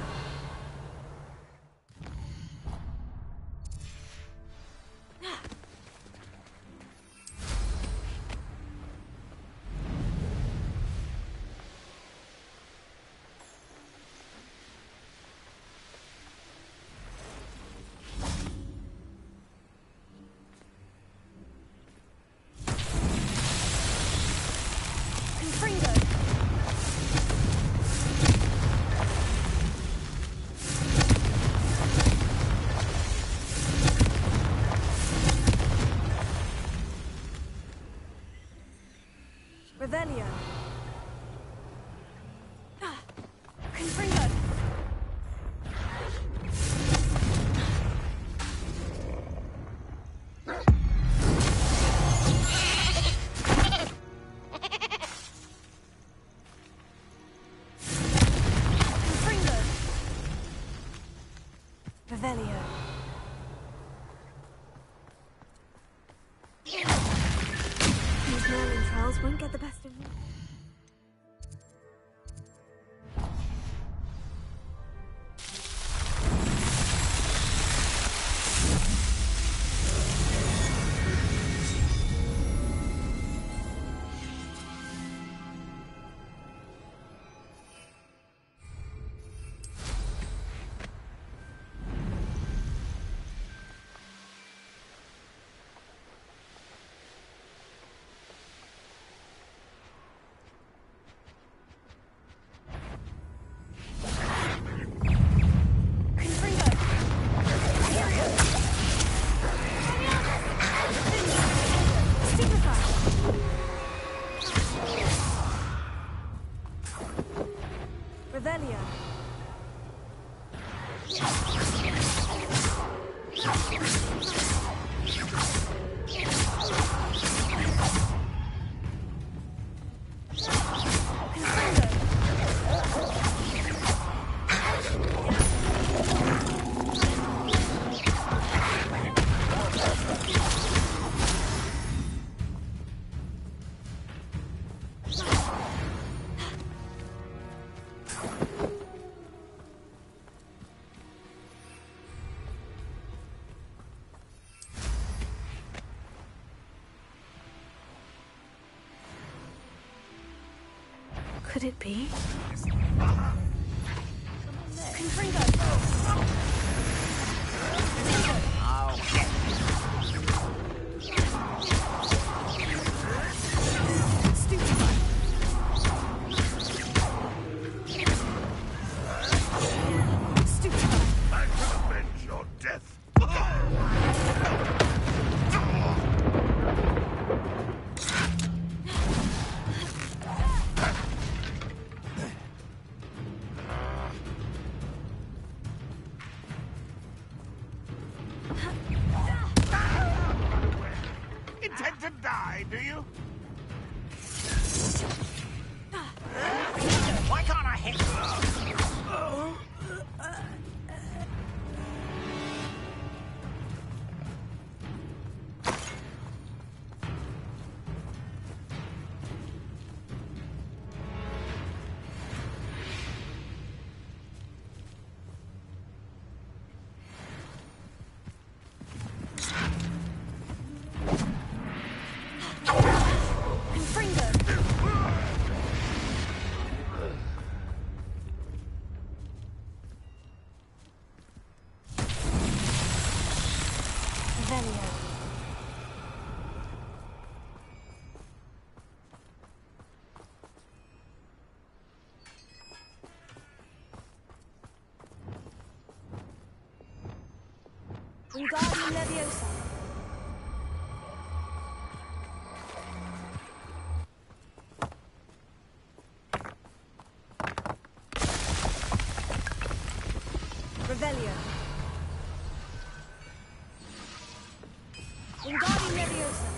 Confringo. Revelio. Confringo. Revelio. Could it be? I can avenge your death. Intend to die, do you? Why can't I hit? Wingardium Leviosa. Revelio. Wingardium Leviosa.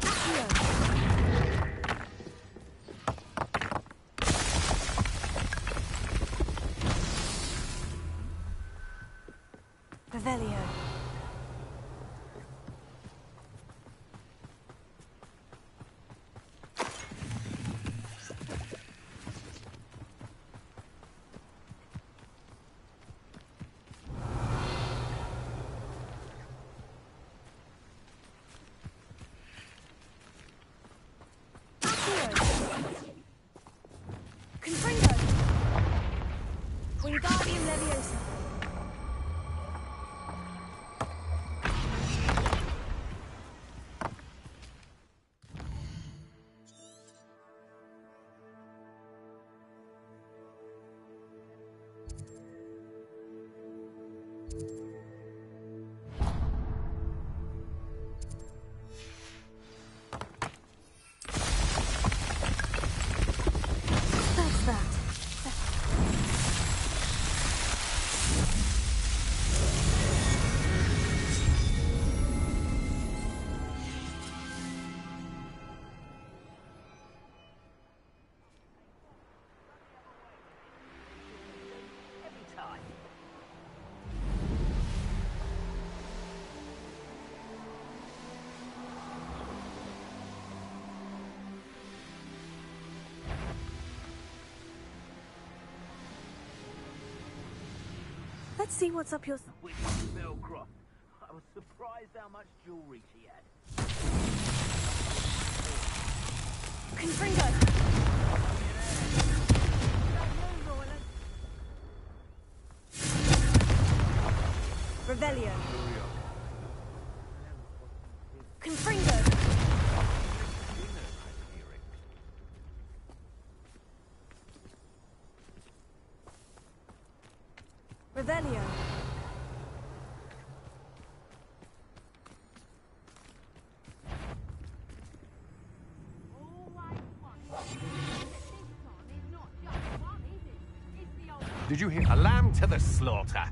Accio. Let's see what's up your... With Belcroft, I was surprised how much jewelry she had. Confringo! Revelio. Confringo! Revelio. Did you hear? A lamb to the slaughter.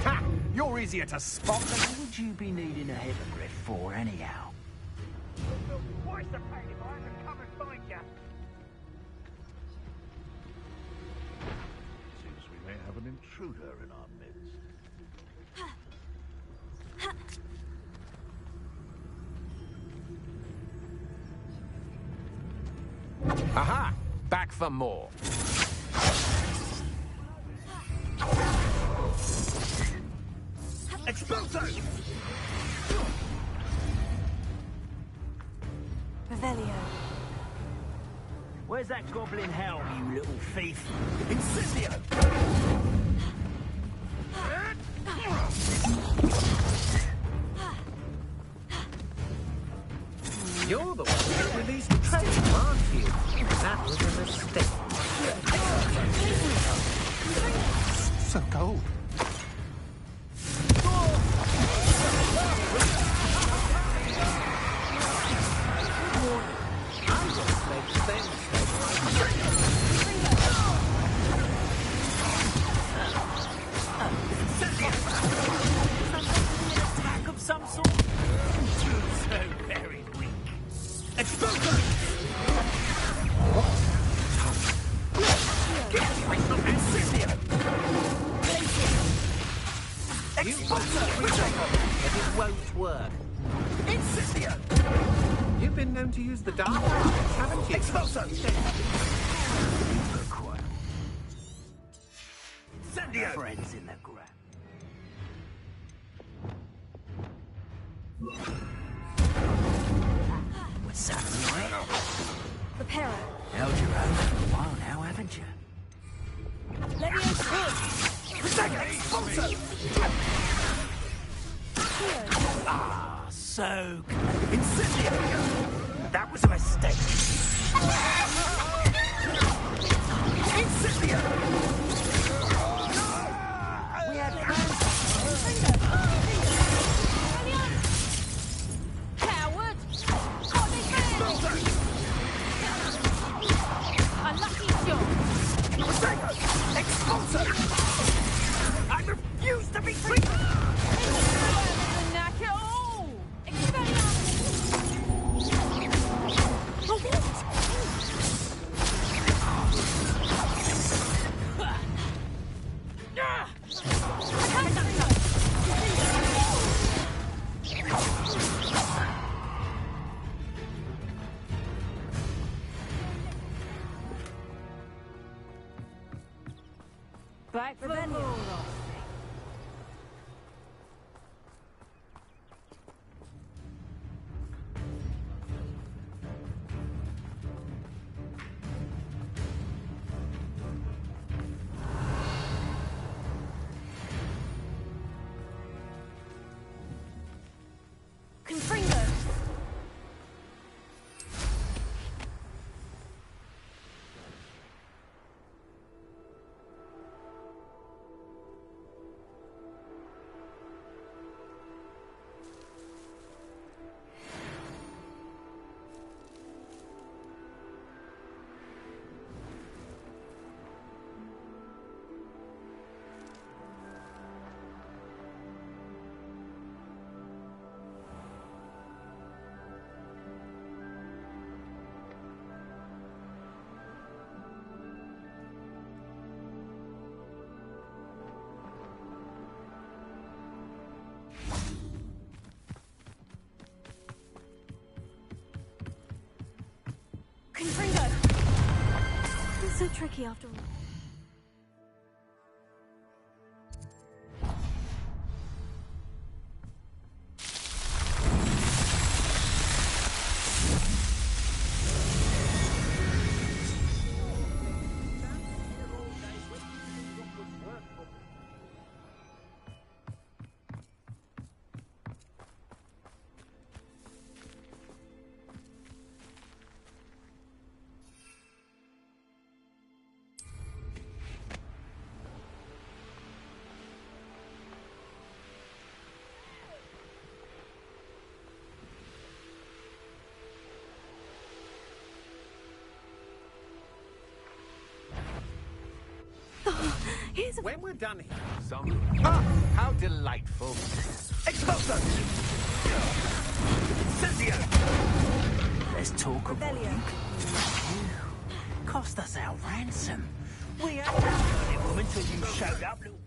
Ha! You're easier to spot than... What would you be needing a hippogriff for, anyhow? Twice the pain if I had to come and find you. Seems we may have an intruder in our midst. Aha! Back for more. Expulso! Revelio. Where's that goblin hell, you little thief? Incendio! You're the one who released the treasure, aren't you? That was a mistake. So cold. Attack of some sort? So very weak. Expulso! Incendio! Expulso! But it won't work. Incendio! You've been known to use the dark arts, haven't you? Expulso! Incendio! Friends in the ground. What's up, right? Reparo. Held your own for a while now, haven't you? Leviosa. Expulso! Ah, so good. Incendio! That was a mistake. Incendio! We had plans. Coward! What is this? A lucky shot. Expulso! I refuse to be treated! Knack it all! Back for Revelio. more. Confringo. Confringo. It's so tricky after all. When we're done here, some... Ah, how delightful. Expulso! Incendio! Let's talk of what you can do. Cost us our ransom. We ain't done it, woman, till you showed up, little...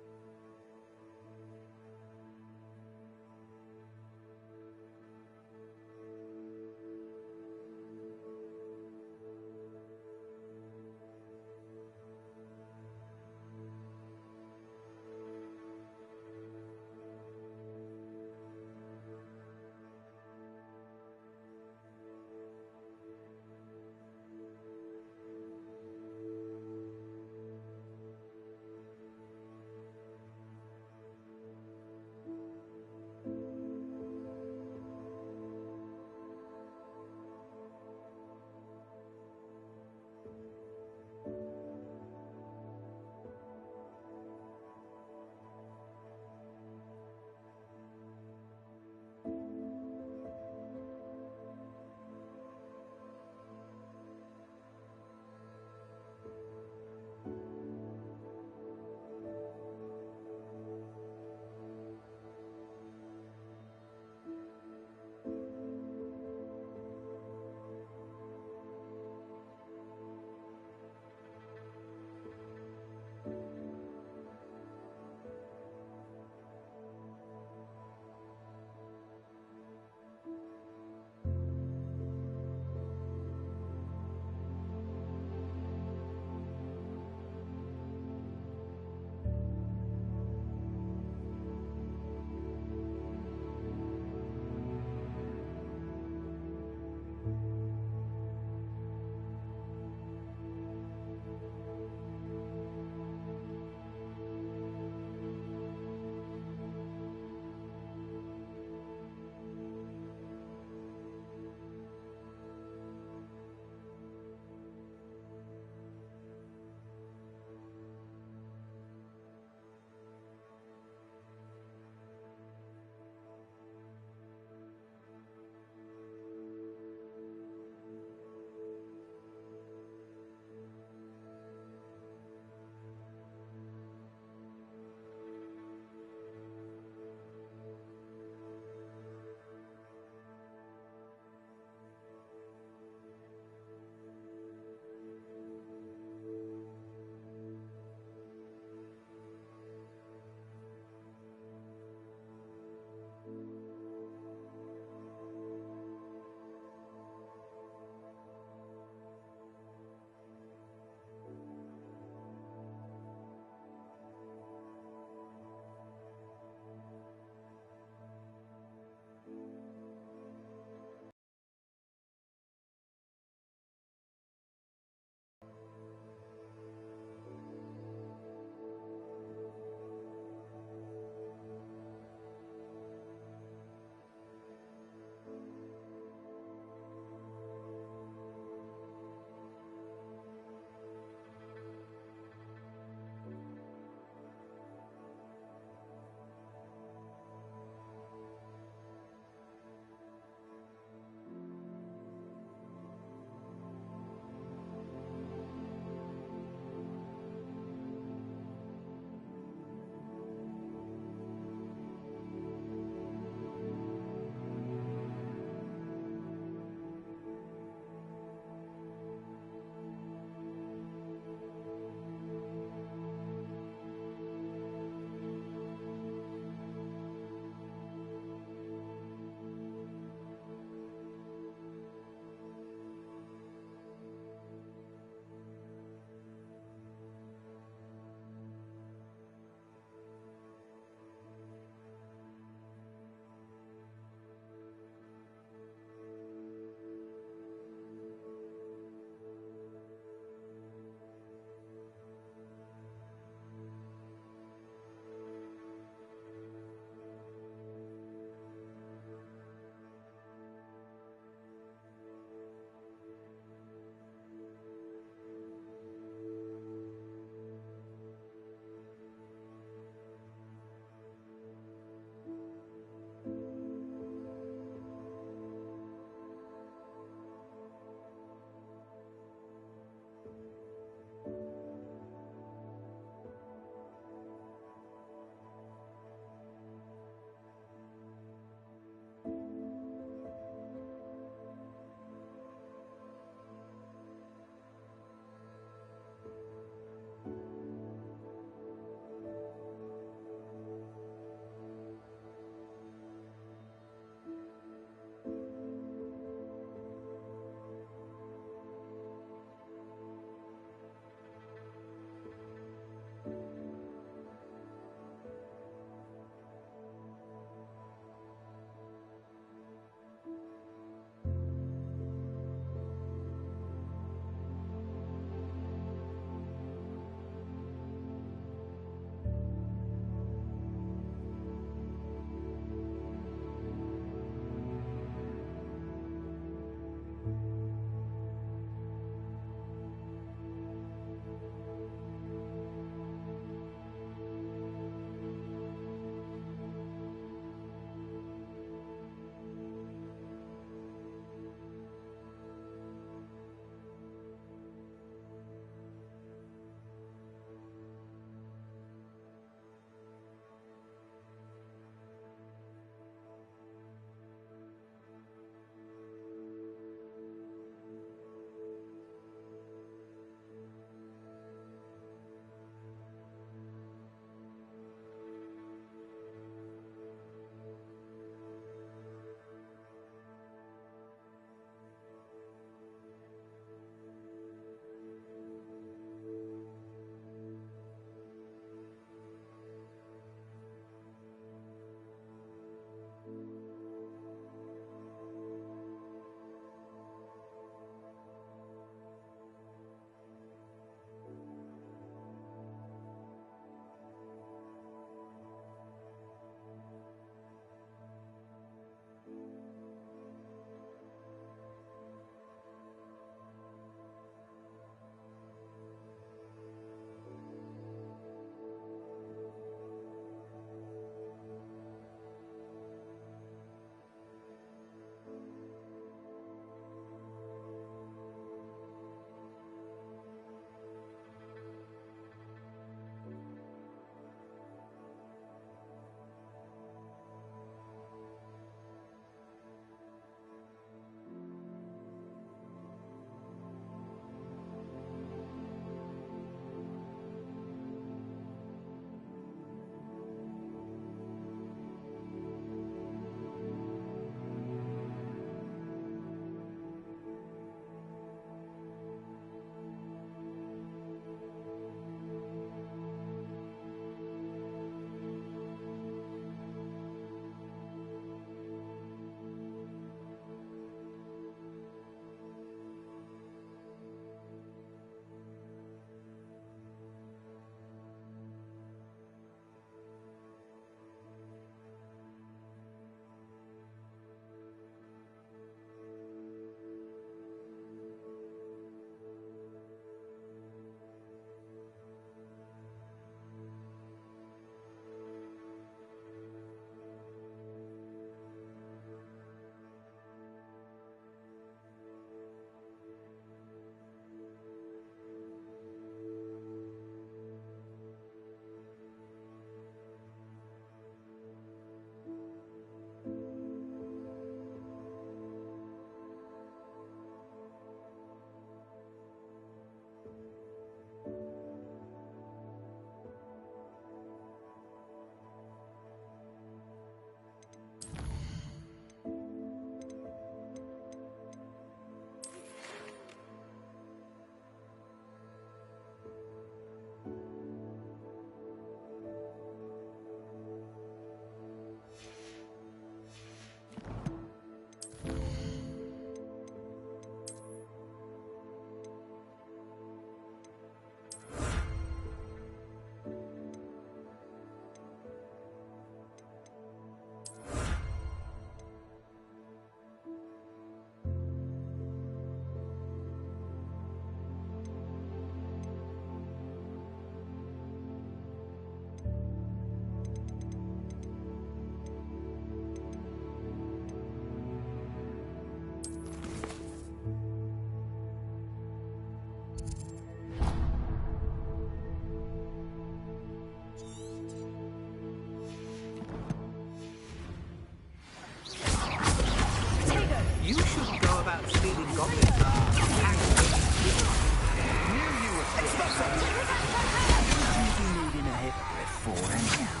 Needing a hypocrite for anyhow.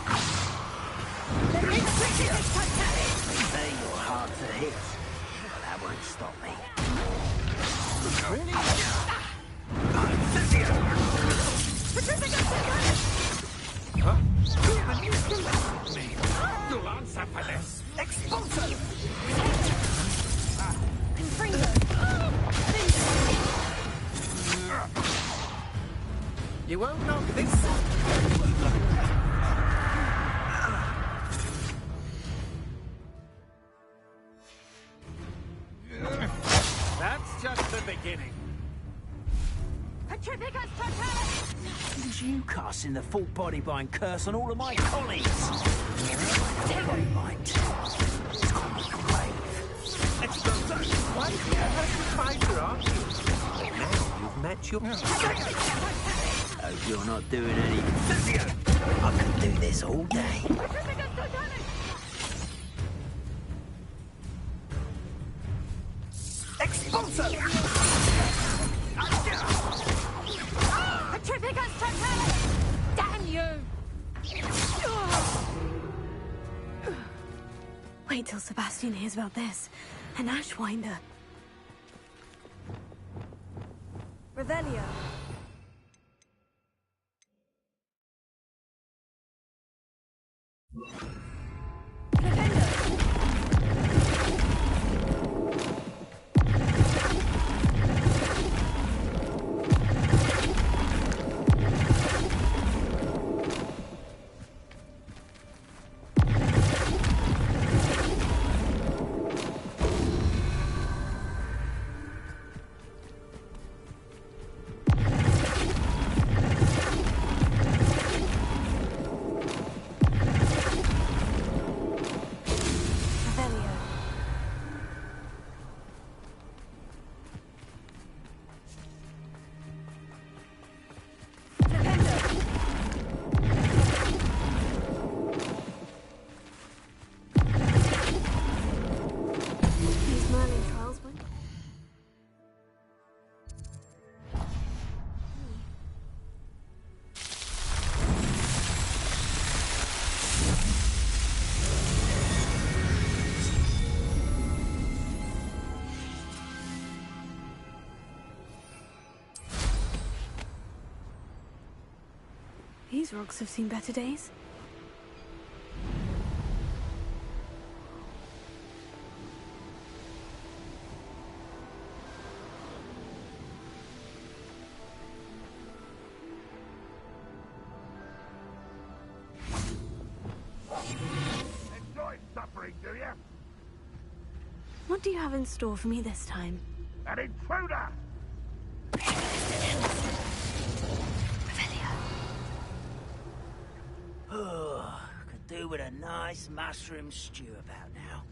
Say you're hard to hit, but that won't stop me. You'll answer for this. Expulso! You won't knock this. That's just the beginning. Petrificus Totalis! It was you casting the full body bind curse on all of my colleagues. Full body bind. It's called my grave. Expulso! Why are you a fighter, aren't you? But now you've met your... Hope you're not doing any... I could do this all day. Expulso! Petrificus Totalis! Damn you! Wait till Sebastian hears about this. An Ashwinder. Revelio. These rocks have seen better days. Enjoy suffering, do you? What do you have in store for me this time? An intruder! Oh, could do with a nice mushroom stew about now.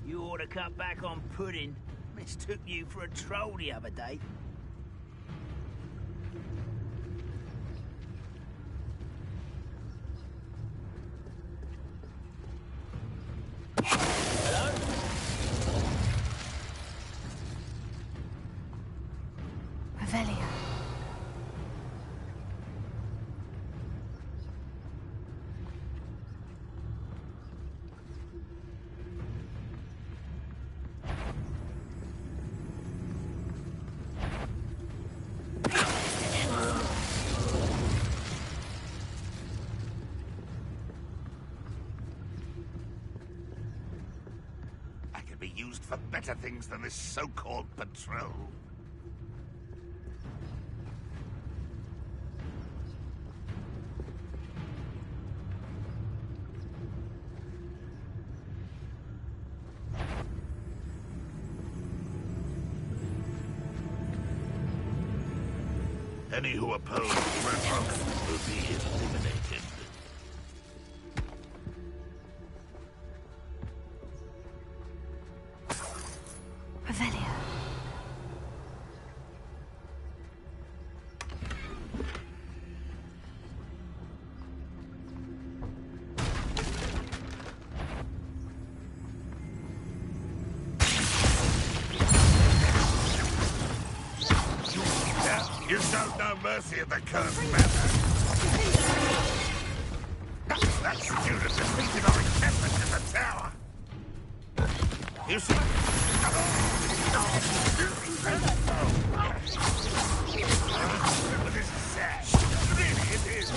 You ought to cut back on pudding. Mistook you for a troll the other day. Revelio. I could be used for better things than this so-called patrol. Any who oppose Ranrock will be eliminated. Revelio. You showed no mercy at the cursed manor. That student defeated our encampment in the tower. You see? This is sad. Really, it is.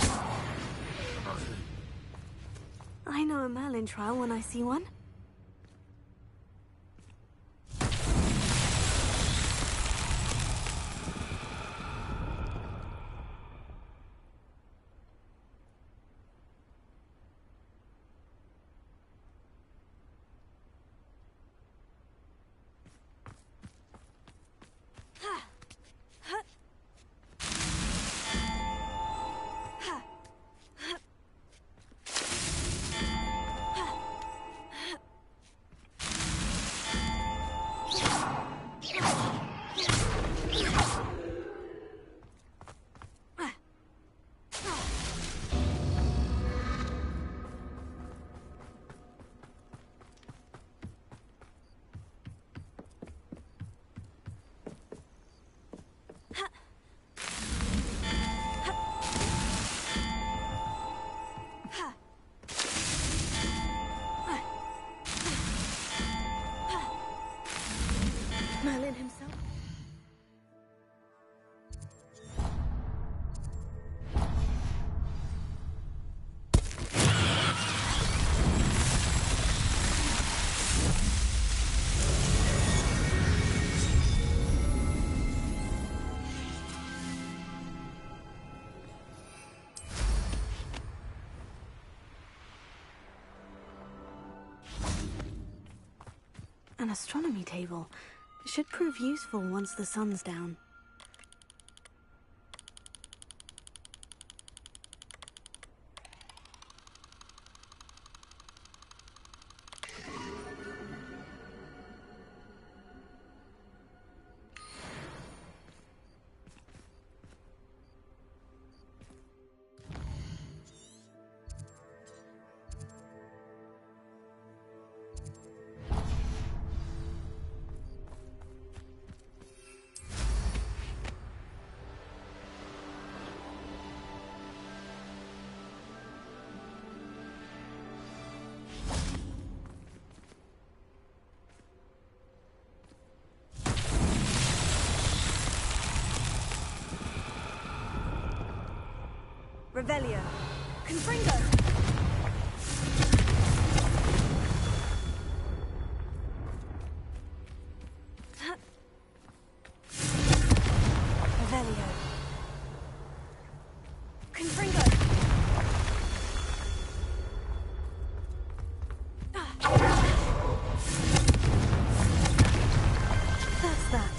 I know a Merlin trial when I see one. Merlin himself? An astronomy table. It should prove useful once the sun's down. Revelio. Confringo! Revelio. Confringo! That's that.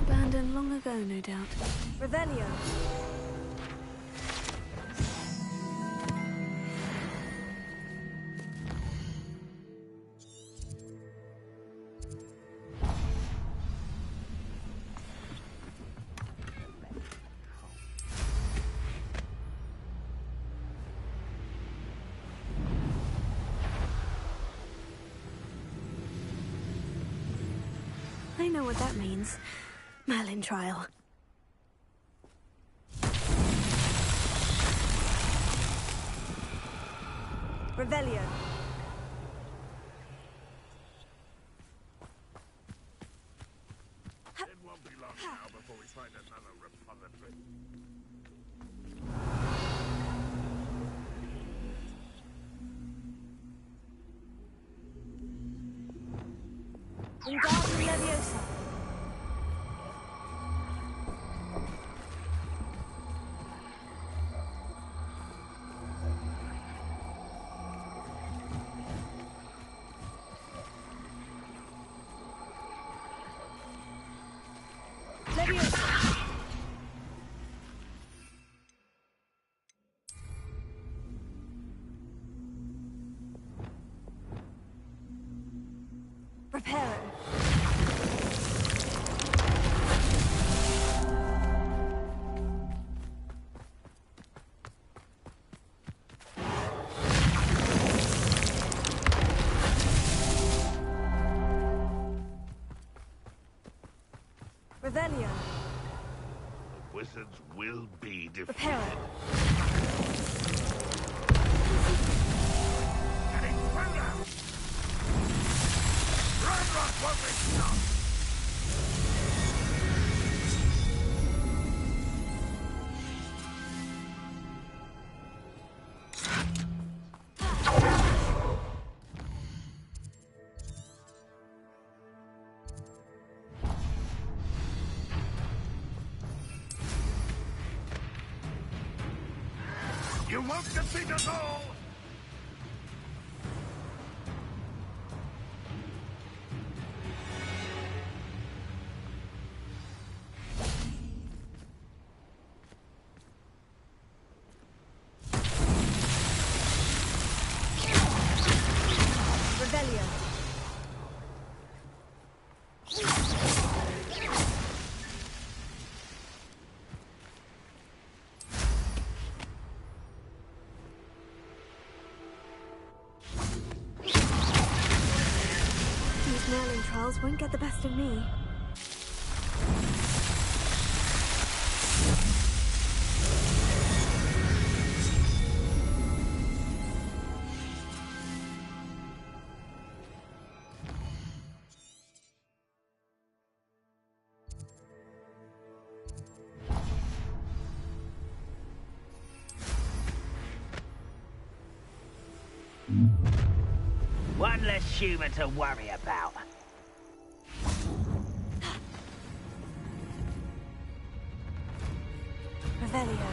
Abandoned long ago, no doubt. Revelio. I know what that means. Merlin trial. Revelio. another repository. Wingardium Leviosa. Leviosa. Reparo. Revelio. The wizards will be defeated. Reparo. An intruder! Ranrock won't be stopped! You won't defeat us all! Revelio. These Merlin trials won't get the best of me. One less human to worry about. Revelio.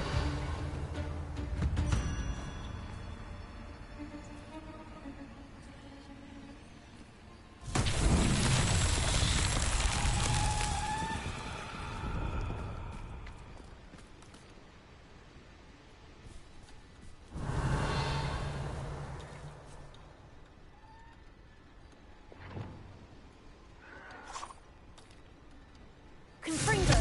Confringo.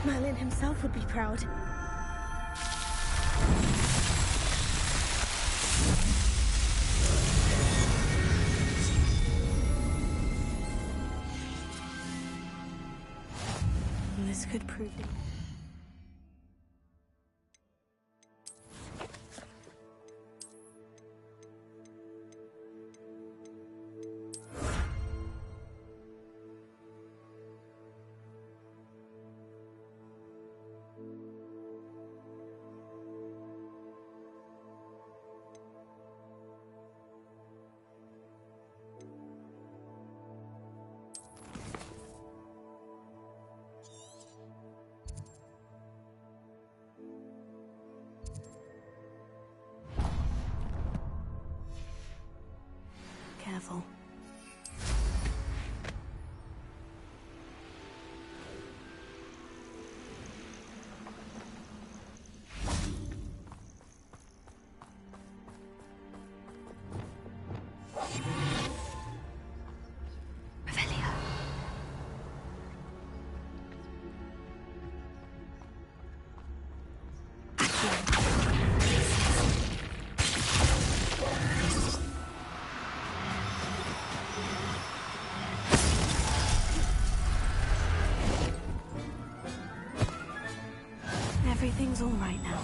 Merlin himself would be proud. This could prove it. Careful. Revelio. Everything's all right now.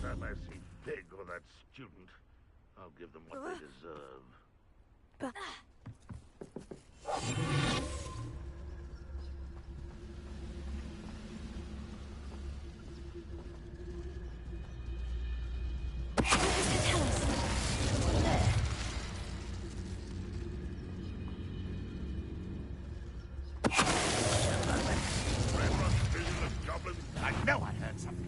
That mercy Fig or that student. I'll give them what they deserve. But... I know I heard something.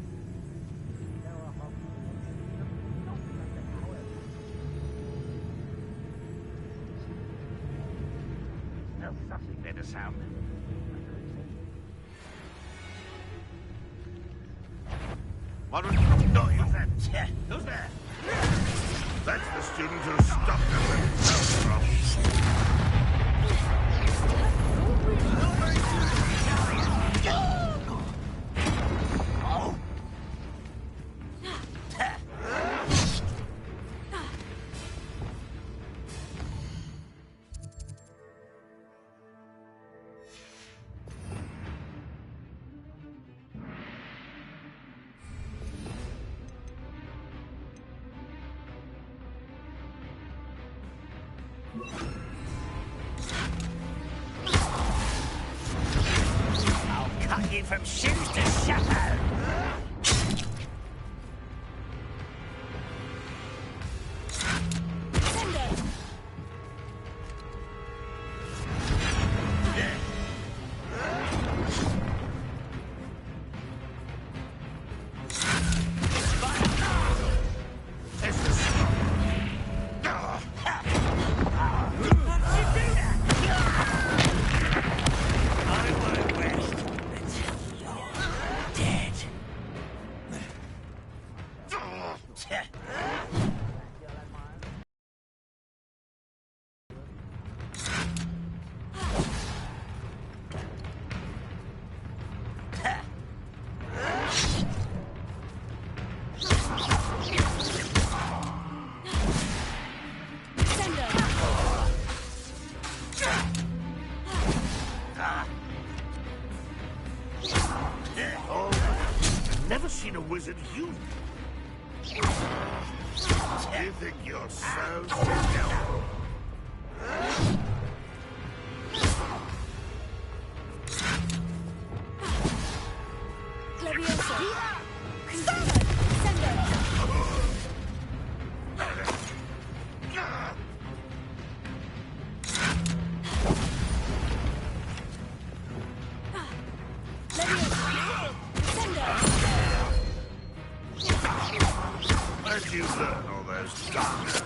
There's something there to sound. Modern? No, who's that? Who's there? That's the student who stopped us and fell from. I'll cut you from shoes to shadow. Never seen a wizard human. You think you're so simple? Where'd you learn all those dark?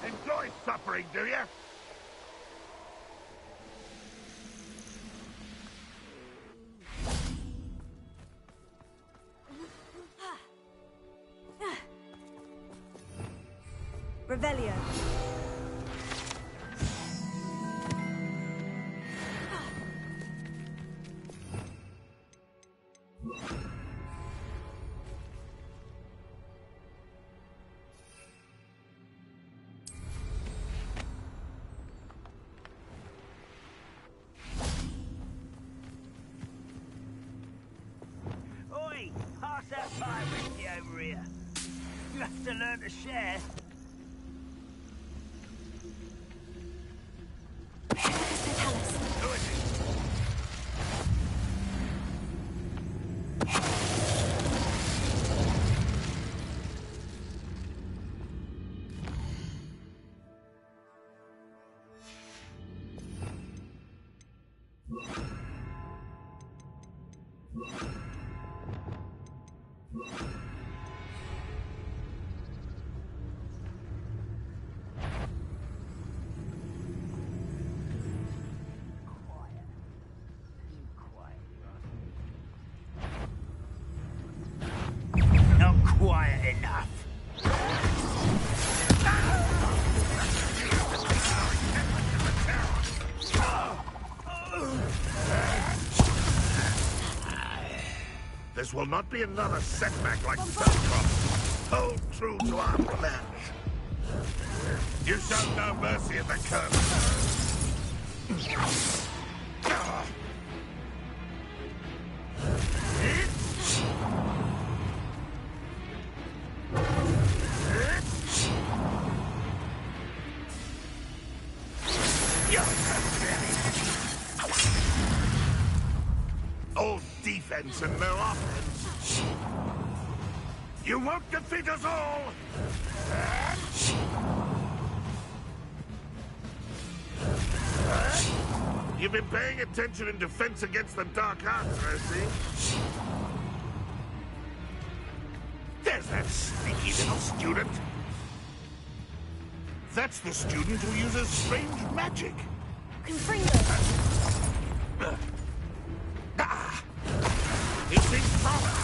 Enjoy suffering, do you? Revelio. Oi, pass that pie whiskey over here. You have to learn to share. This will not be another setback like Belcroft. Hold true to our pledge. You shall know mercy in the curse. All defense and no offense. You won't defeat us all! You've been paying attention in defense against the dark arts, I see. There's that sneaky little student. That's the student who uses strange magic. He seems proud.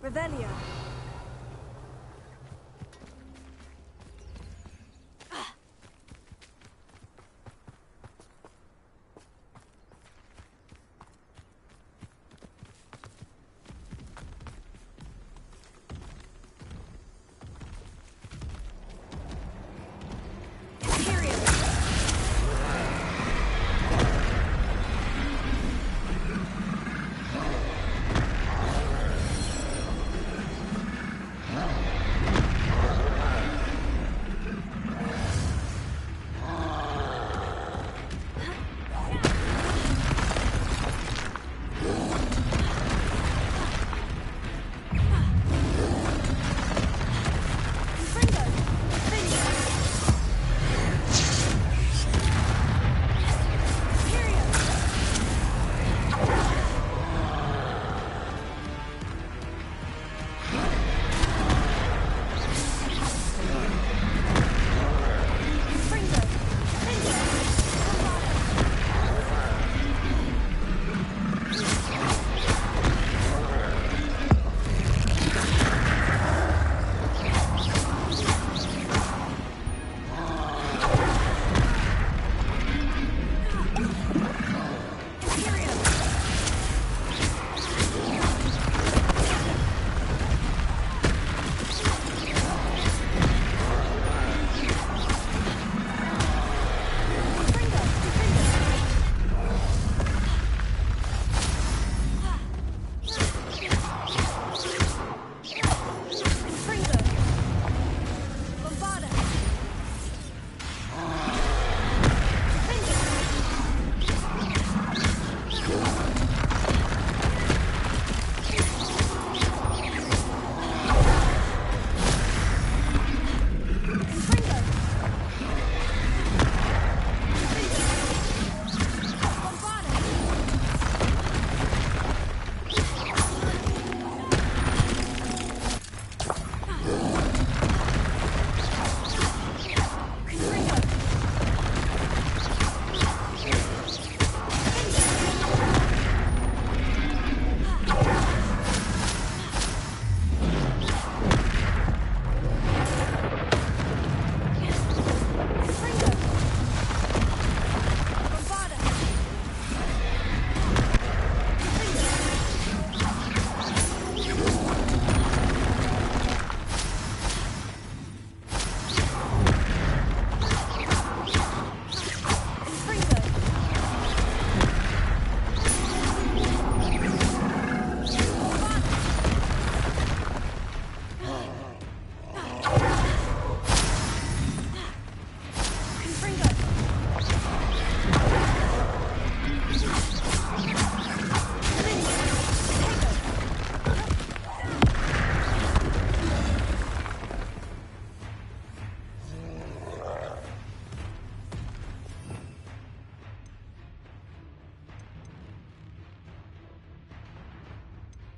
Revelio.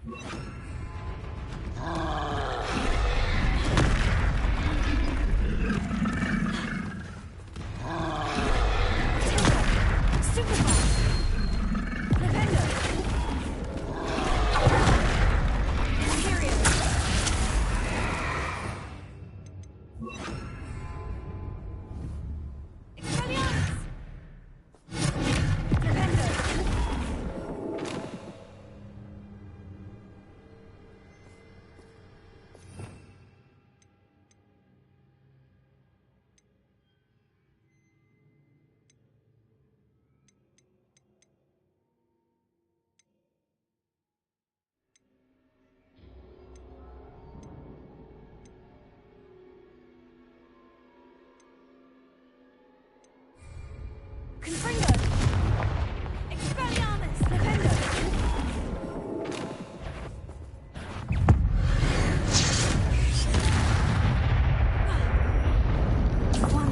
One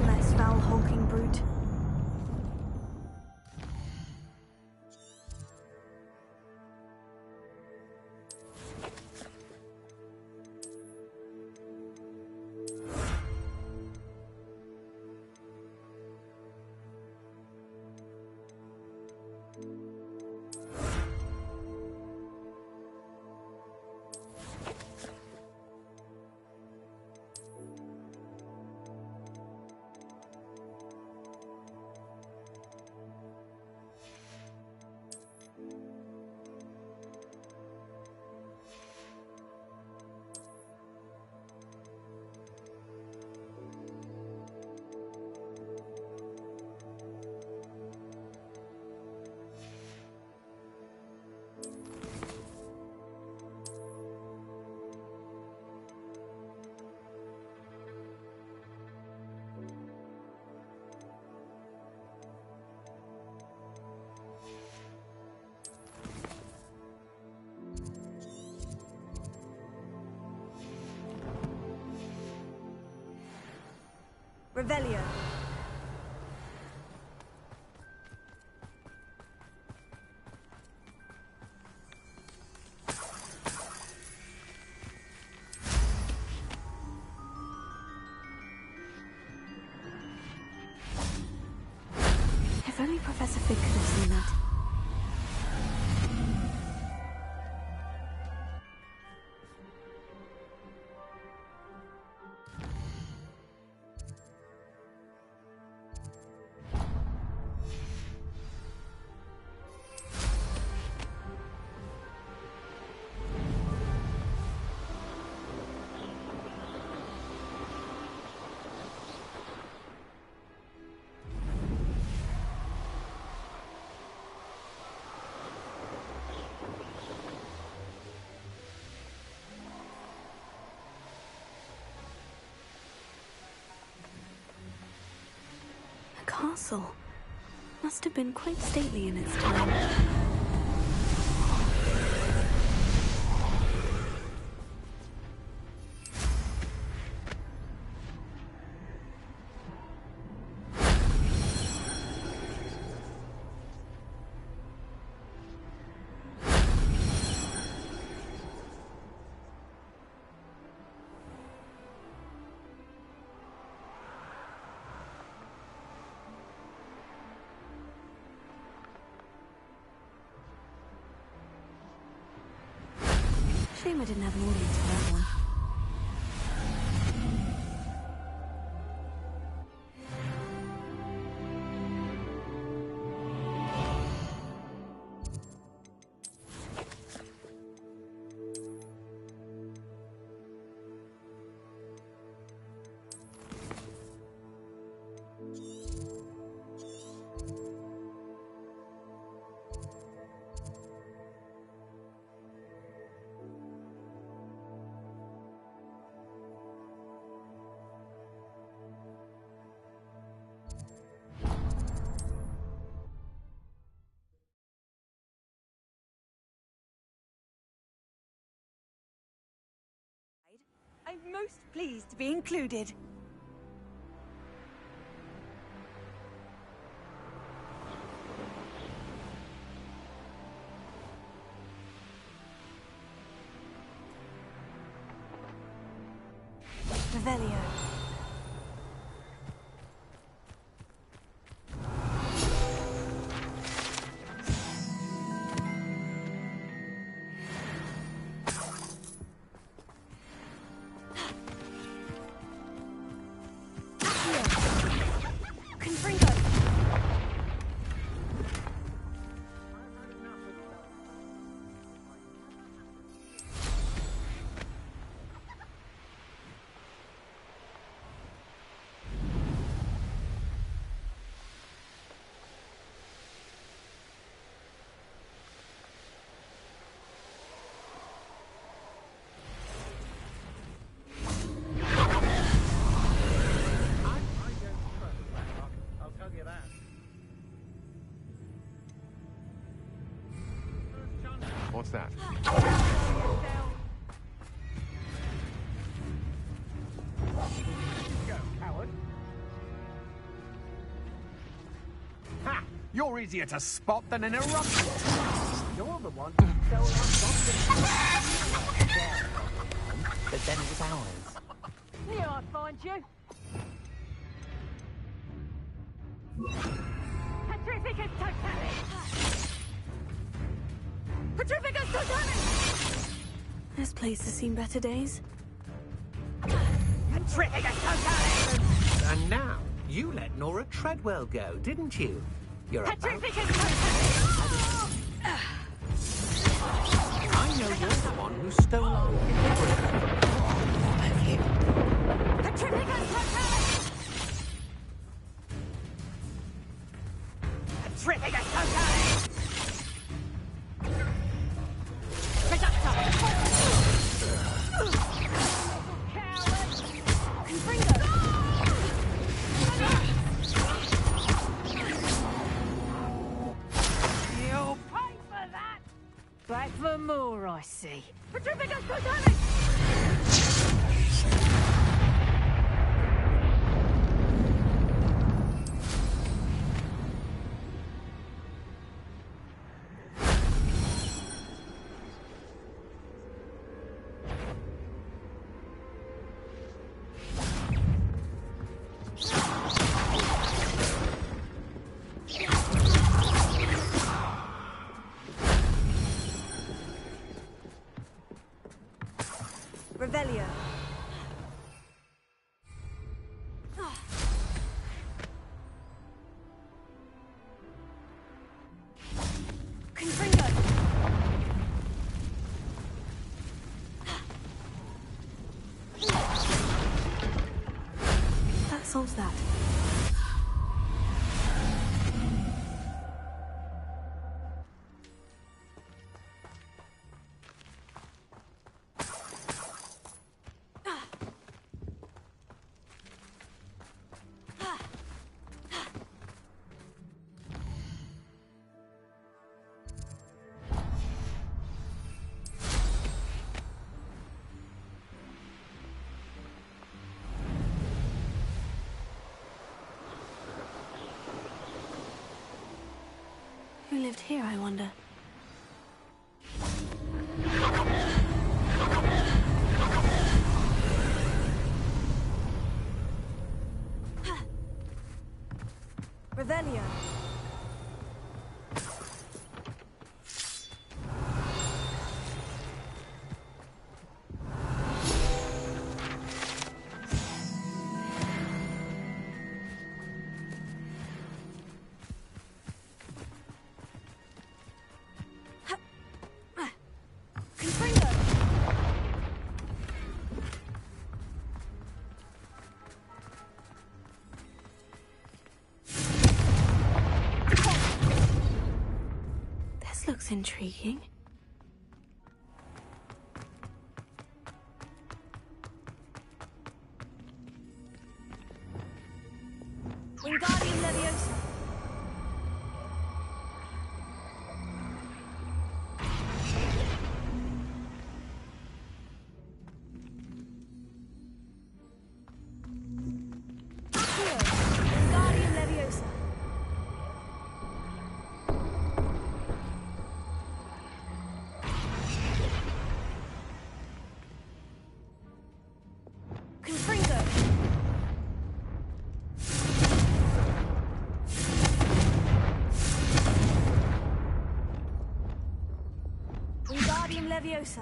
less foul hulking brute. Revelio. If only Professor Fig could have seen that. Castle must have been quite stately in its time. Shame I didn't have an audience for that one. I'm most pleased to be included. Revelio. What's that? Go, coward. Ha! You're easier to spot than an eruption. You're the one who stole our something. But then it was ours. Here I find you. Petrificus Totalis! Petrificus Totalis! This place has seen better days. Petrificus Totalis! And now, you let Nora Treadwell go, didn't you? You're about... Petrificus Totalis! I know you're the one who stole our... Petrificus Totalis! Petrificus Totalis! You'll pay for that! Back for more, I see. Petrificus Totalis! Revelio. That solves that. Who lived here, I wonder? Revelio. This looks intriguing. Wingardium Leviosa. Wingardium Leviosa. Wingardium Leviosa.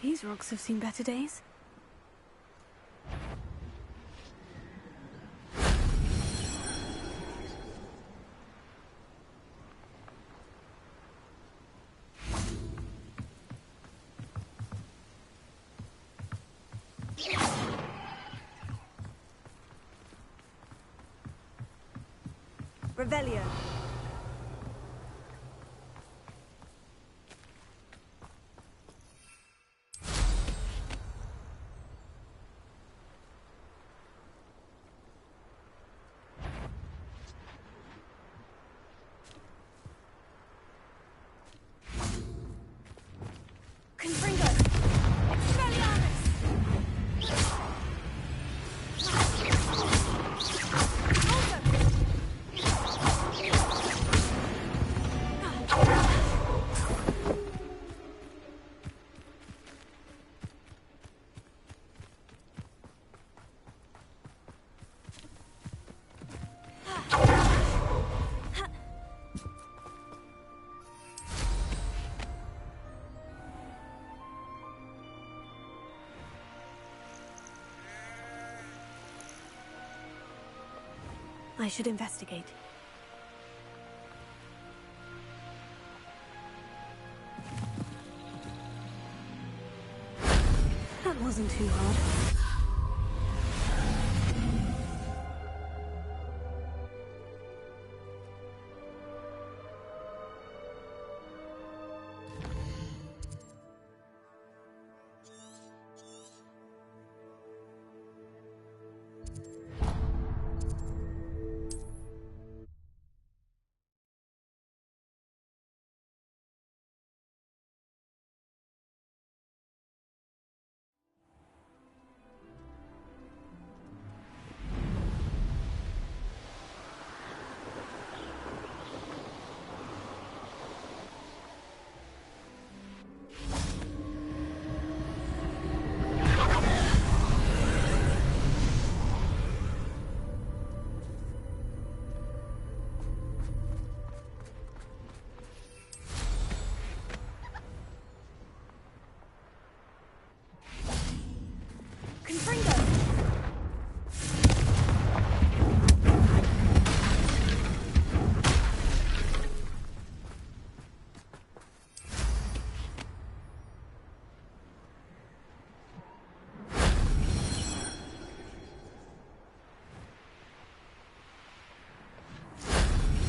These rocks have seen better days. Revelio. I should investigate. That wasn't too hard.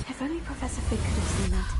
If only Professor Fig could have seen that.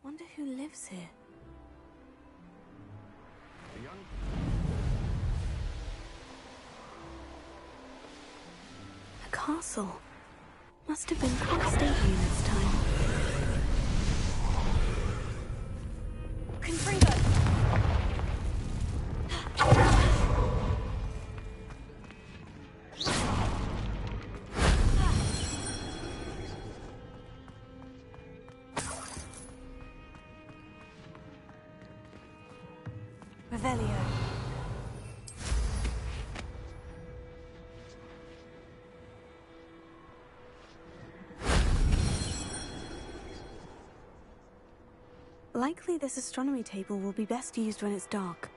Wonder who lives here. A castle. Must have been quite stately in its time. Confringo! Revelio. Likely this astronomy table will be best used when it's dark.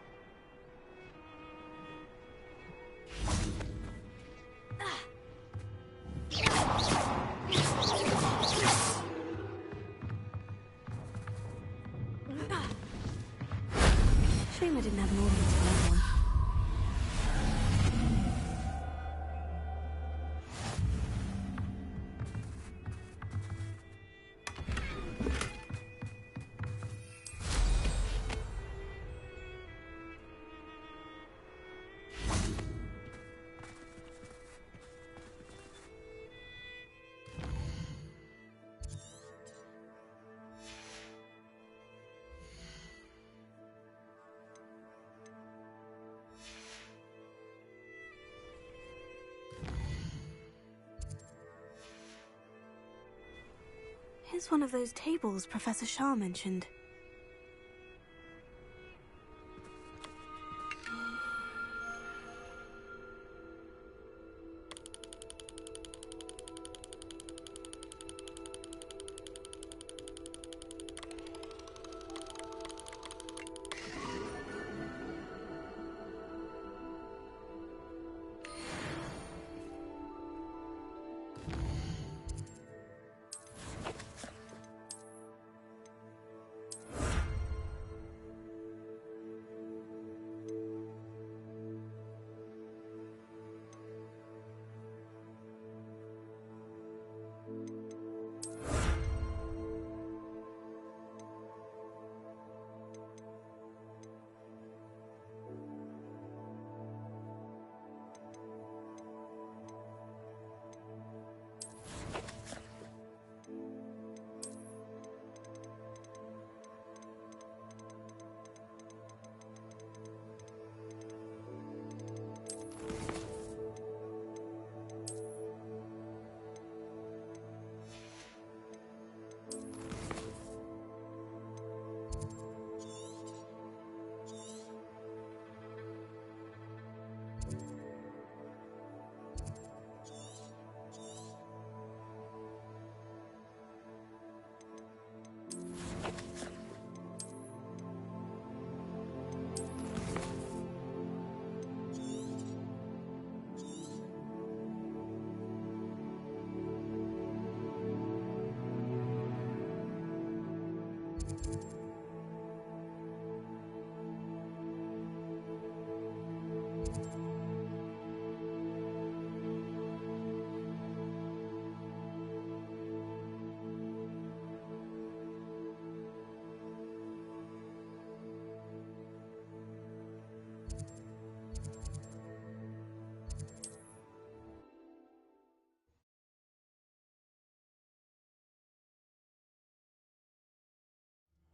Shame I didn't have an audience for that one. Here's one of those tables Professor Shah mentioned.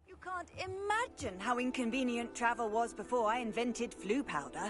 You can't imagine how inconvenient travel was before I invented flu powder.